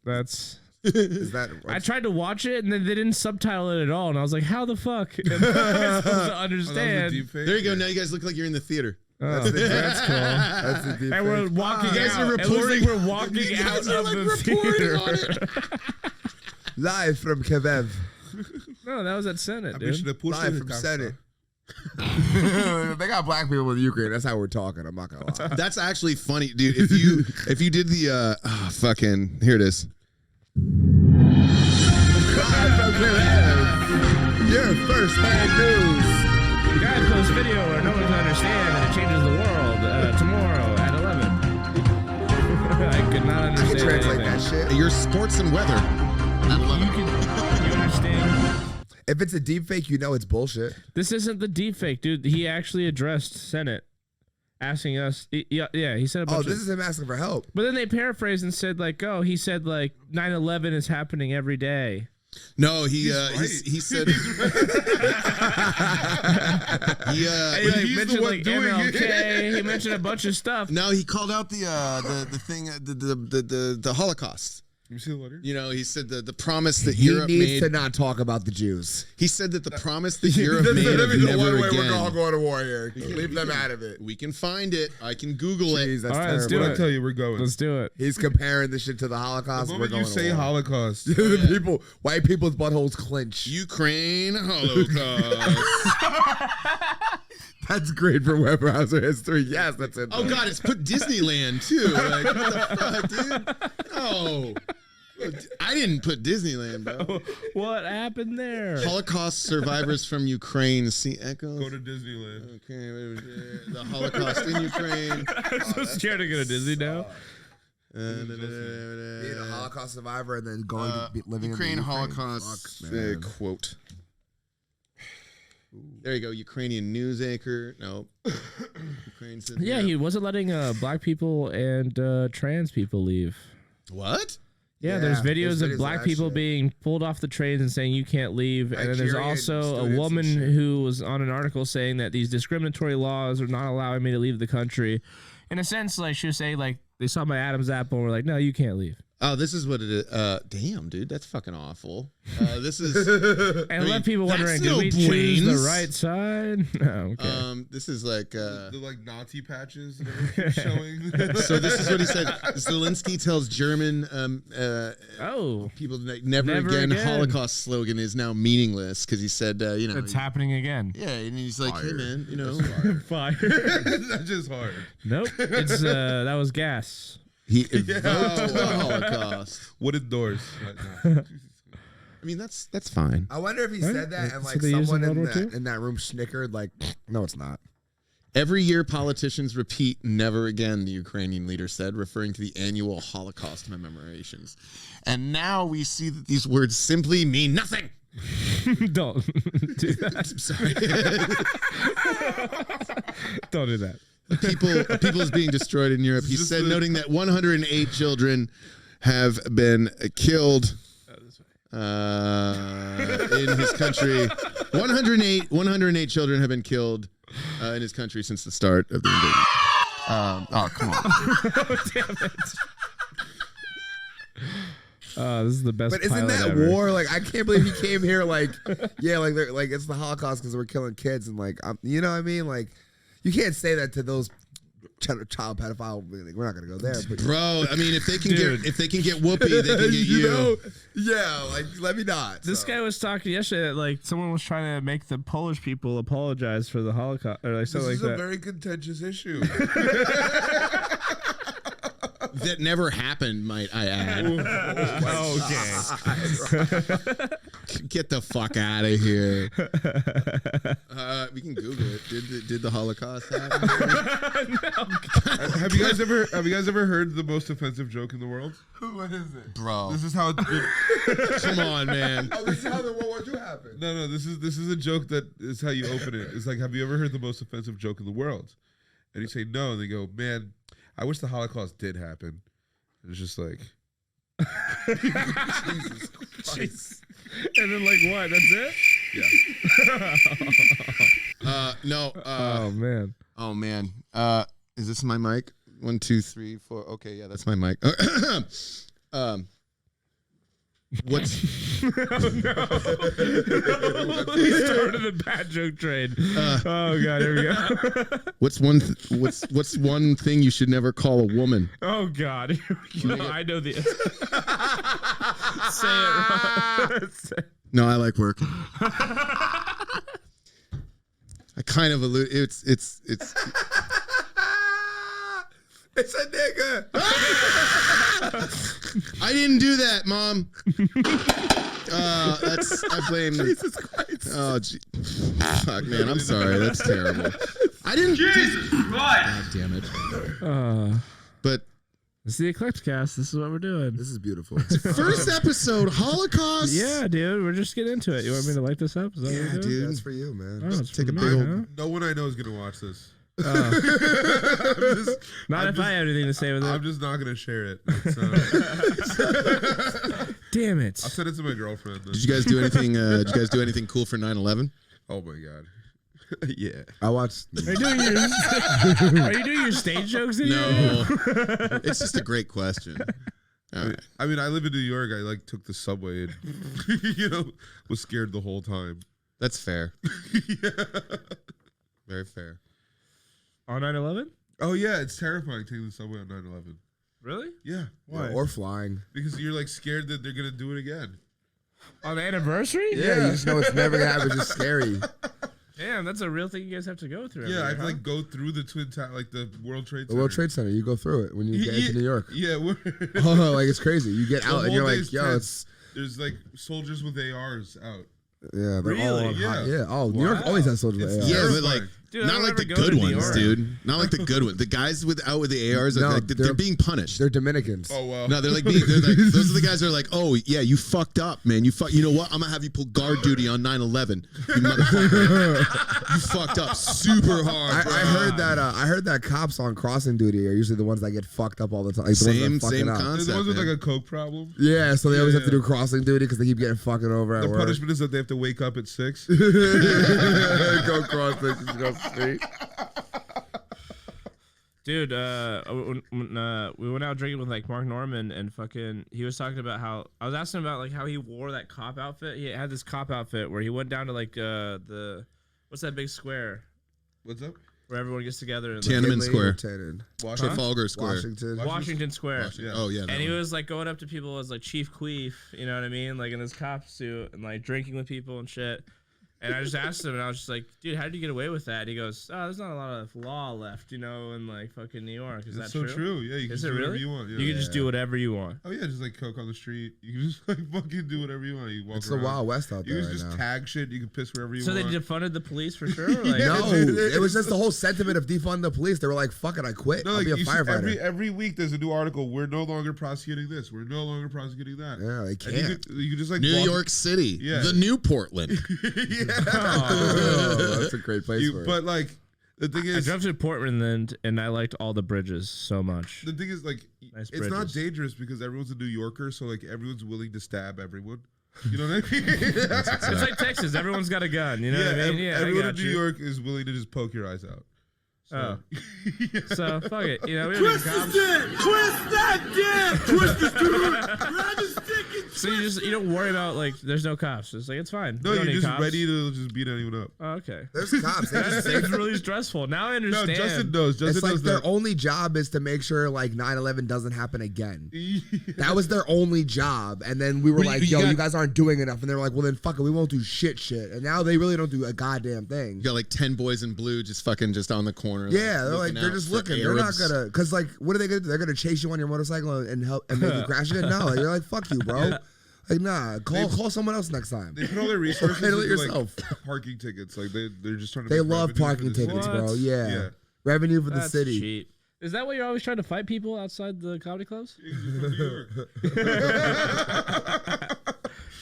that's. Is that I tried to watch it and then they didn't subtitle it at all, and I was like, "How the fuck?" And I'm supposed to understand. There you go. Now you guys look like you're in the theater. Oh, that's cool. That's the deep And we're fake. walking You guys out. are It looks like reporting- we're walking You out guys are, of like, the reporting on theater. Live from Kiev. No, that was at Senate, dude. Live from Senate. They got black people in Ukraine. That's how we're talking. I'm not gonna lie. That's actually funny, dude. If you did the fucking here it is. Live from Kiev. Your first hand news. Guys post video where no one can understand and it changes the world tomorrow at 11. I could not I understand can translate anything. that shit. Your sports and weather. At 11. You understand? If it's a deep fake, you know it's bullshit. This isn't the deepfake, dude. He actually addressed Senate, asking us. Yeah, he said a bunch Oh, of. this is him asking for help. But then they paraphrased and said like, "Oh, he said like 9/11 is happening every day." No, he said he And he like, he's the mentioned one like doing it. MLK. He mentioned a bunch of stuff. no, he called out the thing the Holocaust. You see the letter? You know, he said the promise that He Europe needs made. to not talk about the Jews. He said that the promise that Europe made of never again. going to war here. Leave them out of it. We can find it. I can Google Jeez, it. that's All right, let's terrible. do I it. tell you, we're going. Let's do it. He's comparing this shit to the Holocaust. The We're moment going you say to war. Holocaust, The people, white people's buttholes clench. Ukraine Holocaust. That's great for Webbrowser history. Yes, that's it. Oh God, it's put Disneyland too. Like what the fuck, dude? Oh, I didn't put Disneyland, bro. What happened there? Holocaust survivors from Ukraine. See echoes. go to Disneyland. Okay, the Holocaust in Ukraine. I'm so scared to go to Disney now. Being a Holocaust survivor and then going to be living Ukraine in the Holocaust Fuck, man. quote. There you go. Ukrainian news anchor. No. Ukraine said, Yeah, he wasn't letting black people and trans people leave. What? Yeah, there's videos there's of videos black of that people shit. being pulled off the trains and saying you can't leave. And then there's Nigerian also a students and woman shit. who was on an article saying that these discriminatory laws are not allowing me to leave the country. In a sense, like she was saying, like they saw my Adam's apple and were like, no, you can't leave. Oh, this is what it is. Damn, dude, that's fucking awful. This is. And let people that's wondering, no did we choose the brains. right side? No, okay. This is like. The like Nazi patches that everyone keeps showing. So this is what he said. Zelensky tells German people never again. Holocaust slogan is now meaningless because he said, you know, It's happening again. yeah, and he's like, hey man, you know, Fire. That's just hard. Nope. It's that was gas. he evoked the Holocaust. Wooden doors. I mean, that's fine. I wonder if he Right? said that and That's like what they used someone in in World War that, in that room snickered like, no, it's not. Every year, politicians repeat "never again," the Ukrainian leader said, referring to the annual Holocaust commemorations. And now we see that these words simply mean nothing. Don't do that. I'm sorry. Don't do that. People is being destroyed in Europe. He Just said, the- noting that 108 children have been killed in his country. 108 children have been killed in his country since the start of the invasion. Oh, come on. Oh, damn it. This is the best. But isn't pilot that ever. war? Like, I can't believe he came here like, yeah, like they're like it's the Holocaust because we're killing kids and like, you know what I mean? Like, you can't say that to those child pedophile. Like, we're not gonna go there, but Bro, I mean, if they can Dude. get Whoopi, they can get you. know, yeah, like let me not. This so. guy was talking yesterday that like someone was trying to make the Polish people apologize for the Holocaust or like This something is like a that. very contentious issue. That never happened, might I add. Okay. Get the fuck out of here. We can Google it. Did the Holocaust happen? Have you guys ever heard the most offensive joke in the world? What is it? Bro. This is how Come on, man. Oh, this is how the World War II happened. No, this is a joke that is how you open it. It's like, have you ever heard the most offensive joke in the world? And you say no, and they go, man, I wish the Holocaust did happen. And it's just like, Jesus Christ. And then like what? That's it? Yeah. No. Oh man. Oh man. Is this my mic? 1, 2, 3, 4. Okay, yeah, that's my mic. What's He started a bad joke train. Oh god, here we go. what's one thing you should never call a woman? Oh god. Here we go. I know the Say it wrong. No, I like working. I kind of allude. It's It's a nigga. I didn't do that, Mom. I blame Jesus Christ. Oh, gee. Fuck, man. I'm sorry. That's terrible. I didn't. Jesus Christ! God damn it. But This is the Eclecticast. This is what we're doing. This is beautiful. first episode, Holocaust. Yeah, dude. We're just getting into it. You want me to light this up? Is that what Yeah, we're doing? dude. That's for you, man. Oh, it's Take for a me, big old- huh? No one I know is gonna watch this. Not I'm if I have anything to say with I'm it. just not gonna share it. It's, Damn it. I'll send it to my girlfriend. Did you guys do anything? Did you guys do anything cool for 9/11? Oh my god. Yeah. I watched. Are you doing your stage jokes in here? No. It's just a great question. All right. I mean, I live in New York. I like took the subway and was scared the whole time. That's fair. Very fair. On 9/11? Oh yeah, it's terrifying taking the subway on 9/11. Really? Yeah. Yeah, or flying. Because you're like scared that they're gonna do it again. On the anniversary? Yeah, you just know it's never gonna happen. It's just scary. Damn, that's a real thing you guys have to go through. Yeah, I have huh? to like go through the Twin Tower, like the World Trade Center. The World Trade Center, you go through it when you get into New York. Yeah, Oh, like it's crazy. You get the out and whole you're day like, is yo, tense. it's There's like soldiers with ARs out. yeah, they're all Really? on high. Yeah. Yeah. Oh, New York always has soldiers. It's with AR. Yeah, but terrifying. like Dude, I not don't like ever the go good to New ones, York. dude. Not like the good ones. The guys with the ARs, No, like, they're being punished. They're Dominicans. Oh wow. No, they're like those are the guys that are like, oh yeah, you fucked up, man. You know what? I'm gonna have you pull guard duty on 9/11. You motherfucker. You fucked up super hard. Bro. I heard that cops on crossing duty are usually the ones that get fucked up all the time. Like the ones that Same fucking up. They're concept. the ones with man. like a coke problem. Yeah, so they always have to Yeah. do crossing duty because they keep getting fucking over at The work. punishment is that they have to wake up at 6. Go cross the go straight. Dude, when we went out drinking with like Mark Norman and fucking, he was talking about how I was asking about like how he wore that cop outfit. He had this cop outfit where he went down to like the what's that big square What's up? where everyone gets together in Tiananmen McKinley, Square. Lieutenant. Trafalgar Square. Washington. Washington Square. Yeah. Oh yeah. that And he one. was like going up to people as like Chief Queef, you know what I mean? Like in his cop suit and like drinking with people and shit. And I just asked him, and I was just like, dude, how did you get away with that? And he goes, oh, there's not a lot of law left, in like fucking New York. Is It's that so true? true. Yeah, you can Is just it do whatever really? you want. Yeah. You can just do whatever you want. Oh yeah, just like coke on the street. You can just like fucking do whatever you want. You walk It's the around. Wild West out You there can right just now. tag shit. You can piss wherever you So they want. defunded the police for sure? Like, No, it was just the whole sentiment of defund the police. They were like, "Fuck it, I quit. No, I'll like, be a you see firefighter." every week there's a new article. We're no longer prosecuting this. We're no longer prosecuting that. Yeah, they And can't. you could just like New walk- York City. Yeah. The new Portland. Oh, that's a great place for it. But like the thing I is, drove to Portland and I liked all the bridges so much. the thing is like Nice it's not bridges. dangerous because everyone's a New Yorker, so like everyone's willing to stab everyone. You know what I mean? It's like Texas. Everyone's got a gun. You know what I mean? Yeah, I everyone got in New you. York is willing to just poke your eyes out. Oh. So, fuck it. We don't need Twist cops. it! Twist that dick! Twist it, dude! Grab the stick and So you don't worry about, like, there's no cops. It's like, it's fine. No, We don't you're need just cops. ready to just beat anyone up. Oh, okay. There's cops. They just It's really stressful. Now I No, understand. Justin knows. Justin it's like knows their that. only job is to make sure like 9/11 doesn't happen again. That was their only job. And then we were Well, like, you yo, got- you guys aren't doing enough. And they were like, well, then fuck it. We won't do shit. And now they really don't do a goddamn thing. You got like 10 boys in blue just fucking just on the corner. Yeah, they're like, looking they're out just for looking. They're not Arabs. gonna, cause like, what are they gonna do? They're gonna chase you on your motorcycle and help and make you crash it? No, like, you're like, fuck you, bro. Like, nah, call someone else next time. They put all their resources Handle it into yourself. like parking tickets. Like they're just trying to. They make love revenue for parking the tickets, city. What? bro. Yeah. Yeah. Revenue for the That's city. cheap. Is that why you're always trying to fight people outside the comedy clubs? From New York.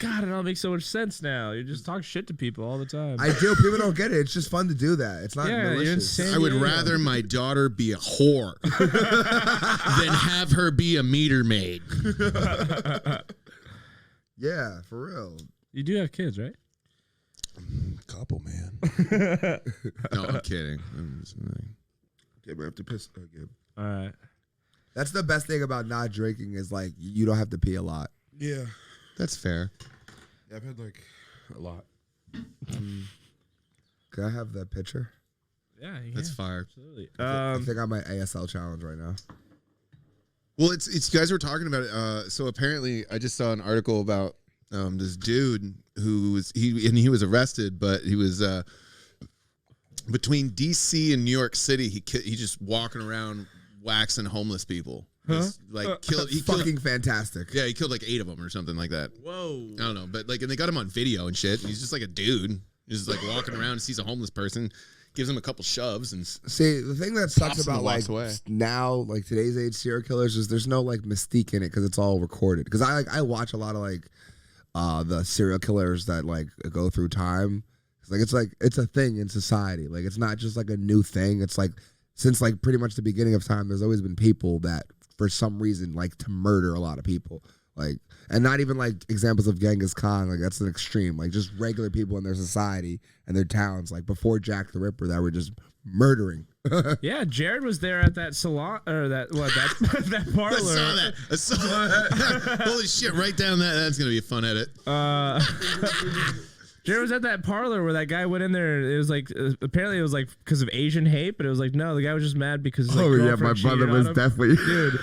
God, it all makes so much sense now. You just talk shit to people all the time. I do. People don't get it. It's just fun to do that. It's not Yeah, you're malicious. insane. I would Yeah. rather my daughter be a whore than have her be a meter maid. Yeah, for real. You do have kids, right? Couple, man. No, I'm kidding. Okay, I have to piss again. All right. That's the best thing about not drinking is like you don't have to pee a lot. Yeah. That's fair. Yeah, I've had like a lot. Can I have that picture? Yeah, That's fire. absolutely. I think I'm my ASL challenge right now. Well, it's you guys were talking about it. So apparently, I just saw an article about this dude who was he was arrested, but he was between DC and New York City. He just walking around waxing homeless people. Just, like killed. He killed. Fucking fantastic. Yeah, he killed like 8 of them or something like that. Whoa. I don't know, but like, and they got him on video and shit. And he's just like a dude, he's just like walking around and sees a homeless person, gives him a couple shoves, and See, the thing that Pops sucks him and about like walks away. now, like today's age serial killers is there's no like mystique in it because it's all recorded. Because I watch a lot of like the serial killers that like go through time. It's a thing in society. Like it's not just like a new thing. It's like since like pretty much the beginning of time, there's always been people that for some reason like to murder a lot of people. Like, and not even like examples of Genghis Khan. Like that's an extreme. Like just regular people in their society and their towns. Like before Jack the Ripper, that were just murdering Yeah, Jared was there at that salon or that that parlor. I saw that. Holy shit! Write down that. That's gonna be a fun edit. Jared was at that parlor where that guy went in there. It was like apparently it was like because of Asian hate, but it was like no, the guy was just mad because his, like, my brother was definitely. Dude,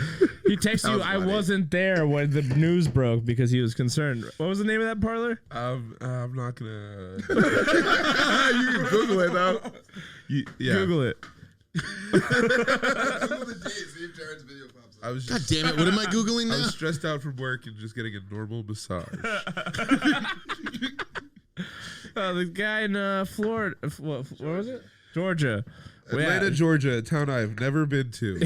he texted you. I wasn't there when the news broke because he was concerned. What was the name of that parlor? I'm not gonna. You can Google it though. Yeah. Google it. I was God just, damn it! What am I googling I now? was stressed out from work and just getting a normal massage. The guy in Florida. What was it? Georgia. Atlanta, Georgia, a town I've never been to.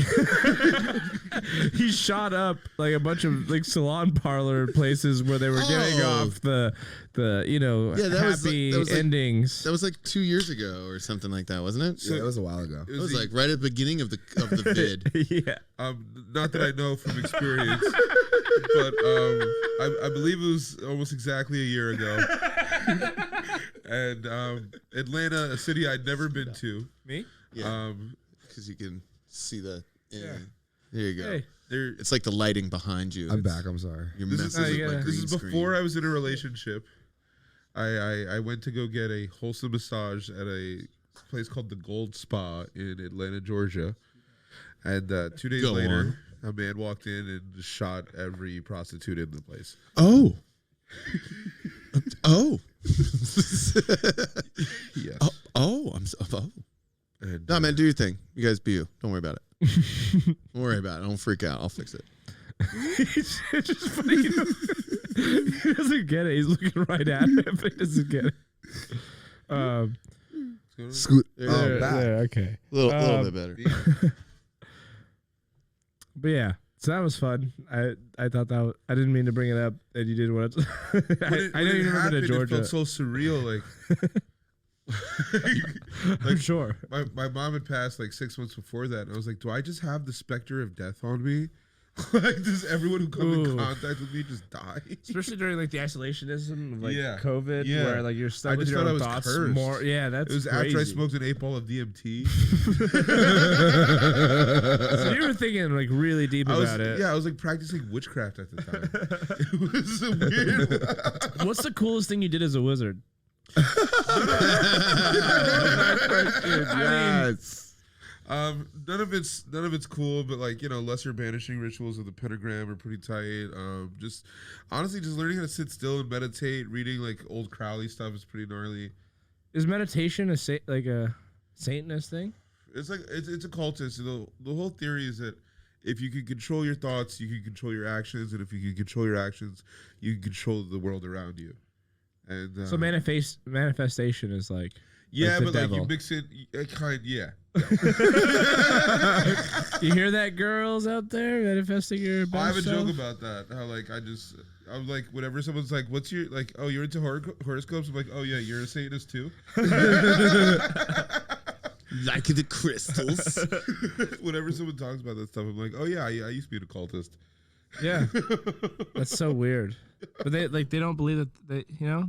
He shot up like a bunch of like salon parlor places where they were getting off the happy endings. That was like 2 years ago or something like that, wasn't it? Yeah, that was a while ago. It was like right at the beginning of the vid. Yeah. Not that I know from experience, but I believe it was almost exactly a year ago. And Atlanta, a city I'd never been to. Me? Yeah. Because you can see the. Yeah. There you go. Hey. It's like the lighting behind you. I'm back. I'm sorry. You're This messing with my this green is screen. before I was in a relationship. I went to go get a wholesome massage at a place called the Gold Spa in Atlanta, Georgia. And 2 days later, a man walked in and just shot every prostitute in the place. Oh. Oh. Yes. Oh. And, No, man, do your thing. You guys be you. Don't worry about it. Don't worry about it. Don't freak out. I'll fix it. It's just funny. He doesn't get it. He's looking right at him, but he doesn't get it. Scoot. There, Okay. A little bit better. But yeah, so that was fun. I thought that I didn't mean to bring it up, and you did what? I know you remember to Georgia. It felt so surreal, I'm sure. My mom had passed like 6 months before that, and I was like, do I just have the specter of death on me? Like, does everyone who comes in contact with me just die? Especially during like the isolationism of like Yeah. COVID, Yeah. where like you're stuck I with just your thought I own was thoughts cursed. more. Yeah, that's It was crazy. after I smoked an 8 ball of DMT. So you were thinking like really deep about it. Yeah, I was like practicing witchcraft at the time. It was so weird. What's the coolest thing you did as a wizard? Yes. None of it's cool, but like, you know, lesser banishing rituals of the pentagram are pretty tight. Just honestly, just learning how to sit still and meditate, reading like old Crowley stuff is pretty gnarly. Is meditation a Satanist thing? It's like it's a cultist. The whole theory is that if you can control your thoughts, you can control your actions, and if you can control your actions, you can control the world around you. And So manifestation is like yeah, the but devil. like you mix it, yeah. You hear that, girls out there manifesting your best I have a self? joke about that. How like I'm like, whenever someone's like, "What's your like?" Oh, you're into horoscopes. I'm like, "Oh yeah, you're a Satanist too." Like the crystals. Whenever someone talks about that stuff, I'm like, "Oh yeah, I used to be an occultist." Yeah, that's so weird. But they don't believe that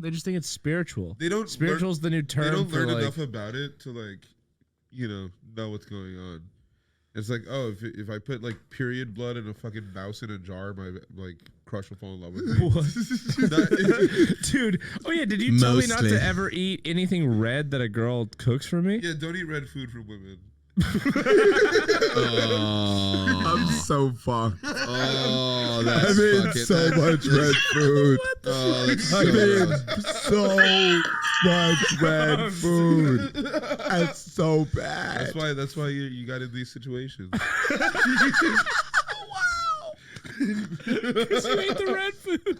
they just think it's spiritual. They don't. Spiritual's the new term. They don't for learn like, enough about it to like, know what's going on. It's like, oh, if I put like period blood in a fucking mouse in a jar, my like crush will fall in love with me. What? Dude. Oh yeah. Did you tell me not Mostly. to ever eat anything red that a girl cooks for me? Yeah, don't eat red food from women. I'm so fucked. Oh, I that's mean, fucking, so much red food. Oh, that's I so mean, rough. so much red food. That's so bad. That's why you got in these situations. Because you ate the red food.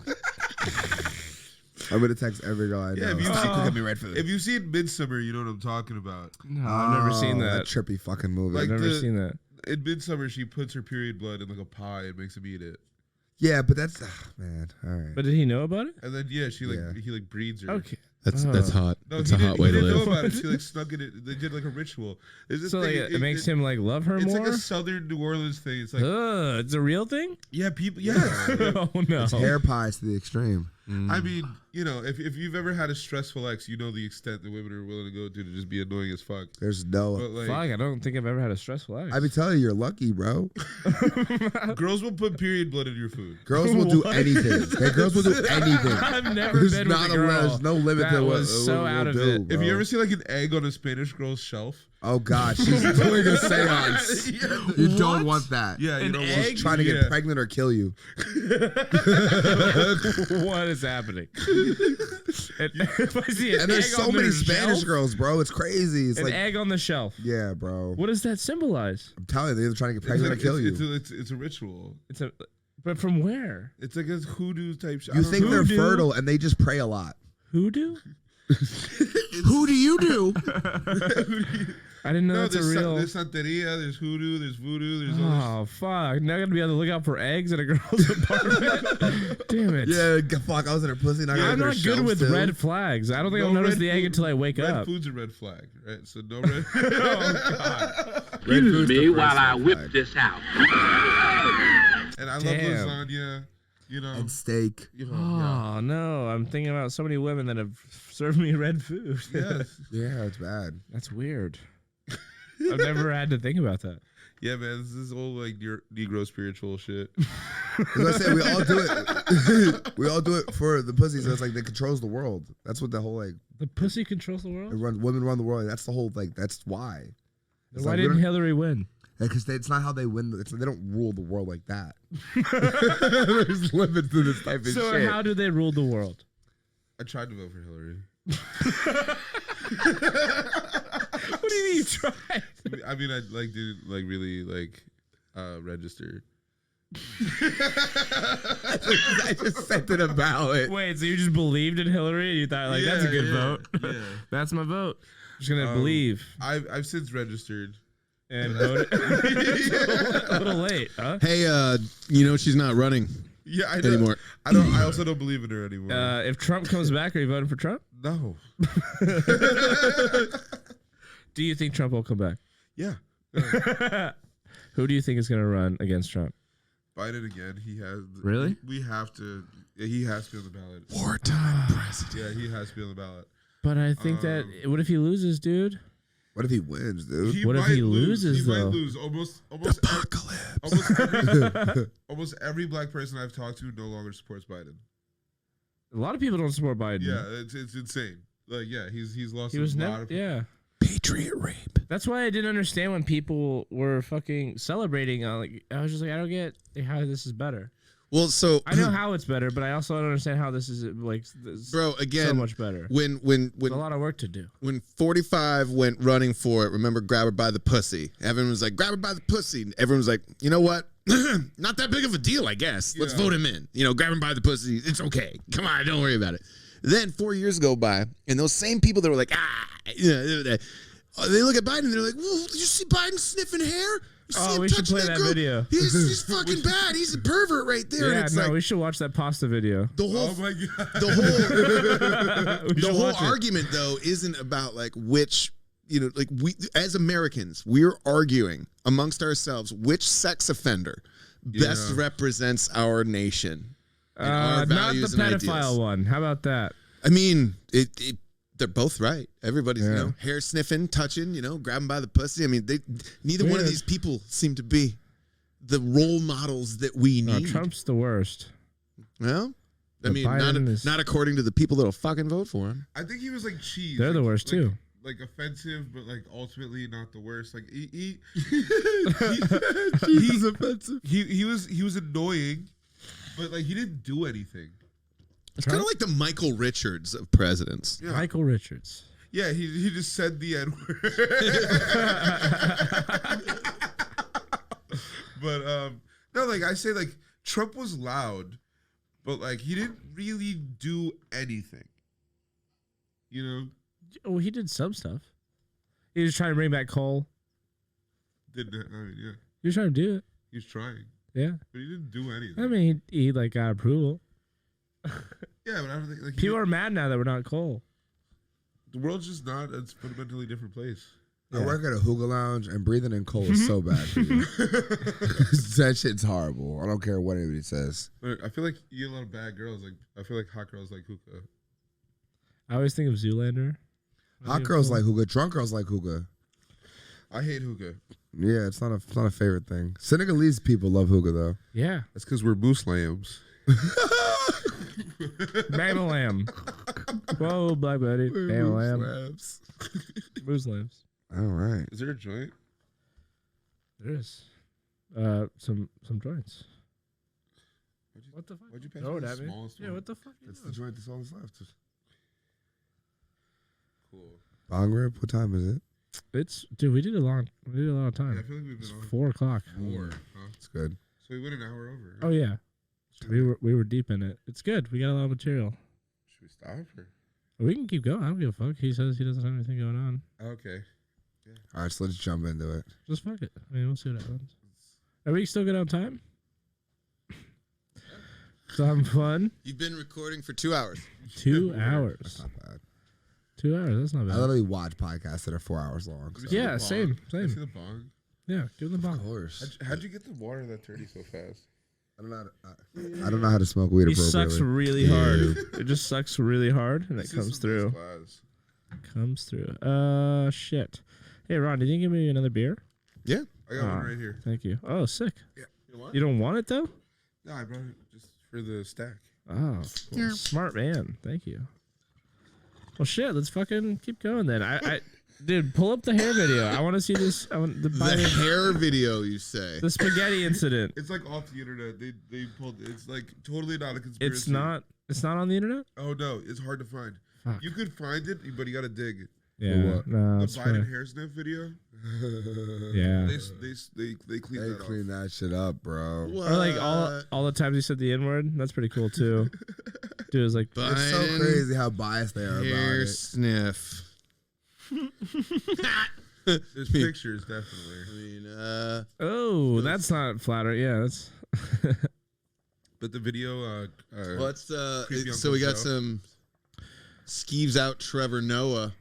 I'm gonna text every girl I know. Yeah, if you've Stop seen- cooking me red food. If you've seen Midsummer, you know what I'm talking about. No, I've never seen that. trippy fucking movie. Like, I've never the- seen that. In Midsummer, she puts her period blood in like a pie and makes him eat it. yeah, but that's man. All right. But did he know about it? And then Yeah. he like breeds her. Okay. That's Oh. hot. No, That's he a hot way to didn't know live. about it. She like snuck in it. They did like a ritual. It's this So like, thing, it makes him like love her It's more. like a Southern New Orleans thing. It's like It's a real thing. yeah, people. Yeah, Oh no. It's hair pies to the extreme. I mean, you know, if you've ever had a stressful ex, you know the extent that women are willing to go to just be annoying as fuck. There's no. But like, Fuck, I don't think I've ever had a stressful ex. I be telling you, you're lucky, bro. girls will put period blood in your food. Girls will do anything. Okay, girls will do anything. I've never There's been not with a girl. There's no limit that to what was so what out we'll of do, it. bro. If you ever see like an egg on a Spanish girl's shelf, Oh God, she's doing a seance. You don't want that. yeah, you An know, egg? Trying to get pregnant or kill you. What is happening? If I see an And there's egg so on many their Spanish shelf, girls, bro. It's crazy. It's an like, egg on the shelf. yeah, bro. What does that symbolize? I'm telling you, they're either trying to get pregnant or kill you. It's a ritual. But from where? It's like a hoodoo type shit. You think they're Hoodoo? fertile and they just pray a lot. Hoodoo? Who do you do? I didn't know No, that's a real. there's santeria, there's hoodoo, there's voodoo, there's all Oh fuck! Now I'm gonna be on the lookout for eggs in a girl's apartment. Damn it! Yeah, fuck. I was in her pussy. Not I'm not good with red flags. I don't think I'll notice the egg until I wake red up. food's a red flag, right? So no red. Excuse me while I whip this out. And I love Damn. lasagna, you know. And steak. You know, yeah. Oh no! I'm thinking about so many women that have served me red food. Yes. Yeah, it's bad. That's weird. I've never had to think about that. Yeah, man, this is all like Negro spiritual shit. As I said, we all do it. We all do it for the pussy. So it's like it controls the world. That's what the whole like. The pussy controls the world. Women run the world. That's the whole like. That's why. It's Why like, didn't Hillary win? Because it's not how they win. They don't rule the world like that. There's limits to this type of So shit. how do they rule the world? I tried to vote for Hillary. What do you mean you tried? I mean, I like didn't like really like register. I just sent it a ballot. Wait, so you just believed in Hillary and you thought like that's a good vote? Yeah. That's my vote. I'm just gonna believe I've since registered. and vote. A little late, huh? Hey, you know she's not running Yeah, I know. anymore. I also don't believe in her anymore. If Trump comes back, are you voting for Trump? No. Do you think Trump will come back? Yeah. Who do you think is going to run against Trump? Biden again. He has. Really? We have to. Yeah, he has to be on the ballot. Wartime president. Yeah, he has to be on the ballot. But I think that what if he loses, dude? What if he wins, dude? What if might he loses, He might though? lose. Almost almost every black person I've talked to no longer supports Biden. A lot of people don't support Biden. Yeah, it's insane. Like, yeah, he's lost. He was a lot never. of Yeah. Patriot rape. That's why I didn't understand when people were fucking celebrating. Like I was just like, I don't get how this is better. Well, so I know how it's better, but I also don't understand how this is like, bro, again, so much better. When There's a lot of work to do. when 45 went running for it, remember, grab her by the pussy. Everyone was like, grab her by the pussy. And everyone was like, you know what? Not that big of a deal, I guess. Let's vote him in. You know, grab him by the pussy. It's okay. Come on, don't worry about it. Then 4 years go by, and those same people that were like, they look at Biden and they're like, well, did you see Biden sniffing hair? You see him we should touching play that girl? video. He's fucking bad. He's a pervert right there. And Yeah, it's no, like we should watch that pasta video. the whole Oh my god. the whole argument though isn't about like which, you know, like we as Americans, we're arguing amongst ourselves which sex offender best represents our nation and our Not the values and pedophile ideals. one. How about that? I mean, they're both right. Everybody's, you know, hair sniffing, touching, you know, grabbing by the pussy. I mean, neither one of these people seem to be the role models that we need. Trump's the worst. Well, I But mean, Biden is- not according to the people that'll fucking vote for him. I think he was like cheese. They're the worst too. Like offensive, but like ultimately not the worst. Like he's offensive. He was annoying, but like he didn't do anything. It's kind of like the Michael Richards of presidents. Yeah. Michael Richards. Yeah, he just said the N word. But no, like I say, like Trump was loud, but like he didn't really do anything. You know, Oh, he did some stuff. He was trying to bring back coal. didn't I mean, yeah, He was trying to do it. he was trying, Yeah. but he didn't do anything. I mean, he like got approval. Yeah, but I don't think like People are mad now that we're not coal. the world's just not a fundamentally different place. I work at a hookah lounge, and breathing in coal is so bad for you. That shit's horrible. I don't care what anybody says. Like, I feel like you get a lot of bad girls. Like I feel like hot girls like hookah. I always think of Zoolander. Hot girls like hookah. Drunk girls like hookah. I hate hookah. Yeah, it's not a favorite thing. Senegalese people love hookah though. Yeah. That's because we're moose lambs. Bama lamb. Whoa, Black Betty. Bama lamb. Moose lambs. All right. Is there a joint? There is. Some joints. What the fuck? Why'd you pass Throw me it the at me. smallest Yeah, one? what the fuck? That's the joint that's on the left. Cool. Bong rib. What time is it? It's dude. We did a lot of Yeah, time. I feel like we've It's been on 4 o'clock. 4. Huh? It's good. So we went an hour over. Oh yeah. We were deep in it. It's good. We got a lot of material. Should we stop? Or? We can keep going. I don't give a fuck. He says he doesn't have anything going on. Okay. All right, so let's jump into it. Just fuck it. I mean, we'll see what happens. Are we still good on time? So having fun. You've been recording for 2 hours. 2 That's hours. not bad. 2 hours. That's not I bad. literally watch podcasts that are 4 hours long. So. Yeah, same. Can I see Same. the bong? Yeah, give them the Of ball. course. How'd you get the water that dirty so fast? I don't know how to smoke weed He appropriately. sucks really hard. It just sucks really hard, and it This is comes some through. nice glass. Comes through. Shit. Hey, Ron, did you give me another beer? Yeah. I got one right here. Thank you. Oh, sick. Yeah. You want? You don't want it though? No, I brought it just for the stack. Oh, well, smart man. Thank you. Well, shit. Let's fucking keep going then. Dude, pull up the hair video. I want to see this. I want The hair video, you say? the spaghetti incident. It's like off the internet. They pulled. It's like totally not a conspiracy. It's not. It's not on the internet. Oh no, it's hard to find. Fuck. You could find it, but you got to dig. Yeah. what? No, The it's Biden fine. hair sniff video. Yeah. They cleaned They that clean that shit up, bro. Or like all the times he said the N word. That's pretty cool too. Dude was like, It's so crazy how biased they are about Hair it. sniff. There's pictures, definitely. I mean, oh, that's not flattering. Yeah, that's. But the video. what's Creepy so Uncle we got Joe. some Skeeves out Trevor Noah.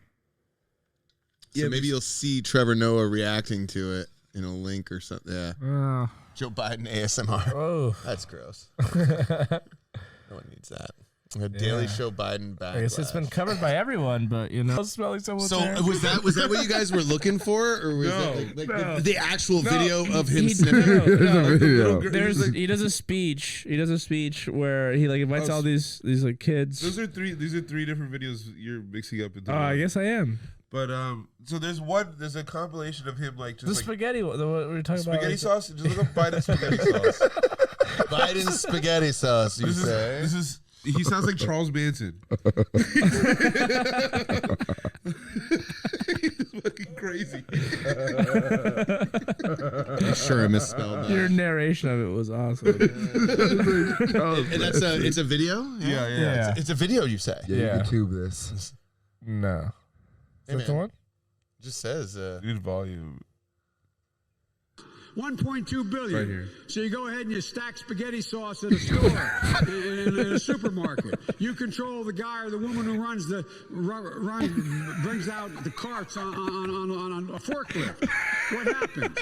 So Yeah, maybe you'll see Trevor Noah reacting to it in a link or something. Yeah. Oh. Joe Biden ASMR. Oh. That's gross. No one needs that. A Daily Show Biden back. I guess it's been covered by everyone, but you know, smelling someone's So hair. was that what you guys were looking for, or was No, that like no. the actual video of him He- sniffing? no, video. he does a speech. He does a speech where he like invites all these like kids. These are three different videos you're mixing up into. I guess I am. But so there's a compilation of him like just The like spaghetti. What we were talking about. spaghetti like, sauce. Just look up Biden spaghetti sauce. Biden spaghetti sauce. You say? This is. He sounds like Charles Manson. He's fucking crazy. I'm sure I misspelled that. Your narration of it was awesome. And it's a video. Yeah. It's a video. You say? Yeah, Yeah. you can tube this. No. Hey, Is that the man. one? Just says. Good volume. 1.2 billion. Right here. So you go ahead and you stack spaghetti sauce at a store, in a supermarket. You control the guy or the woman who brings out the carts on a forklift. What happened?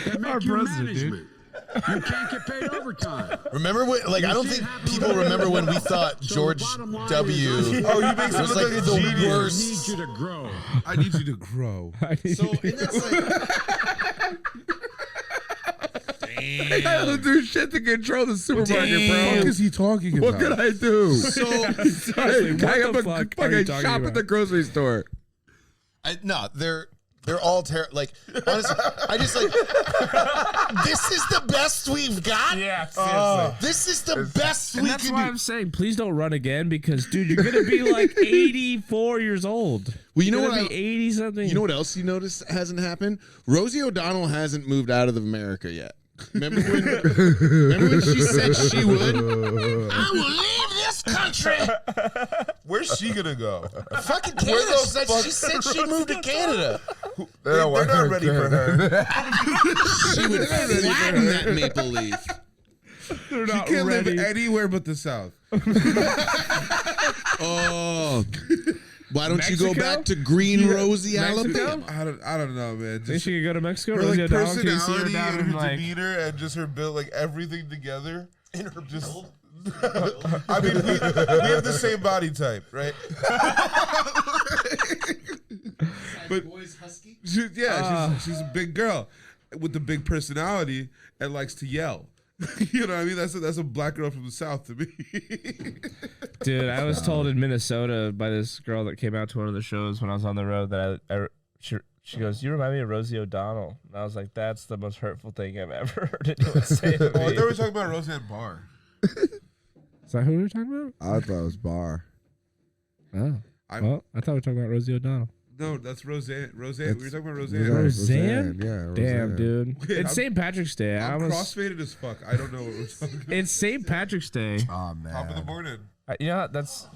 They make Our you president, dude. management. You can't get paid overtime. Remember when? Like, I don't think people remember when we thought So the George bottom line W. is, Oh, he makes him was look like like a the genius. I worst. need you to grow. I need you to grow. So and that's like. I don't do shit to control the supermarket, What is he talking about? What could I do? So Seriously, what I the am a fuck are you fucking talking shop about? at the grocery store. no, they're all terrible. Like, honestly, I just like. This is the best we've got. Yeah, seriously. This is the best And we that's can why do. I'm saying, please don't run again because, dude, you're gonna be like 84 years old. Well, you know You're what? gonna be 80 something. You know what else you notice hasn't happened? Rosie O'Donnell hasn't moved out of America yet. Remember when she said she would? I will leave this country. Where's she gonna go? Fucking Canada. She said she moved to Canada. They're not ready for her. She would flatten that maple leaf. They're She not can't live ready. anywhere but the South. Oh. Why don't you Mexico? go back to Green Rosie, Mexico? Alabama? I don't know, man. Think Just she could go to Mexico? her Rosie like O'Donnell, can you see her personality down and in, her like, demeanor and just her build, like everything together. In her Just build? I mean, we have the same body type, right? But boy's husky. She's a big girl with the big personality and likes to yell. You know what I mean? That's a black girl from the South to me. Dude, I was told in Minnesota by this girl that came out to one of the shows when I was on the road that she goes, "You remind me of Rosie O'Donnell." And I was like, "That's the most hurtful thing I've ever heard anyone say to Oh, I me." thought we were talking about Roseanne Barr. Is that who we were talking about? I thought it was Bar. Oh. I thought we were talking about Rosie O'Donnell. No, that's Roseanne. We were talking about Roseanne. Roseanne? Yeah, Damn, Roseanne. dude. Wait, It's St. Patrick's Day. I'm crossfaded as fuck. I don't know what we're talking about. It's St. Patrick's Day. Oh, man. Top of the morning. You know, that's...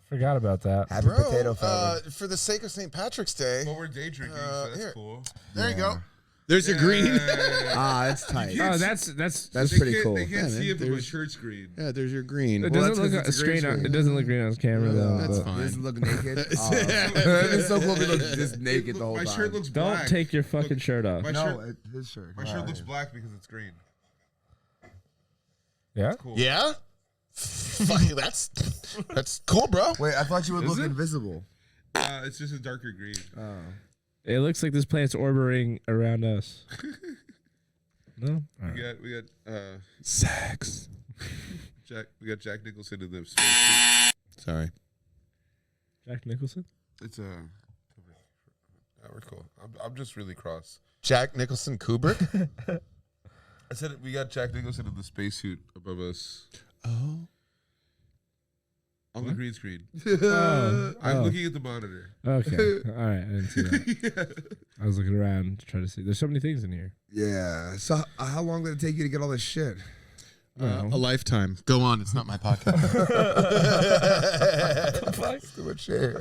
Forgot about that. Happy potato family. For the sake of St. Patrick's Day. Well, we're day drinking, so that's here. cool. There you go. There's your green. That's tight. Oh, that's That's They pretty can't, cool. They can't Yeah, see man, it, but my there's- shirt's green. Yeah, there's your green. It Well, doesn't that's look 'cause it's a green straight on. screen. It doesn't look green on camera though. That's but fine. Doesn't look naked. It's so cool if he looks just naked the whole My time. shirt looks Don't black. take your fucking shirt off. My shirt, his shirt. my shirt looks black because it's green. Yeah. Cool. Yeah? Fuck, that's cool, bro. Wait, I thought you would look it? invisible. It's just a darker green. It looks like this planet's orbiting around us. No. All right. We got Sex. we got Jack Nicholson in the space. Sorry. Jack Nicholson. It's we're cool. I'm just really cross. Jack Nicholson Kubrick? I said we got Jack Nicholson in the spacesuit above us Oh. on the green screen. Oh. I'm looking at the monitor. Okay. All right. I didn't see that. I was looking around to try to see. There's so many things in here. Yeah. So how long did it take you to get all this shit? A lifetime. Go on. It's not my podcast. Too much shit.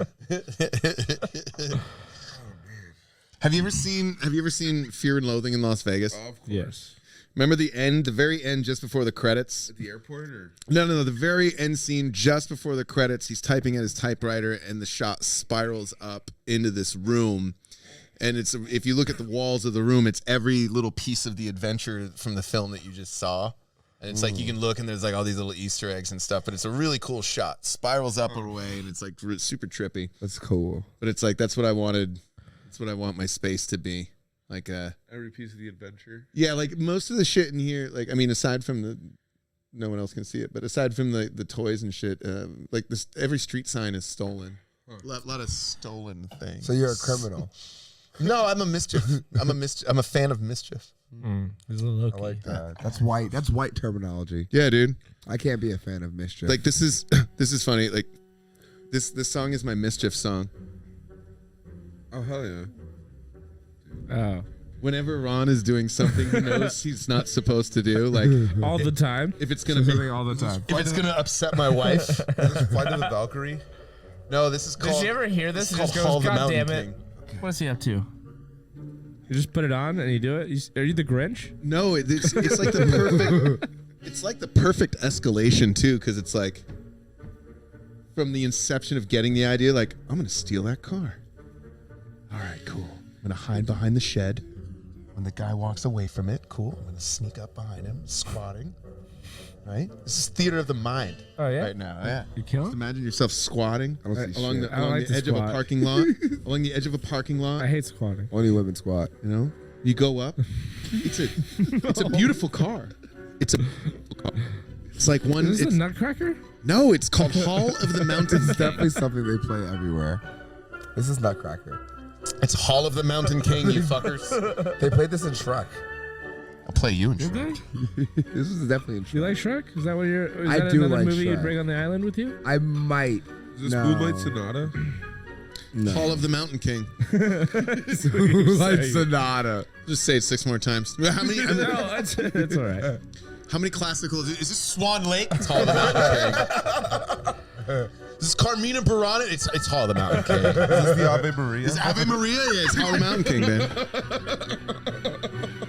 Have you ever seen Fear and Loathing in Las Vegas? Of course. Yes. Remember the very end, just before the credits? At the airport, or No, the very end scene, just before the credits, he's typing at his typewriter, and the shot spirals up into this room. And it's if you look at the walls of the room, it's every little piece of the adventure from the film that you just saw. And it's like you can look, and there's like all these little Easter eggs and stuff. But it's a really cool shot. Spirals up away, and it's like super trippy. That's cool. But it's like that's what I wanted. That's what I want my space to be. Like every piece of the adventure. yeah, like most of the shit in here, like I mean, aside from the, no one else can see it, but aside from the toys and shit, like this, every street sign is stolen. A lot of stolen things. So you're a criminal. No, I'm a mischief. I'm a fan of mischief. He's a little I like that. That's white. That's white terminology. Yeah, dude. I can't be a fan of mischief. Like this is funny. Like this song is my mischief song. Oh hell yeah! Oh. Whenever Ron is doing something he knows he's not supposed to do, like All the time. if it's gonna be, all the time. if it's gonna upset my wife. Is this Flight of the Valkyrie? No, this is called. Did you ever hear this? It's It just called Hall of goes, the God Mountain damn it. King. What is he up to? You just put it on and you do it? Are you the Grinch? No, it's like the perfect. It's like the perfect escalation too, because it's like from the inception of getting the idea, like I'm gonna steal that car. All right, cool. I'm gonna hide behind the shed. When the guy walks away from it, cool. I'm gonna sneak up behind him, squatting. Right? This is theater of the mind. Oh, yeah? Right now, yeah. You kill Just him? imagine yourself squatting I don't see along shit. the I don't along like the to edge of a squat. parking lot. Along the edge of a parking lot. I hate squatting. Only women squat. You know, you go up. It's a beautiful car. It's a beautiful car. It's like one. Is this It's, a Nutcracker? no, it's called Hall of the Mountain. It's definitely something they play everywhere. This is Nutcracker. It's Hall of the Mountain King, you fuckers. They played this in Shrek. I'll play you in Did Shrek. they? This was definitely in Do you Shrek. like Shrek? Is that what you're? Is I that do another like movie you'd Shrek. bring on the island with you? I might. Is this No. Moonlight Sonata? No. Hall of the Mountain King. Like Sonata. Just say it 6 more times. How many? No, that's all right. How many classical? Is this Swan Lake? It's Hall of the Mountain King. Is this Carmina Burana? It's Hall of the Mountain King. Is this the Ave Maria? Is Ave Maria? Yeah, it's Hall of the Mountain King, man.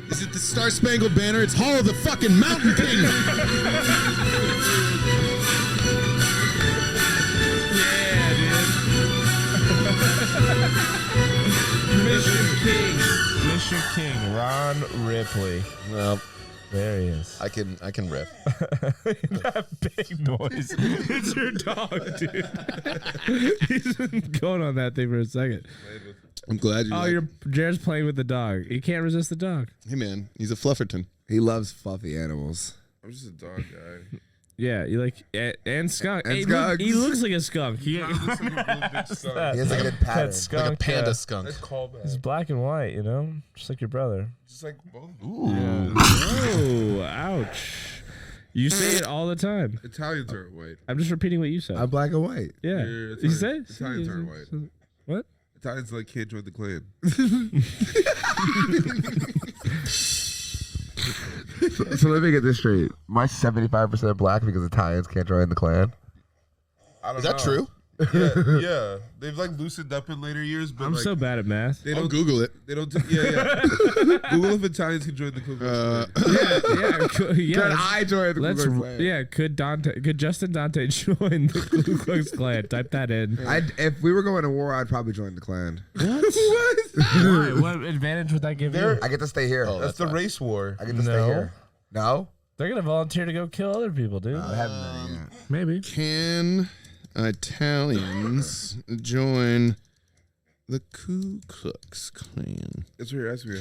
Is it the Star Spangled Banner? It's Hall of the fucking Mountain King. Mission King, Ron Ripley. Well, There he is. I can riff. That big noise. It's your dog, dude. He's been going on that thing for a second. I'm glad you. Jared's playing with the dog. He can't resist the dog. Hey man, he's a Flufferton. He loves fluffy animals. I'm just a dog guy. Yeah, you like and skunk. And Hey, skunks. he looks like a skunk. He has a good pattern. That skunk. Like a panda skunk. It's black and white, you know, just like your brother. Just like both. Oh, ouch! You say it all the time. Italians are white. I'm just repeating what you said. I'm black and white. Yeah, You're you say Italians aren't white. What? Italians like can't join the clan. So let me get this straight. My 75% black because Italians can't join the clan. I don't Is that know. true? Yeah. They've like loosened up in later years, but I'm like, so bad at math. they I'll don't Google it. They don't. Yeah. Google if Italians can join the Ku Klux Klan. Could I join the Ku Klux Klan? Yeah, could Justin Dante join the Ku Klux Klan? Type that in. If we were going to war, I'd probably join the clan. Why? What advantage would that give you? I get to stay here. Oh, That's the race war. I get to stay here. No? They're gonna volunteer to go kill other people, dude. I haven't done it yet. Maybe. Can Italians join the Ku Klux Klan? That's what you're asking me.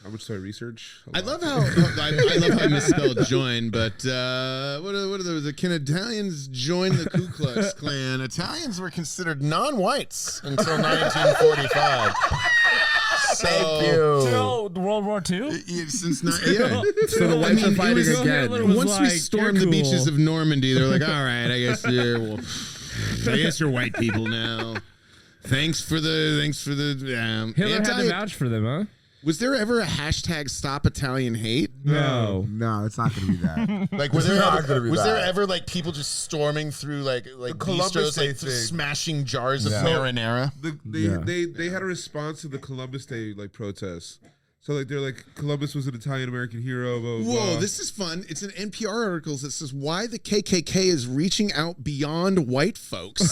How much do I research? I love how I love how I misspelled join, but what are those? Can Italians join the Ku Klux Klan? Italians were considered non-whites until 1945. Thank you. Till World War II? Since yeah. So the whites are fighting it was, again. Hitler was Once we like, stormed "You're the beaches cool." of Normandy, they're like, all right, I guess you're white people now. Thanks for the Hitler had to vouch for them, huh? Was there ever a hashtag Stop Italian Hate? No. No, it's not going to be that. Like, was there not ever, gonna be was there that. ever like people just storming through like Columbus bistros, Day like thing. smashing jars of Yeah. marinara? They had a response to the Columbus Day like protests. So like they're like Columbus was an Italian American hero. Blah, blah, Whoa, blah. this is fun. It's an NPR article that says why the KKK is reaching out beyond white folks.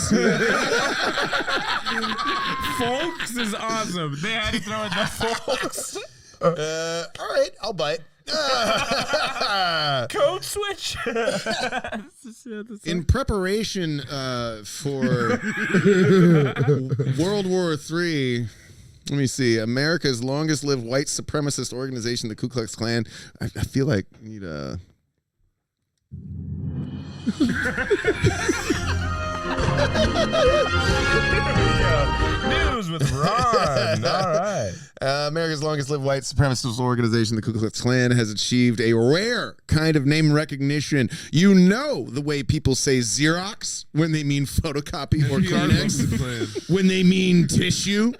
Folks is awesome. They had to throw in the folks. All right, I'll bite. Code switch. In preparation for World War III, let me see. America's longest lived white supremacist organization, the Ku Klux Klan. I feel like we need a. News with Ron. All right. America's longest lived white supremacist organization, the Ku Klux Klan, has achieved a rare kind of name recognition. You know the way people say Xerox when they mean photocopy or Kleenex, when they mean tissue.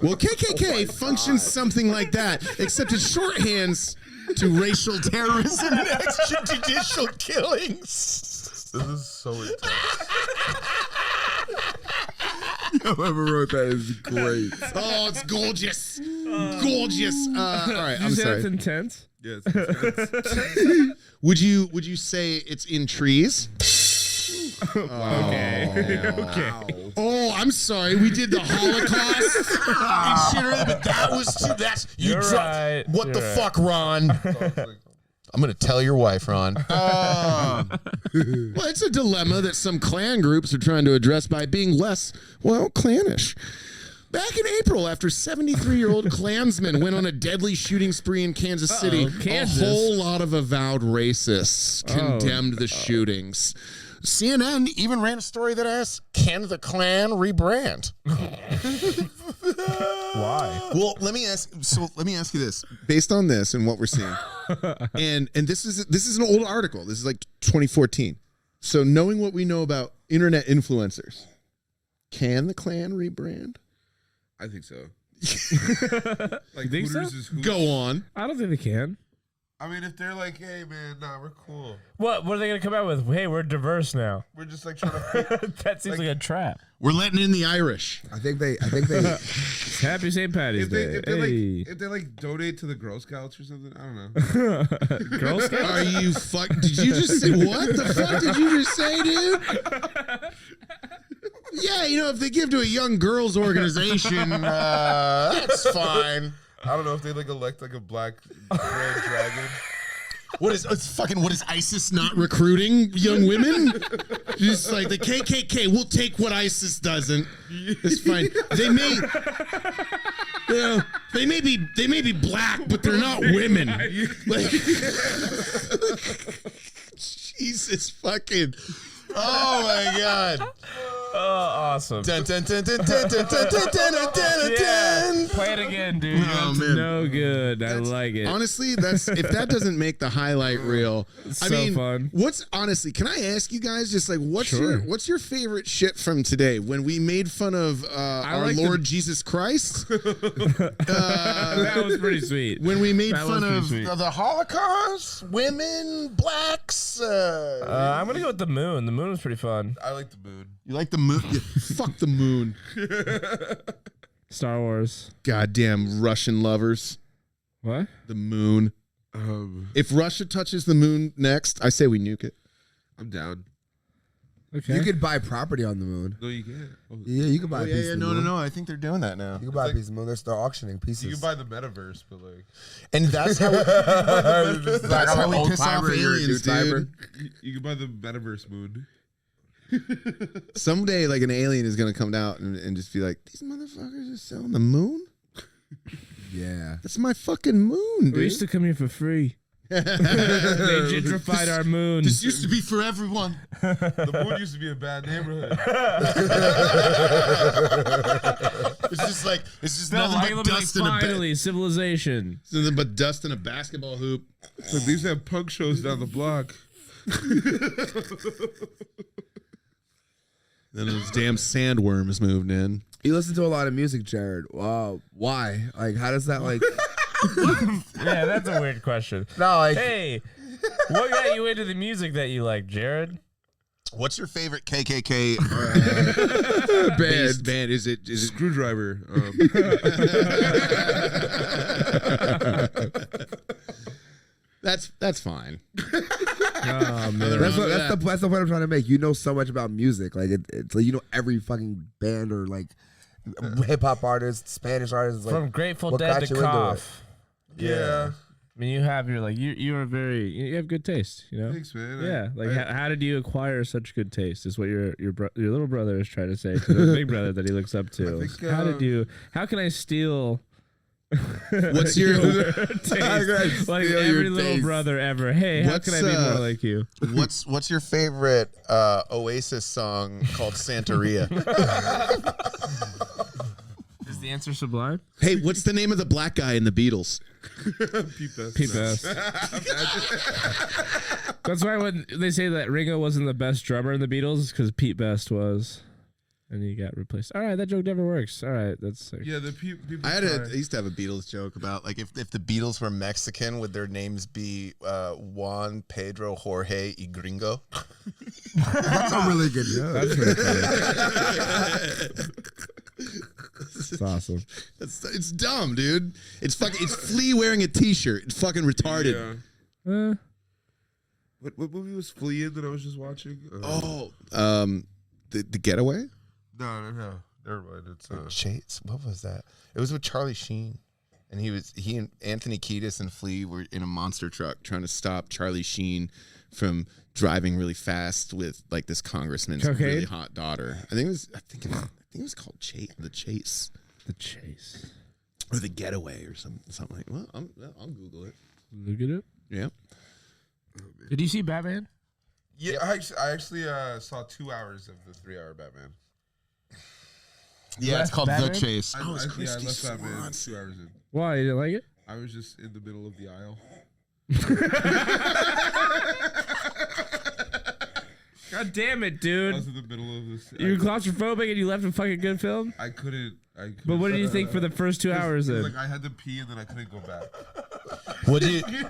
Well, KKK functions something like that, except it shorthands to racial terrorism and extrajudicial killings. This is so intense. Whoever wrote that is great. Oh, it's gorgeous. Gorgeous. All right, I'm That's sorry. intense. Yes. Would you say it's in trees? Okay. Okay. Oh, I'm sorry. We did the Holocaust. But that was too. That's you. You're right. What You're the right. fuck, Ron? I'm gonna tell your wife, Ron. Well, it's a dilemma that some Klan groups are trying to address by being less, well, clannish. Back in April, after 73-year-old Klansmen went on a deadly shooting spree in Kansas City, Kansas. a whole lot of avowed racists condemned the shootings. CNN even ran a story that asked, "Can the Klan rebrand?" Why? Well, let me ask you this. Based on this and what we're seeing, and this is an old article. This is like 2014. So knowing what we know about internet influencers, can the Klan rebrand? I think so. You think so? Hooters is Hooters. Go on. I don't think they can. I mean, if they're like, hey man, nah, we're cool. What are they gonna come out with? Hey, we're diverse now. We're just like trying to. That seems like a trap. We're letting in the Irish. I think they. Happy St. Patty's Day. If they like donate to the Girl Scouts or something, I don't know. Girl Scouts? Are you fuck? Did you just say what the fuck did you just say, dude? Yeah, if they give to a young girls organization, That's fine. I don't know if they like elect like a black grand dragon. What is ISIS not recruiting young women? Just like the KKK, we'll take what ISIS doesn't. It's fine. They may be black, but they're not women. Like, Jesus fucking. Oh my God. Oh, awesome. Dun, dun, dun, dun, dun, dun, dun, dun, dun, dun, dun, Yeah. Play it again, dude. Oh, man. No good. I like it. Honestly, if that doesn't make the highlight reel, It's I so mean, fun. Can I ask you guys just like what's Sure. your favorite shit from today? When we made fun of our like Lord Jesus Christ, That was pretty sweet. when we made That was fun pretty of sweet. The Holocaust, women, blacks. I'm gonna go with the moon. The moon was pretty fun. I like the moon. you like the moon? Yeah, fuck the moon. Star Wars. Goddamn Russian lovers. What? The moon. If Russia touches the moon next, I say we nuke it. I'm down. Okay. You could buy property on the moon. No, you can't. Oh, Yeah, you can buy a piece of the moon. I think they're doing that now. You can buy a piece of the moon. They're auctioning pieces. you can buy the metaverse, but like And that's how that's how we piss off aliens, dude. you can buy the metaverse moon. Someday, like an alien is gonna come out and just be like, "These motherfuckers are selling the moon. Yeah. That's my fucking moon, We used dude. to come here for free. They gentrified our moon. This used to be for everyone." The moon used to be a bad neighborhood. It's just No, nothing like, but it'll be dust like, in a finally, civilization. nothing but dust in a basketball hoop. So they used to have punk shows down the block. Then those damn sandworms moved in. You listen to a lot of music, Jared. Wow. Why? Like, how does that, like... Yeah, that's a weird question. No, like... Hey, what got you into the music that you like, Jared? What's your favorite KKK band. band? Is it Screwdriver. That's fine. Oh, man. That's the point I'm trying to make. You know so much about music. Like, it's like you know every fucking band or, like, hip-hop artist, Spanish artists. Like, From Grateful what Dead got to you into Cough. Yeah. I mean, you have your like You are very. You have good taste. You know. Thanks, man. Yeah. Like, how did you acquire such good taste? Is what your little brother is trying to say to the big brother that he looks up to. I think, How did you? How can I steal? What's your taste? Like steal every your little taste. brother ever. Hey, how What's, can I be more like you? what's your favorite Oasis song called Santeria? Is the answer Sublime? Hey, what's the name of the black guy in the Beatles? Pete Best. That's why when they say that Ringo wasn't the best drummer in the Beatles, because Pete Best was, and he got replaced. All right, that joke never works. All right, that's like, Yeah, the people. I used to have a Beatles joke about like if the Beatles were Mexican, would their names be Juan, Pedro, Jorge, y Gringo? That's a really good joke. that's pretty funny. It's awesome. It's dumb, dude. It's Flea wearing a T-shirt. It's fucking retarded. Yeah. What movie was Flea in that I was just watching? The Getaway. No. Never mind. It's Chase. What was that? It was with Charlie Sheen, and he and Anthony Kiedis and Flea were in a monster truck trying to stop Charlie Sheen from driving really fast with like this congressman's Cocaine? really hot daughter. I think it was called The Chase. The Chase. Or The Getaway or something like. Well, I'll Google it. Look at it. Yeah. Did you see Batman? yeah. I actually saw 2 hours of the 3-hour Batman. Yeah, Left it's called Batman? The Chase. I left Batman 2 hours in. Why? You didn't like it? I was just in the middle of the aisle. God damn it, I dude. was in the middle of this. You were claustrophobic and you left a fucking good film? I couldn't. But what did you think for the first 2 hours then? Like I had to pee and then I couldn't go back. What did you?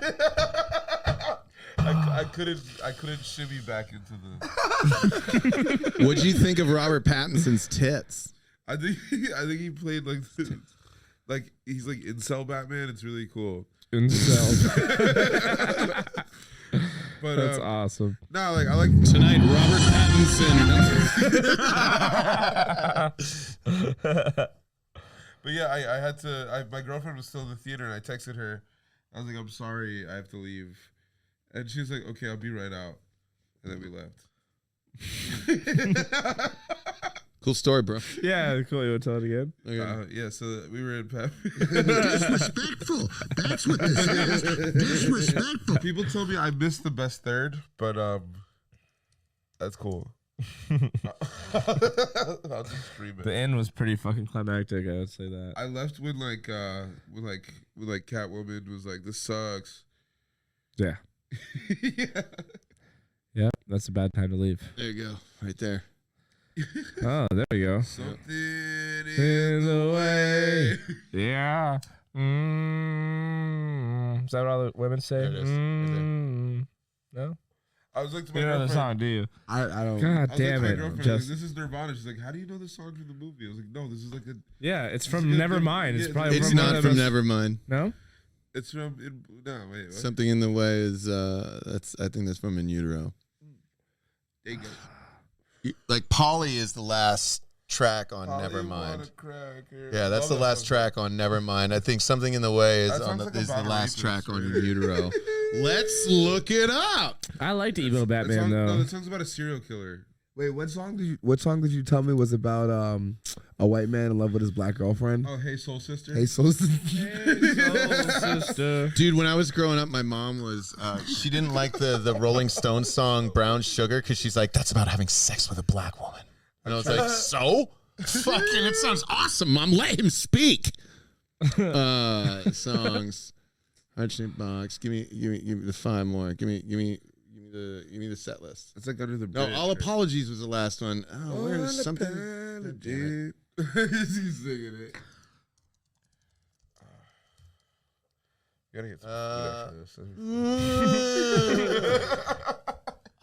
I couldn't shimmy back into the. What'd you think of Robert Pattinson's tits? I think he played like he's like incel Batman. It's really cool. Incel. But That's awesome. no, like I like Tonight, Robert Pattinson. But yeah, I had to. My girlfriend was still in the theater, and I texted her. I was like, "I'm sorry, I have to leave," And she was like, okay, I'll be right out. And then we left. Cool story, bro. Yeah, cool. You want to tell it again? Yeah, so we were in Disrespectful. That's what this is. Disrespectful. People told me I missed the best third, but that's cool. I'll just stream it. The end was pretty fucking climactic. I would say that. I left when Catwoman was like, "This sucks." Yeah. Yeah. Yeah, that's a bad time to leave. There you go, right there. Oh, there we go. Something in the way. Yeah. Is that what all the women say? There it is. Right No? I was like to my You know the girlfriend. song, do you? I don't. God I was damn like to my it. girlfriend, like, Just, this is Nirvana. She's like, how do you know the song from the movie? I was like, no, this is like a. yeah, it's It's from a good- Nevermind. It's yeah, probably It's from one not of from those- Nevermind. No? It's from. No, wait. What? Something in the way is I think that's from In Utero. There you go. Like Polly is the last track on Polly Nevermind. want a cracker. Yeah, that's the Love that last song. track on Nevermind. I think Something in the Way is That sounds like a is the Bob last Rapist, track on right? In Utero. Let's look it up. I liked Emo That Batman, song, though. no, that song's about a serial killer. Wait, what song did you tell me was about a white man in love with his black girlfriend? Oh, hey, soul sister. Hey, so Sister. Dude, when I was growing up, my mom was she didn't like the Rolling Stones song Brown Sugar because she's like, that's about having sex with a black woman. And I was like, so? Fucking, it sounds awesome, Mom. Let him speak. Songs. Heart-shaped box. Give me the 5 more. Give me the set list. It's like under the No, bridge. All Apologies was the last one. Oh, where is something? He's singing it. You gotta get some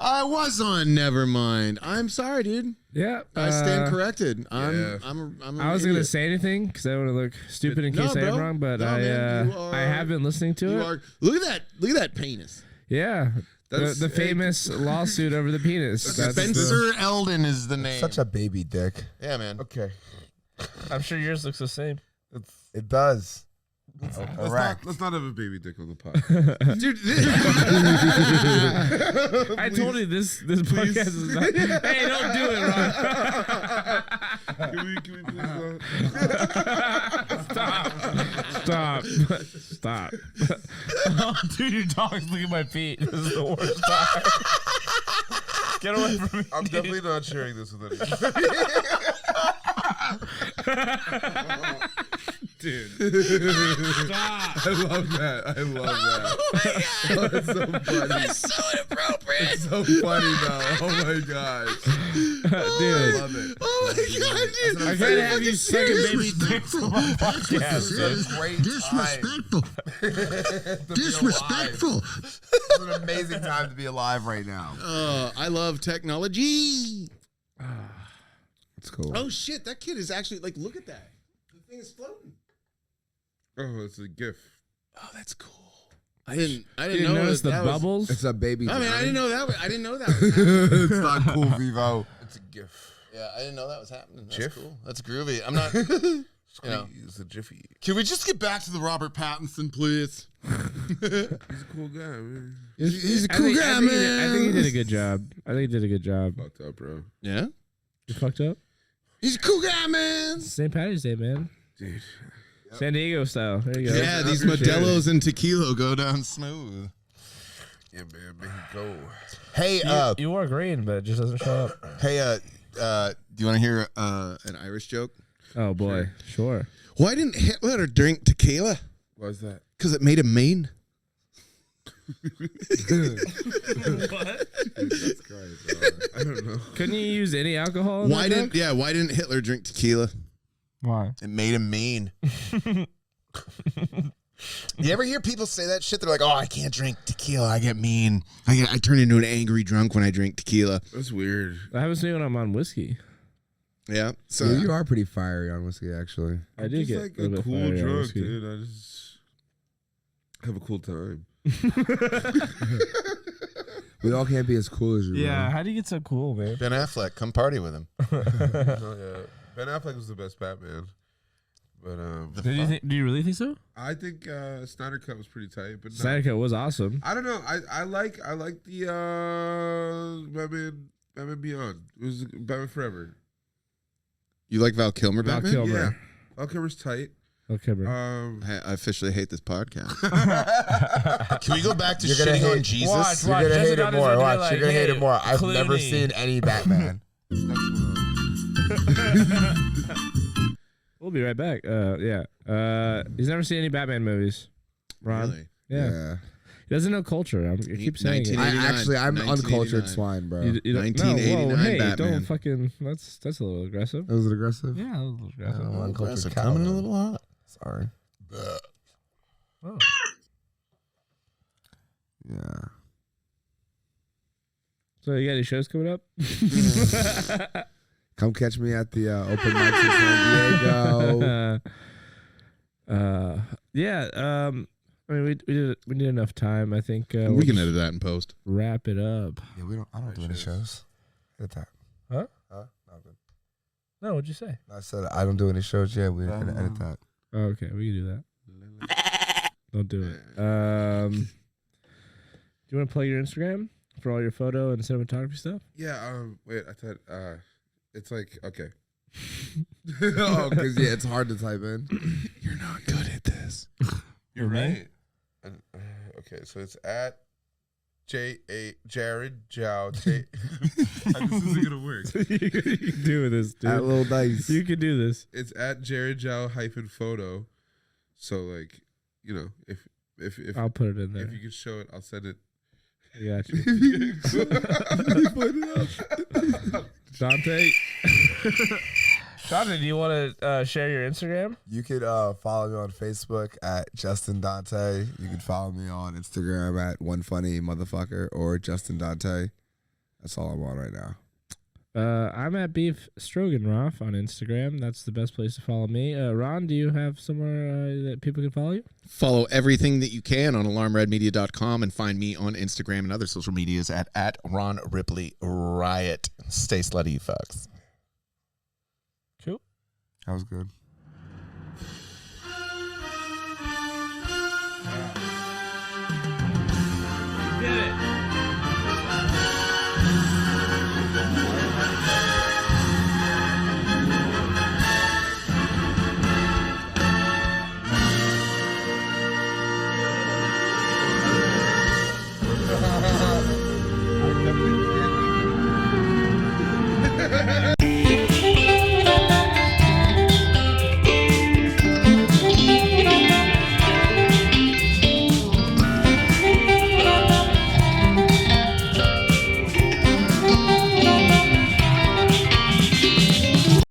I was on Nevermind. I'm sorry, dude. Yeah. I stand corrected. I'm yeah. I'm I wasn't going to idiot. say anything because I don't want to look stupid in No, case I am bro. wrong, but No, man, you are- I have been listening to You it. are, look at that penis. Yeah. That's- The famous lawsuit over the penis. That's the- Spencer Eldon is the name. Such a baby dick. Yeah, man. Okay, I'm sure yours looks the same. it does. Let's not have a baby dick on the pod. Dude, I told you this podcast is not. Hey, don't do it, Ron. Can we please Stop. Oh, dude, your dog's looking at my feet. This is the worst time. Get away from me. I'm dude. definitely not sharing this with anyone. Dude. Stop. I love that. oh my god, That's so funny. that's so inappropriate. It's so funny though. Oh my gosh. Dude. Love it. Oh my god, dude. I can't have you sucking baby dicks on my That's what podcast. this is. Disrespectful. Disrespectful. It's an amazing time to be alive right now. I love technology. It's cool. Oh shit, that kid is actually like, look at that. The thing is floating. Oh, it's a gif. Oh, that's cool. I didn't You didn't know notice the that was- bubbles? It's a baby. I mean, I giant. didn't know that. I didn't know that. Was happening. It's not cool, Vivo. It's a gif. Yeah, I didn't know that was happening. That's Jiff? cool. That's groovy. I'm not. know. It's a jiffy. Can we just get back to the Robert Pattinson, please? He's a cool guy, man. He's a I cool think- guy, I think he man. did- I think he did a good job. I think he did a good job. Fucked up, bro. Yeah, You fucked up? he's a cool guy, man. St. Patty's Day, man. Dude. San Diego style. There you go. Yeah, these appreciate Modelo's and tequila go down smooth. Yeah, man. Make it go. Hey, You wore green, but it just doesn't show up. hey, do you want to hear an Irish joke? Oh, boy. Sure. Why didn't Hitler drink tequila? Why's that? Because it made him mean. Jesus Christ. I don't know. Couldn't you use any alcohol in Why that didn't Hitler drink tequila? Why? It made him mean. You ever hear people say that shit? They're like, "Oh, I can't drink tequila. I get mean. I turn into an angry drunk when I drink tequila." That's weird. That happens to me when I'm on whiskey. Yeah. So Yeah, you are pretty fiery on whiskey, actually. I do Just get like a little a bit cool fiery on drunk, whiskey. dude. I just have a cool time. We all can't be as cool as you. Yeah, how do you get so cool, man? Ben Affleck, come party with him. Oh, yeah. Ben Affleck was the best Batman. But Do you really think so? I think Snyder Cut was pretty tight. But no. Snyder Cut was awesome. I don't know. I like the Batman Beyond. It was Batman Forever. You like Val Kilmer, Val Batman? Kilmer. Yeah, Val Kilmer's tight. Okay, bro. I officially hate this podcast. Can we go back to You're gonna shitting on hate- Jesus? Watch, You're gonna hate Jessica it more. Alba's Watch, like, you're gonna hate it hey, more. I've Clooney. never seen any Batman. We'll be right back. Yeah. He's never seen any Batman movies. Ron. Really? Yeah. He doesn't know culture. I keep saying it. 1989. I'm 1989. uncultured swine, bro. You don't- 1989 no, whoa, hey, Batman. don't fucking. That's a little aggressive. Was it aggressive? Yeah, a little aggressive. Oh, uncultured Coming in a cow. little hot. Sorry. Oh. Yeah. So you got any shows coming up? Come catch me at the open mics in San Diego. Yeah. I mean, we need enough time. I think we we'll can just edit that in post. wrap it up. Yeah, I don't do any shows. Edit that. Huh? Huh? No, I'm good. No, what'd you say? I said I don't do any shows yet. We're gonna edit that. Oh, okay, we can do that. Don't do it. Do you want to plug your Instagram for all your photo and cinematography stuff? Yeah. Wait. I thought. It's like okay. Oh, because yeah, it's hard to type in. You're not good at this. You're right. Okay, so it's at Jared Jow. This isn't gonna work. You can do this, dude. At Little Dice. You can do this. It's at Jared Jow -photo. So like, you know, if I'll put it in there. if you could show it, I'll send it. I got you. Dante. Dante, do you want to share your Instagram? You could follow me on Facebook at Justin Dante. You can follow me on Instagram at One Funny Motherfucker or Justin Dante. That's all I'm on right now. I'm at Beef Stroganoff on Instagram. That's the best place to follow me. Ron, do you have somewhere that people can follow you? Follow everything that you can on alarmredmedia.com and find me on Instagram and other social medias at Ron Ripley Riot. Stay slutty, you fucks. Cool. That was good.